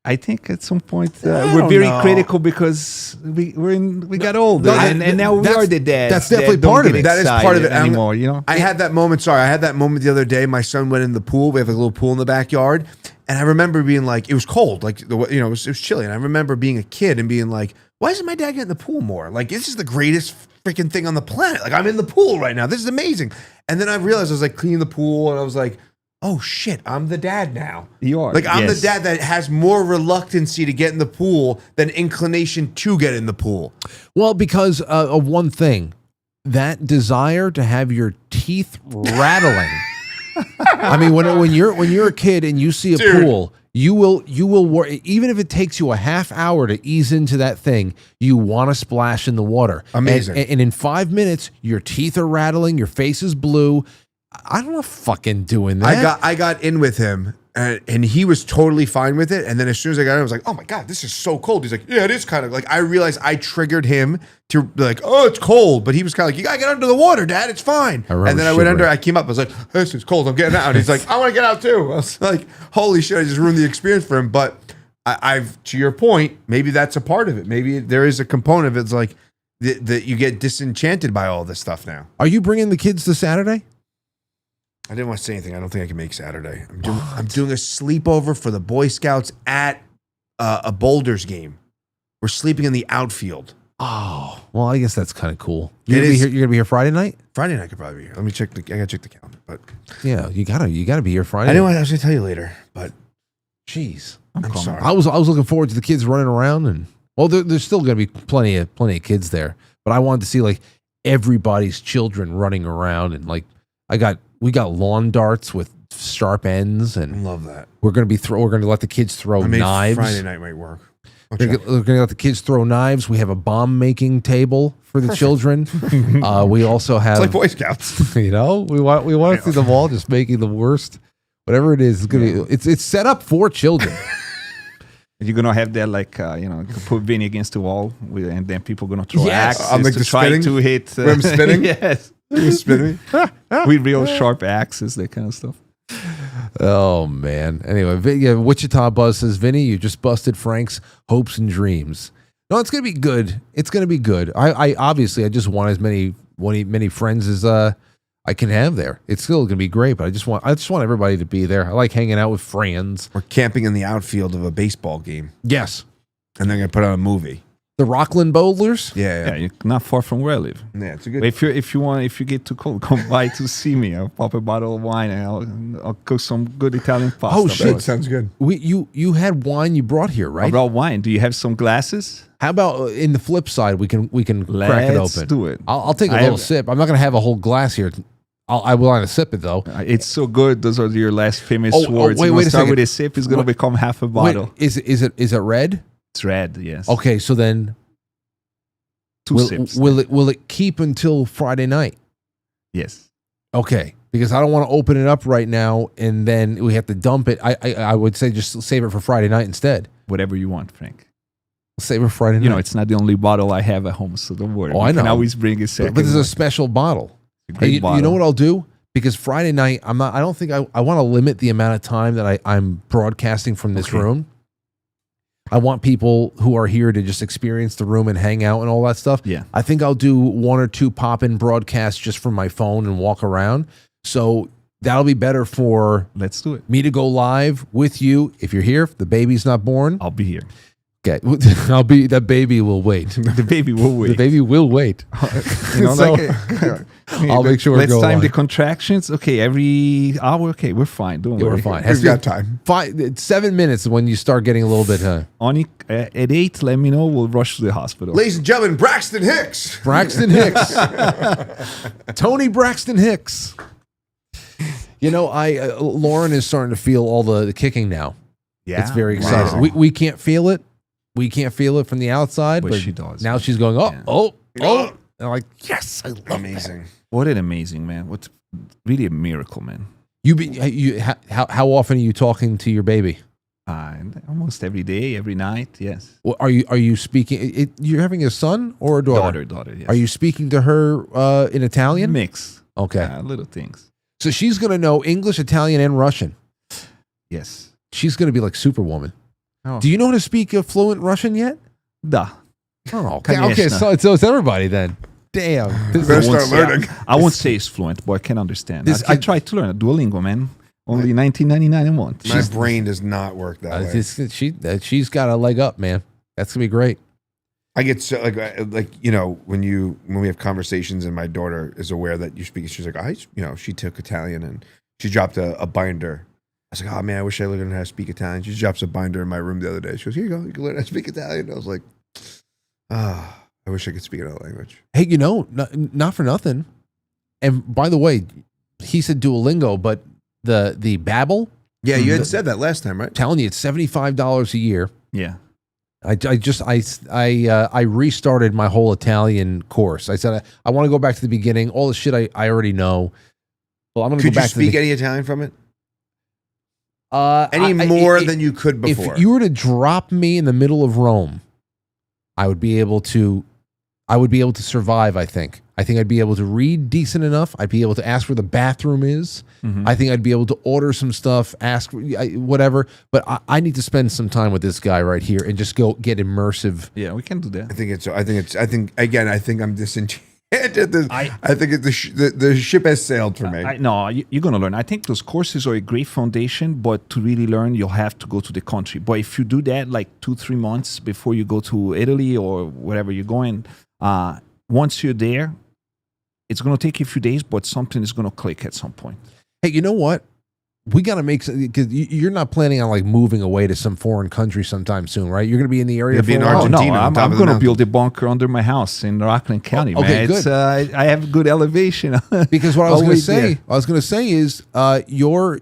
Speaker 5: I think at some point we're very critical because we got old, and now we are the dads.
Speaker 1: That's definitely part of it.
Speaker 4: That is part of it
Speaker 5: anymore.
Speaker 4: I had that moment. Sorry, I had that moment the other day. My son went in the pool. We have a little pool in the backyard, and I remember being like, it was cold, like it was chilly, and I remember being a kid and being like, why doesn't my dad get in the pool more? Like this is the greatest freaking thing on the planet. Like I'm in the pool right now. This is amazing. And then I realized I was like cleaning the pool, and I was like, oh shit, I'm the dad now.
Speaker 5: You are.
Speaker 4: Like I'm the dad that has more reluctancy to get in the pool than inclination to get in the pool.
Speaker 1: Well, because of one thing, that desire to have your teeth rattling. I mean, when you're a kid and you see a pool, you will worry, even if it takes you a half hour to ease into that thing, you want to splash in the water.
Speaker 4: Amazing.
Speaker 1: And in 5 minutes, your teeth are rattling, your face is blue. I don't know fucking doing that.
Speaker 4: I got in with him, And he was totally fine with it. And then as soon as I got in, I was like, oh my God, this is so cold. He's like, yeah, it is kind of like, I realized I triggered him to be like, oh, it's cold. But he was kind of like, you got to get under the water, Dad. It's fine. And then I went under, I came up, I was like, this is cold. I'm getting out. And he's like, I want to get out too. I was like, holy shit, I just ruined the experience for him. But I've, to your point, maybe that's a part of it. Maybe there is a component of it. It's like that you get disenchanted by all this stuff now.
Speaker 1: Are you bringing the kids to Saturday?
Speaker 4: I didn't want to say anything. I don't think I can make Saturday. I'm doing a sleepover for the Boy Scouts at a Boulders game. We're sleeping in the outfield.
Speaker 1: Oh, well, I guess that's kind of cool. You're gonna be here Friday night.
Speaker 4: Friday night could probably be here. Let me check. I gotta check the calendar. But
Speaker 1: yeah, you gotta be here Friday.
Speaker 4: I know what I was gonna tell you later, but
Speaker 1: jeez,
Speaker 4: I'm sorry.
Speaker 1: I was looking forward to the kids running around, and well, there's still gonna be plenty of kids there. But I wanted to see like everybody's children running around, and like we got lawn darts with sharp ends, and
Speaker 4: I love that.
Speaker 1: We're gonna let the kids throw knives.
Speaker 4: Friday night might work.
Speaker 1: We're gonna let the kids throw knives. We have a bomb making table for the children. We also have
Speaker 4: it's like Boy Scouts.
Speaker 1: You know, we want to see them all just making the worst, whatever it is. It's gonna be. It's set up for children.
Speaker 5: You're gonna have that like put Vinny against the wall, and then people gonna throw axes
Speaker 4: I'm like
Speaker 5: to try
Speaker 4: spinning?
Speaker 5: to hit.
Speaker 4: When I'm spinning,
Speaker 5: yes,
Speaker 4: spinning
Speaker 5: with real sharp axes, that kind of stuff.
Speaker 1: Oh man. Anyway, Wichita Buzz says, Vinny, you just busted Frank's hopes and dreams. No, it's gonna be good. It's gonna be good. I obviously I just want as many friends as I can have there. It's still gonna be great, but I just want everybody to be there. I like hanging out with friends.
Speaker 4: We're camping in the outfield of a baseball game.
Speaker 1: Yes.
Speaker 4: And they're gonna put on a movie.
Speaker 1: The Rockland Bowlers?
Speaker 5: Yeah, you're not far from where I live.
Speaker 4: Yeah, it's a good.
Speaker 5: But if you get too cold, come by to see me. I'll pop a bottle of wine and I'll cook some good Italian pasta.
Speaker 1: Oh shit,
Speaker 4: sounds good.
Speaker 1: You had wine you brought here, right?
Speaker 5: I brought wine. Do you have some glasses?
Speaker 1: How about in the flip side, we can crack it open.
Speaker 5: Let's do it.
Speaker 1: I'll take a little sip. I'm not gonna have a whole glass here. I will want to sip it though.
Speaker 5: It's so good. Those are your last famous words.
Speaker 1: Wait a
Speaker 5: start
Speaker 1: second.
Speaker 5: with a sip. It's gonna become half a bottle.
Speaker 1: Wait, is it red?
Speaker 5: It's red. Yes.
Speaker 1: Okay, so then
Speaker 5: two sips.
Speaker 1: Will it keep until Friday night?
Speaker 5: Yes.
Speaker 1: Okay, because I don't want to open it up right now and then we have to dump it. I would say just save it for Friday night instead.
Speaker 5: Whatever you want, Frank.
Speaker 1: Save it for Friday night.
Speaker 5: You know, it's not the only bottle I have at home, so don't worry.
Speaker 1: Oh, I know.
Speaker 5: You can always bring a second.
Speaker 1: But this is a special bottle. You know what I'll do? Because Friday night, I want to limit the amount of time that I'm broadcasting from this room. I want people who are here to just experience the room and hang out and all that stuff.
Speaker 5: Yeah.
Speaker 1: I think I'll do one or two pop-in broadcasts just from my phone and walk around. So that'll be better for
Speaker 5: Let's do it.
Speaker 1: me to go live with you. If you're here, if the baby's not born,
Speaker 5: I'll be here.
Speaker 1: okay. That baby will wait.
Speaker 5: The baby will wait.
Speaker 1: The baby will wait.
Speaker 5: You know,
Speaker 1: So,
Speaker 5: like
Speaker 1: I'll make sure
Speaker 5: let's
Speaker 1: we go
Speaker 5: time
Speaker 1: live.
Speaker 5: the contractions. Okay, every hour. Okay, we're fine. Don't
Speaker 1: Yeah,
Speaker 5: worry.
Speaker 1: we're fine.
Speaker 4: We've got time.
Speaker 1: 7 minutes when you start getting a little bit.
Speaker 5: Only at 8, let me know. We'll rush to the hospital.
Speaker 4: Ladies and gentlemen, Braxton Hicks.
Speaker 1: Braxton Hicks. Tony Braxton Hicks. You know, Lauren is starting to feel all the kicking now.
Speaker 5: Yeah,
Speaker 1: It's very exciting.
Speaker 5: Wow.
Speaker 1: We can't feel it. We can't feel it from the outside, but
Speaker 5: she does.
Speaker 1: now she's going, oh. And I'm like, yes, I love
Speaker 4: Amazing.
Speaker 5: What an amazing man! What really a miracle, man.
Speaker 1: How often are you talking to your baby?
Speaker 5: Almost every day, every night. Yes.
Speaker 1: Well, are you speaking? You're having a son or a daughter?
Speaker 5: Daughter. Yes.
Speaker 1: Are you speaking to her in Italian?
Speaker 5: Mix?
Speaker 1: Okay.
Speaker 5: Little things.
Speaker 1: So she's going to know English, Italian, and Russian.
Speaker 5: Yes.
Speaker 1: She's going to be like Superwoman.
Speaker 5: Oh.
Speaker 1: Do you know how to speak fluent Russian yet?
Speaker 5: Da.
Speaker 1: Oh, okay. So it's everybody then. Damn.
Speaker 4: Better start learning.
Speaker 5: I won't say it's fluent, but I can understand.
Speaker 1: I
Speaker 5: I tried to learn Duolingo, man. Only $19.99 a month.
Speaker 4: My brain does not work that way.
Speaker 1: She's got a leg up, man. That's gonna be great.
Speaker 4: I get so like you know when we have conversations and my daughter is aware that you speak. She's like, she took Italian and she dropped a binder. I was like, oh man, I wish I learned how to speak Italian. She drops a binder in my room the other day. She goes, here you go, you can learn how to speak Italian. I was like, I wish I could speak another language.
Speaker 1: Hey, not for nothing. And by the way, he said Duolingo, but the Babbel.
Speaker 4: Yeah, you had said that last time, right?
Speaker 1: Telling you, it's $75 a year.
Speaker 5: Yeah.
Speaker 1: I restarted my whole Italian course. I said I want to go back to the beginning. All the shit I already know. Well, I'm going to go back to
Speaker 4: Could you speak any Italian from it? Any more than you could before.
Speaker 1: If you were to drop me in the middle of Rome, I would be able to survive, I think. I think I'd be able to read decent enough. I'd be able to ask where the bathroom is. I think I'd be able to order some stuff, ask whatever. But I need to spend some time with this guy right here and just go get immersive.
Speaker 5: Yeah, we can do that.
Speaker 4: I think I'm disenchanted. I think the ship has sailed for me.
Speaker 5: No, you're going to learn. I think those courses are a great foundation, but to really learn, you'll have to go to the country. But if you do that like 2-3 months before you go to Italy or wherever you're going, once you're there, it's going to take you a few days, but something is going to click at some point.
Speaker 1: Hey, you know what? We got to make, because you're not planning on like moving away to some foreign country sometime soon, right? You're going to be in the area.
Speaker 4: Be in Argentina.
Speaker 5: I'm going to build a bunker under my house in Rockland County.
Speaker 1: Okay,
Speaker 5: man.
Speaker 1: good.
Speaker 5: I have good elevation.
Speaker 1: Because what I was going to say is, your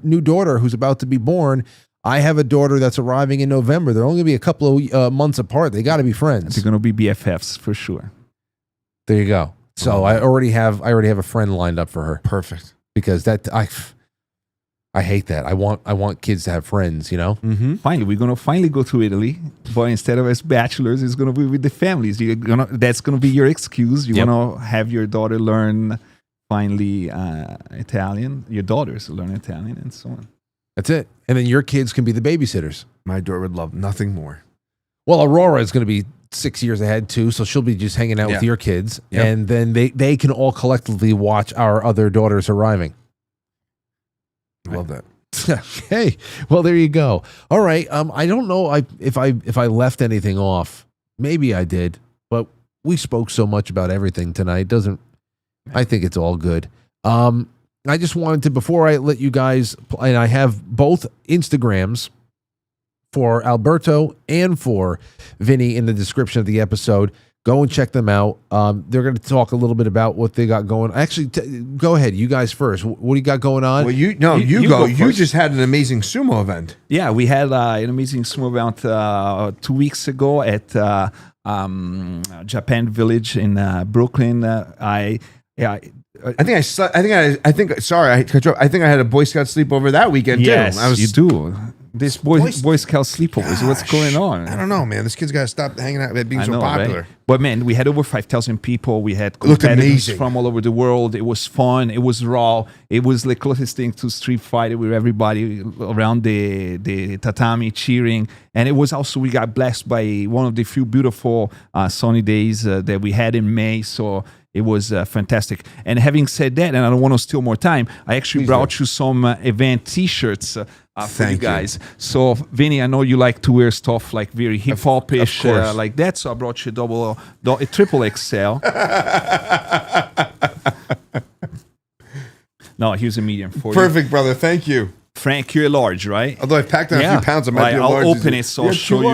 Speaker 1: new daughter who's about to be born. I have a daughter that's arriving in November. They're only going to be a couple of months apart. They got to be friends.
Speaker 5: They're going to be BFFs for sure.
Speaker 1: There you go. So I already have a friend lined up for her.
Speaker 4: Perfect.
Speaker 1: Because I hate that. I want kids to have friends, you know?
Speaker 5: Finally, we're going to go to Italy, but instead of as bachelors, it's going to be with the families. That's going to be your excuse. You want to have your daughter learn finally Italian, your daughters learn Italian and so on.
Speaker 1: That's it. And then your kids can be the babysitters.
Speaker 4: My daughter would love nothing more.
Speaker 1: Well, Aurora is going to be 6 years ahead too, so she'll be just hanging out with your kids, and then they can all collectively watch our other daughters arriving.
Speaker 4: Love that.
Speaker 1: Hey, well, there you go. All right. I don't know if I left anything off. Maybe I did, but we spoke so much about everything tonight. I think it's all good. I just wanted to, before I let you guys, and I have both Instagrams for Alberto and for Vinny in the description of the episode. Go and check them out. They're going to talk a little bit about what they got going. Actually, go ahead. You guys first. What do you got going on?
Speaker 4: Well, you go. You just had an amazing sumo event.
Speaker 5: Yeah, we had an amazing sumo event 2 weeks ago at Japan Village in Brooklyn. Sorry, I think I had a Boy Scout sleepover that weekend too. Yes, you do. This Boy Scout sleepovers. What's going on?
Speaker 4: I don't know, man. This kid's got to stop hanging out being so popular.
Speaker 5: Right? But man, we had over 5,000 people. We had competitors from all over the world. It was fun. It was raw. It was the closest thing to Street Fighter with everybody around the tatami cheering. And it was also, we got blessed by one of the few beautiful sunny days that we had in May. So it was fantastic. And having said that, and I don't want to steal more time, I actually brought you some event T-shirts for you guys. So, Vinny, I know you like to wear stuff like very hip-hop-ish like that. So I brought you a triple XL. No, here's a medium for you.
Speaker 4: Perfect, brother. Thank you.
Speaker 5: Frank, you're a large, right?
Speaker 4: Although I've packed on a few pounds, I might be a large.
Speaker 5: I'll open it, so I'll show you.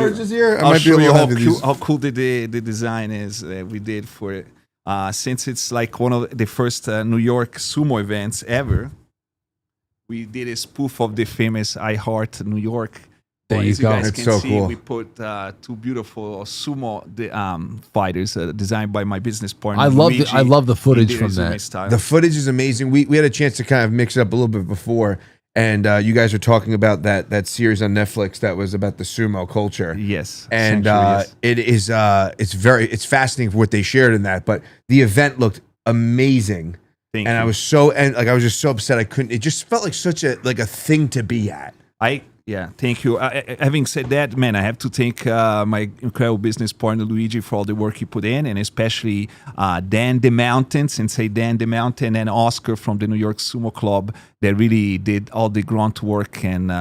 Speaker 4: I'll show you
Speaker 5: how cool the design is we did for it. Since it's like one of the first New York sumo events ever, we did a spoof of the famous I Heart New York.
Speaker 1: There you go.
Speaker 5: Guys
Speaker 4: it's
Speaker 5: can
Speaker 4: so
Speaker 5: see,
Speaker 4: cool.
Speaker 5: We put two beautiful sumo fighters designed by my business partner.
Speaker 1: I love the footage from that.
Speaker 5: Style.
Speaker 4: The footage is amazing. We had a chance to kind of mix it up a little bit before, and you guys were talking about that series on Netflix that was about the sumo culture.
Speaker 5: Yes,
Speaker 4: and it is it's fascinating for what they shared in that. But the event looked amazing.
Speaker 5: Thank you.
Speaker 4: I was just so upset I couldn't. It just felt like such a thing to be at.
Speaker 5: Yeah, thank you. Having said that, man, I have to thank my incredible business partner, Luigi, for all the work he put in, and especially Dan the Mountain, Sensei Dan the Mountain, and Oscar from the New York Sumo Club that really did all the grunt work and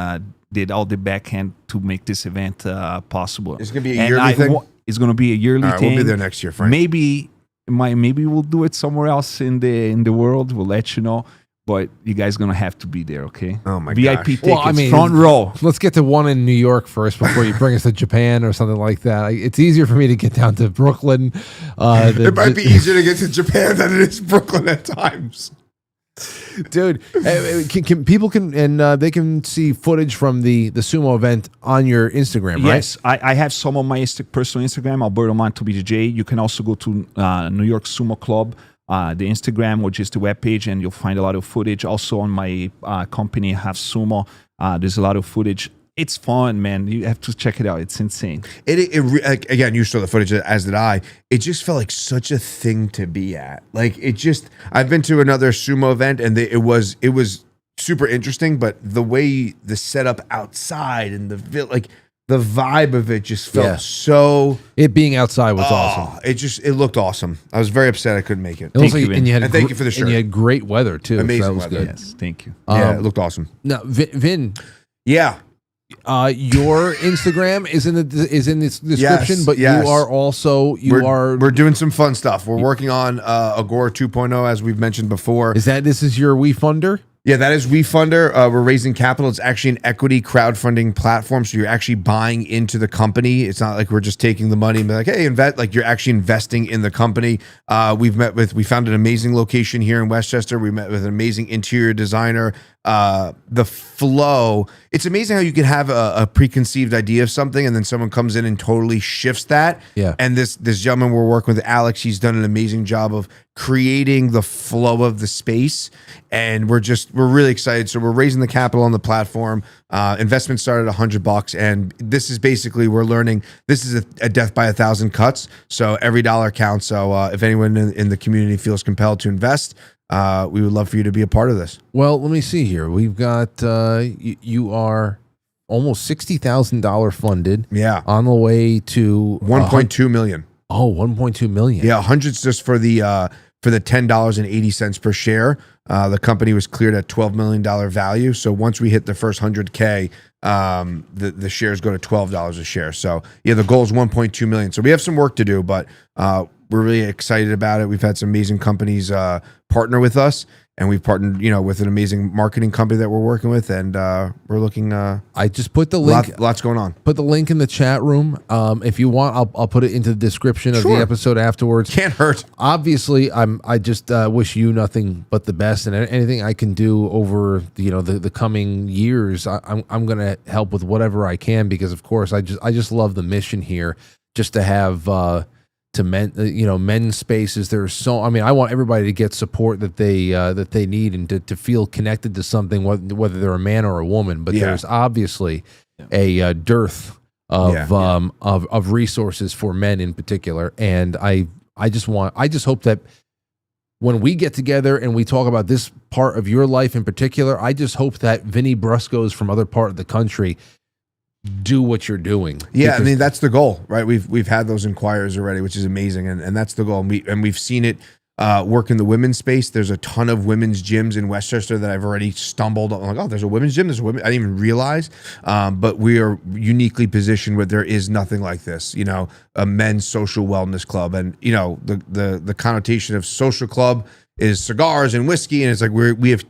Speaker 5: did all the backhand to make this event possible.
Speaker 4: It's going to be a yearly thing?
Speaker 5: It's going to be a yearly thing.
Speaker 4: We'll be there next year, Frank.
Speaker 5: Maybe we'll do it somewhere else in the world. We'll let you know. But you guys gonna have to be there, okay?
Speaker 4: Oh my
Speaker 5: VIP
Speaker 4: gosh.
Speaker 5: tickets, front row.
Speaker 1: Let's get to one in New York first before you bring us to Japan or something like that. It's easier for me to get down to Brooklyn.
Speaker 4: It might be easier to get to Japan than it is Brooklyn at times.
Speaker 1: Dude, people they can see footage from the sumo event on your Instagram, right?
Speaker 5: Yes, I have some on my personal Instagram, Alberto Marchetti BJJ. You can also go to New York Sumo Club the Instagram or just the webpage, and you'll find a lot of footage. Also on my company, Half Sumo, there's a lot of footage. It's fun, man. You have to check it out. It's insane.
Speaker 4: Again, you saw the footage, as did I. It just felt like such a thing to be at. Like I've been to another sumo event, and it was super interesting. But the way the setup outside and the vibe of it just felt so.
Speaker 1: It being outside was awesome.
Speaker 4: It looked awesome. I was very upset I couldn't make it.
Speaker 1: Thank you
Speaker 4: for the shirt.
Speaker 1: And you had great weather too.
Speaker 4: Amazing
Speaker 1: so that was
Speaker 4: weather.
Speaker 1: good.
Speaker 5: Yes, thank you.
Speaker 4: Yeah, it looked awesome.
Speaker 1: Now, Vin.
Speaker 4: Yeah.
Speaker 1: Your Instagram is in this description,
Speaker 4: Yes,
Speaker 1: but
Speaker 4: yes.
Speaker 1: you are also
Speaker 4: we're doing some fun stuff. We're working on Agora 2.0, as we've mentioned before.
Speaker 1: This is your WeFunder?
Speaker 4: Yeah, that is WeFunder. We're raising capital. It's actually an equity crowdfunding platform, so you're actually buying into the company. It's not like we're just taking the money and be like, hey, invest. Like, you're actually investing in the company. We found an amazing location here in Westchester. We met with an amazing interior designer. The flow, it's amazing how you can have a preconceived idea of something, and then someone comes in and totally shifts that.
Speaker 1: Yeah.
Speaker 4: And this gentleman we're working with, Alex, he's done an amazing job of creating the flow of the space, and we're really excited. So we're raising the capital on the platform. Investment started at $100, and this is basically, we're learning, this is a death by 1,000 cuts. So every dollar counts. So if anyone in the community feels compelled to invest, we would love for you to be a part of this.
Speaker 1: Well, let me see here. We've got you are almost $60,000 funded.
Speaker 4: Yeah,
Speaker 1: on the way to
Speaker 4: 1.2 million.
Speaker 1: Oh, 1.2 million.
Speaker 4: Yeah, 100's just for the $10.80 per share. The company was cleared at $12 million value. So once we hit the first 100K, the shares go to $12 a share. So yeah, the goal is 1.2 million. So we have some work to do, but we're really excited about it. We've had some amazing companies partner with us, and we've partnered, with an amazing marketing company that we're working with, and we're looking.
Speaker 1: I just put the link.
Speaker 4: Lots going on.
Speaker 1: Put the link in the chat room. If you want, I'll put it into the description of the episode afterwards.
Speaker 4: Can't hurt.
Speaker 1: Obviously, I just wish you nothing but the best, and anything I can do over the coming years, I'm gonna help with whatever I can, because of course I just love the mission here, just to have. To men's spaces. There's so, I want everybody to get support that they need, and to feel connected to something, whether they're a man or a woman. But there's obviously a dearth of resources for men in particular, and I just hope that when we get together and we talk about this part of your life in particular, I just hope that Vinny Bruscos from other part of the country do what you're doing.
Speaker 4: Yeah, that's the goal, right? We've had those inquiries already, which is amazing, and that's the goal. And we've seen it work in the women's space. There's a ton of women's gyms in Westchester that I've already stumbled on. I'm like, oh, there's a women's gym. There's a women. I didn't even realize. But we are uniquely positioned where there is nothing like this. A men's social wellness club, and the connotation of social club is cigars and whiskey, and it's like we have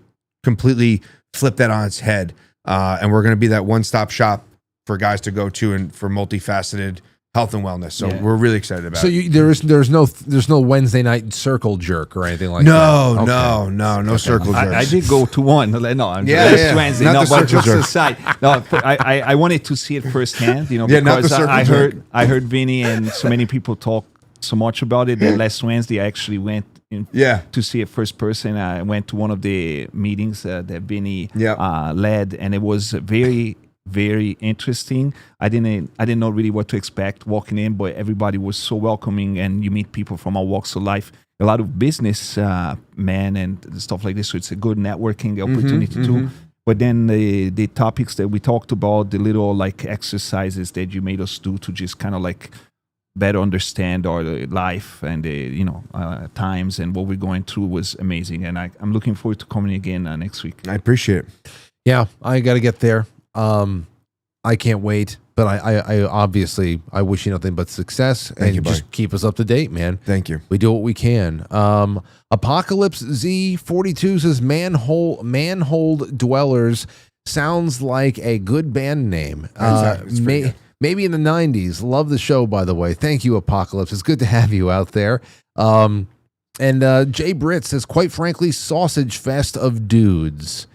Speaker 4: completely flipped that on its head, and we're going to be that one-stop shop for guys to go to, and for multifaceted health and wellness. So we're really excited about it.
Speaker 1: So there's no Wednesday night circle jerk or anything like that.
Speaker 4: No circle jerks.
Speaker 5: I did go to one. No, I'm Wednesday.
Speaker 4: Not
Speaker 5: no,
Speaker 4: the
Speaker 5: but
Speaker 4: circle
Speaker 5: just
Speaker 4: jerk.
Speaker 5: aside. No, I wanted to see it firsthand.
Speaker 4: not the
Speaker 5: because
Speaker 4: circle
Speaker 5: I
Speaker 4: jerk.
Speaker 5: heard Vinny and so many people talk so much about it that last Wednesday I actually went to see it first person. I went to one of the meetings that Vinny led, and it was very, very interesting. I didn't know really what to expect walking in, but everybody was so welcoming, and you meet people from all walks of life, a lot of business men and stuff like this. So it's a good networking opportunity too. But then the topics that we talked about, the little exercises that you made us do to just kind of better understand our life and times and what we're going through was amazing. And I'm looking forward to coming again next week.
Speaker 4: I appreciate it.
Speaker 1: Yeah, I got to get there. I can't wait, but I obviously I wish you nothing but success.
Speaker 4: Thank you,
Speaker 1: just keep us up to date, man.
Speaker 4: Thank you.
Speaker 1: We do what we can. Apocalypse Z42 says Manhold Dwellers sounds like a good band name. Maybe in the 90s. Love the show, by the way. Thank you, Apocalypse. It's good to have you out there. And Jay Britt says, quite frankly, sausage fest of dudes.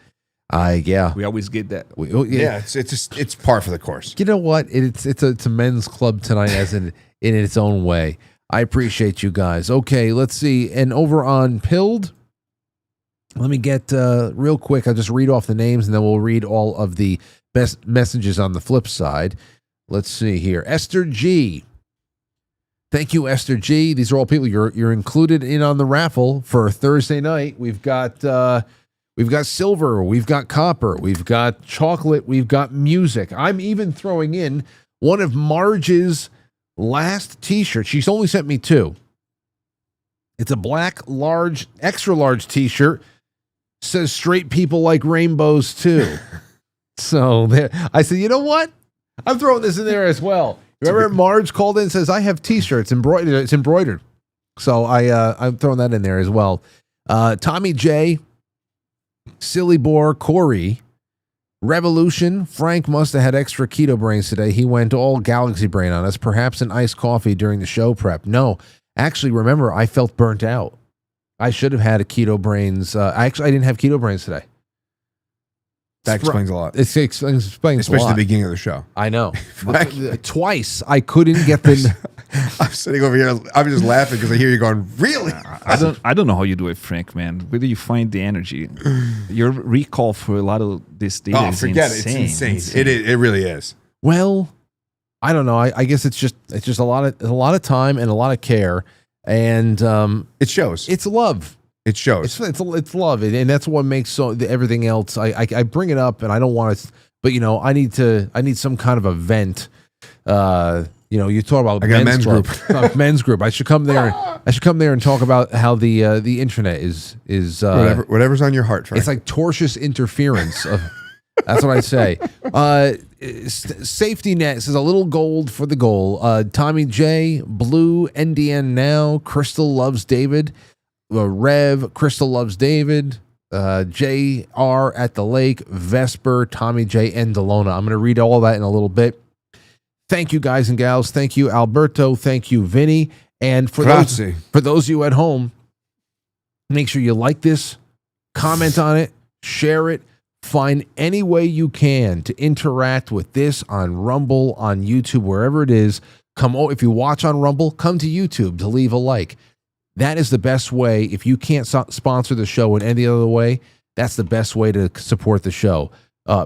Speaker 5: We always get that.
Speaker 4: It's par for the course.
Speaker 1: You know what? It's a men's club tonight, as in its own way. I appreciate you guys. Okay, let's see. And over on Pilled, let me get real quick. I'll just read off the names and then we'll read all of the best messages on the flip side. Let's see here. Esther G. Thank you, Esther G. These are all people you're included in on the raffle for Thursday night. We've got silver, we've got copper, we've got chocolate, we've got music. I'm even throwing in one of Marge's last T-shirts. She's only sent me 2. It's a black, large, extra large T-shirt. Says straight people like rainbows too. So there, I said, you know what? I'm throwing this in there as well. Remember, Marge called in and says, I have T-shirts embroidered. It's embroidered. So I'm throwing that in there as well. Tommy J, Silly Boar, Corey, Revolution. Frank must have had extra keto brains today. He went all galaxy brain on us. Perhaps an iced coffee during the show prep. No, actually, remember, I felt burnt out. I should have had a keto brains. I didn't have keto brains today.
Speaker 4: That explains a lot.
Speaker 1: It explains
Speaker 4: especially
Speaker 1: a lot.
Speaker 4: the beginning of the show.
Speaker 1: I know. Twice I couldn't get the.
Speaker 4: I'm sitting over here. I'm just laughing because I hear you going, really?
Speaker 5: I don't know how you do it, Frank, man. Where do you find the energy? Your recall for a lot of this data is
Speaker 4: forget
Speaker 5: insane.
Speaker 4: it. It's insane. It really is.
Speaker 1: Well, I don't know. I guess it's just a lot of time and a lot of care, and
Speaker 4: it shows.
Speaker 1: It's love.
Speaker 4: It shows.
Speaker 1: It's love, and that's what makes everything else. I bring it up, and I don't want to, but I need some kind of a vent. You talk about men's group. Men's group. I should come there. And talk about how the internet is
Speaker 4: whatever's on your heart. Frank.
Speaker 1: It's like tortious interference. That's what I say. Safety net says a little gold for the goal. Tommy J, Blue, NDN now. Crystal loves David. Rev, Crystal loves David. JR at the lake. Vesper, Tommy J, and Delona. I'm going to read all that in a little bit. Thank you, guys and gals. Thank you, Alberto. Thank you, Vinny. And for those of you at home, make sure you like this, comment on it, share it, find any way you can to interact with this on Rumble, on YouTube, wherever it is. If you watch on Rumble, come to YouTube to leave a like. That is the best way. If you can't sponsor the show in any other way, that's the best way to support the show.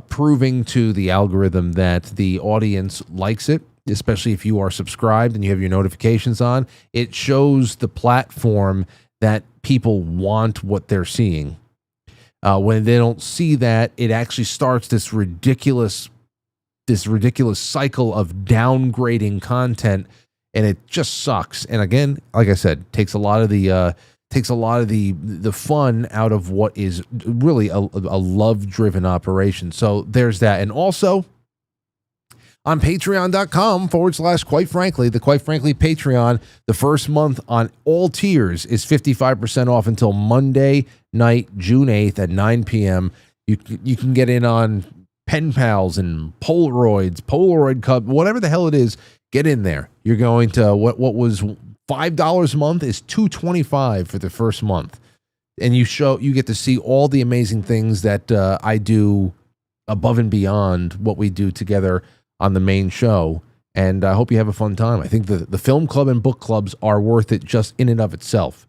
Speaker 1: Proving to the algorithm that the audience likes it, especially if you are subscribed and you have your notifications on. It shows the platform that people want what they're seeing. When they don't see that, it actually starts this ridiculous cycle of downgrading content, and it just sucks. And again, like I said, takes a lot of the fun out of what is really a love-driven operation. So there's that. And also on patreon.com/Quite Frankly, the Quite Frankly Patreon, the first month on all tiers is 55% off until Monday night, June 8th at 9 p.m. You can get in on pen pals and Polaroids, Polaroid Cup, whatever the hell it is, get in there. You're going to, what was $5 a month is $2.25 for the first month. And you get to see all the amazing things that I do above and beyond what we do together on the main show. And I hope you have a fun time. I think the film club and book clubs are worth it just in and of itself.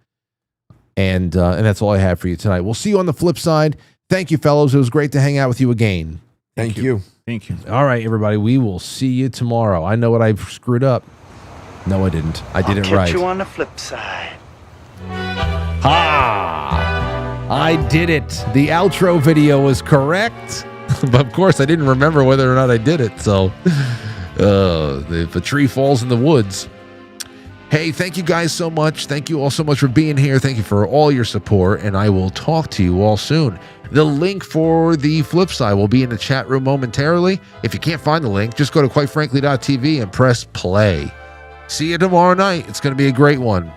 Speaker 1: And that's all I have for you tonight. We'll see you on the flip side. Thank you, fellows. It was great to hang out with you again.
Speaker 4: Thank you.
Speaker 5: Thank you.
Speaker 1: All right, everybody. We will see you tomorrow. I know what I've screwed up. No, I didn't. I did it right.
Speaker 9: Catch you on the flip side.
Speaker 1: Ha! I did it. The outro video was correct. But of course, I didn't remember whether or not I did it. So, if a tree falls in the woods. Hey, thank you guys so much. Thank you all so much for being here. Thank you for all your support. And I will talk to you all soon. The link for the flip side will be in the chat room momentarily. If you can't find the link, just go to quitefrankly.tv and press play. See you tomorrow night. It's going to be a great one.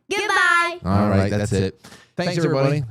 Speaker 12: Goodbye.
Speaker 1: All right, that's it. Thanks everybody.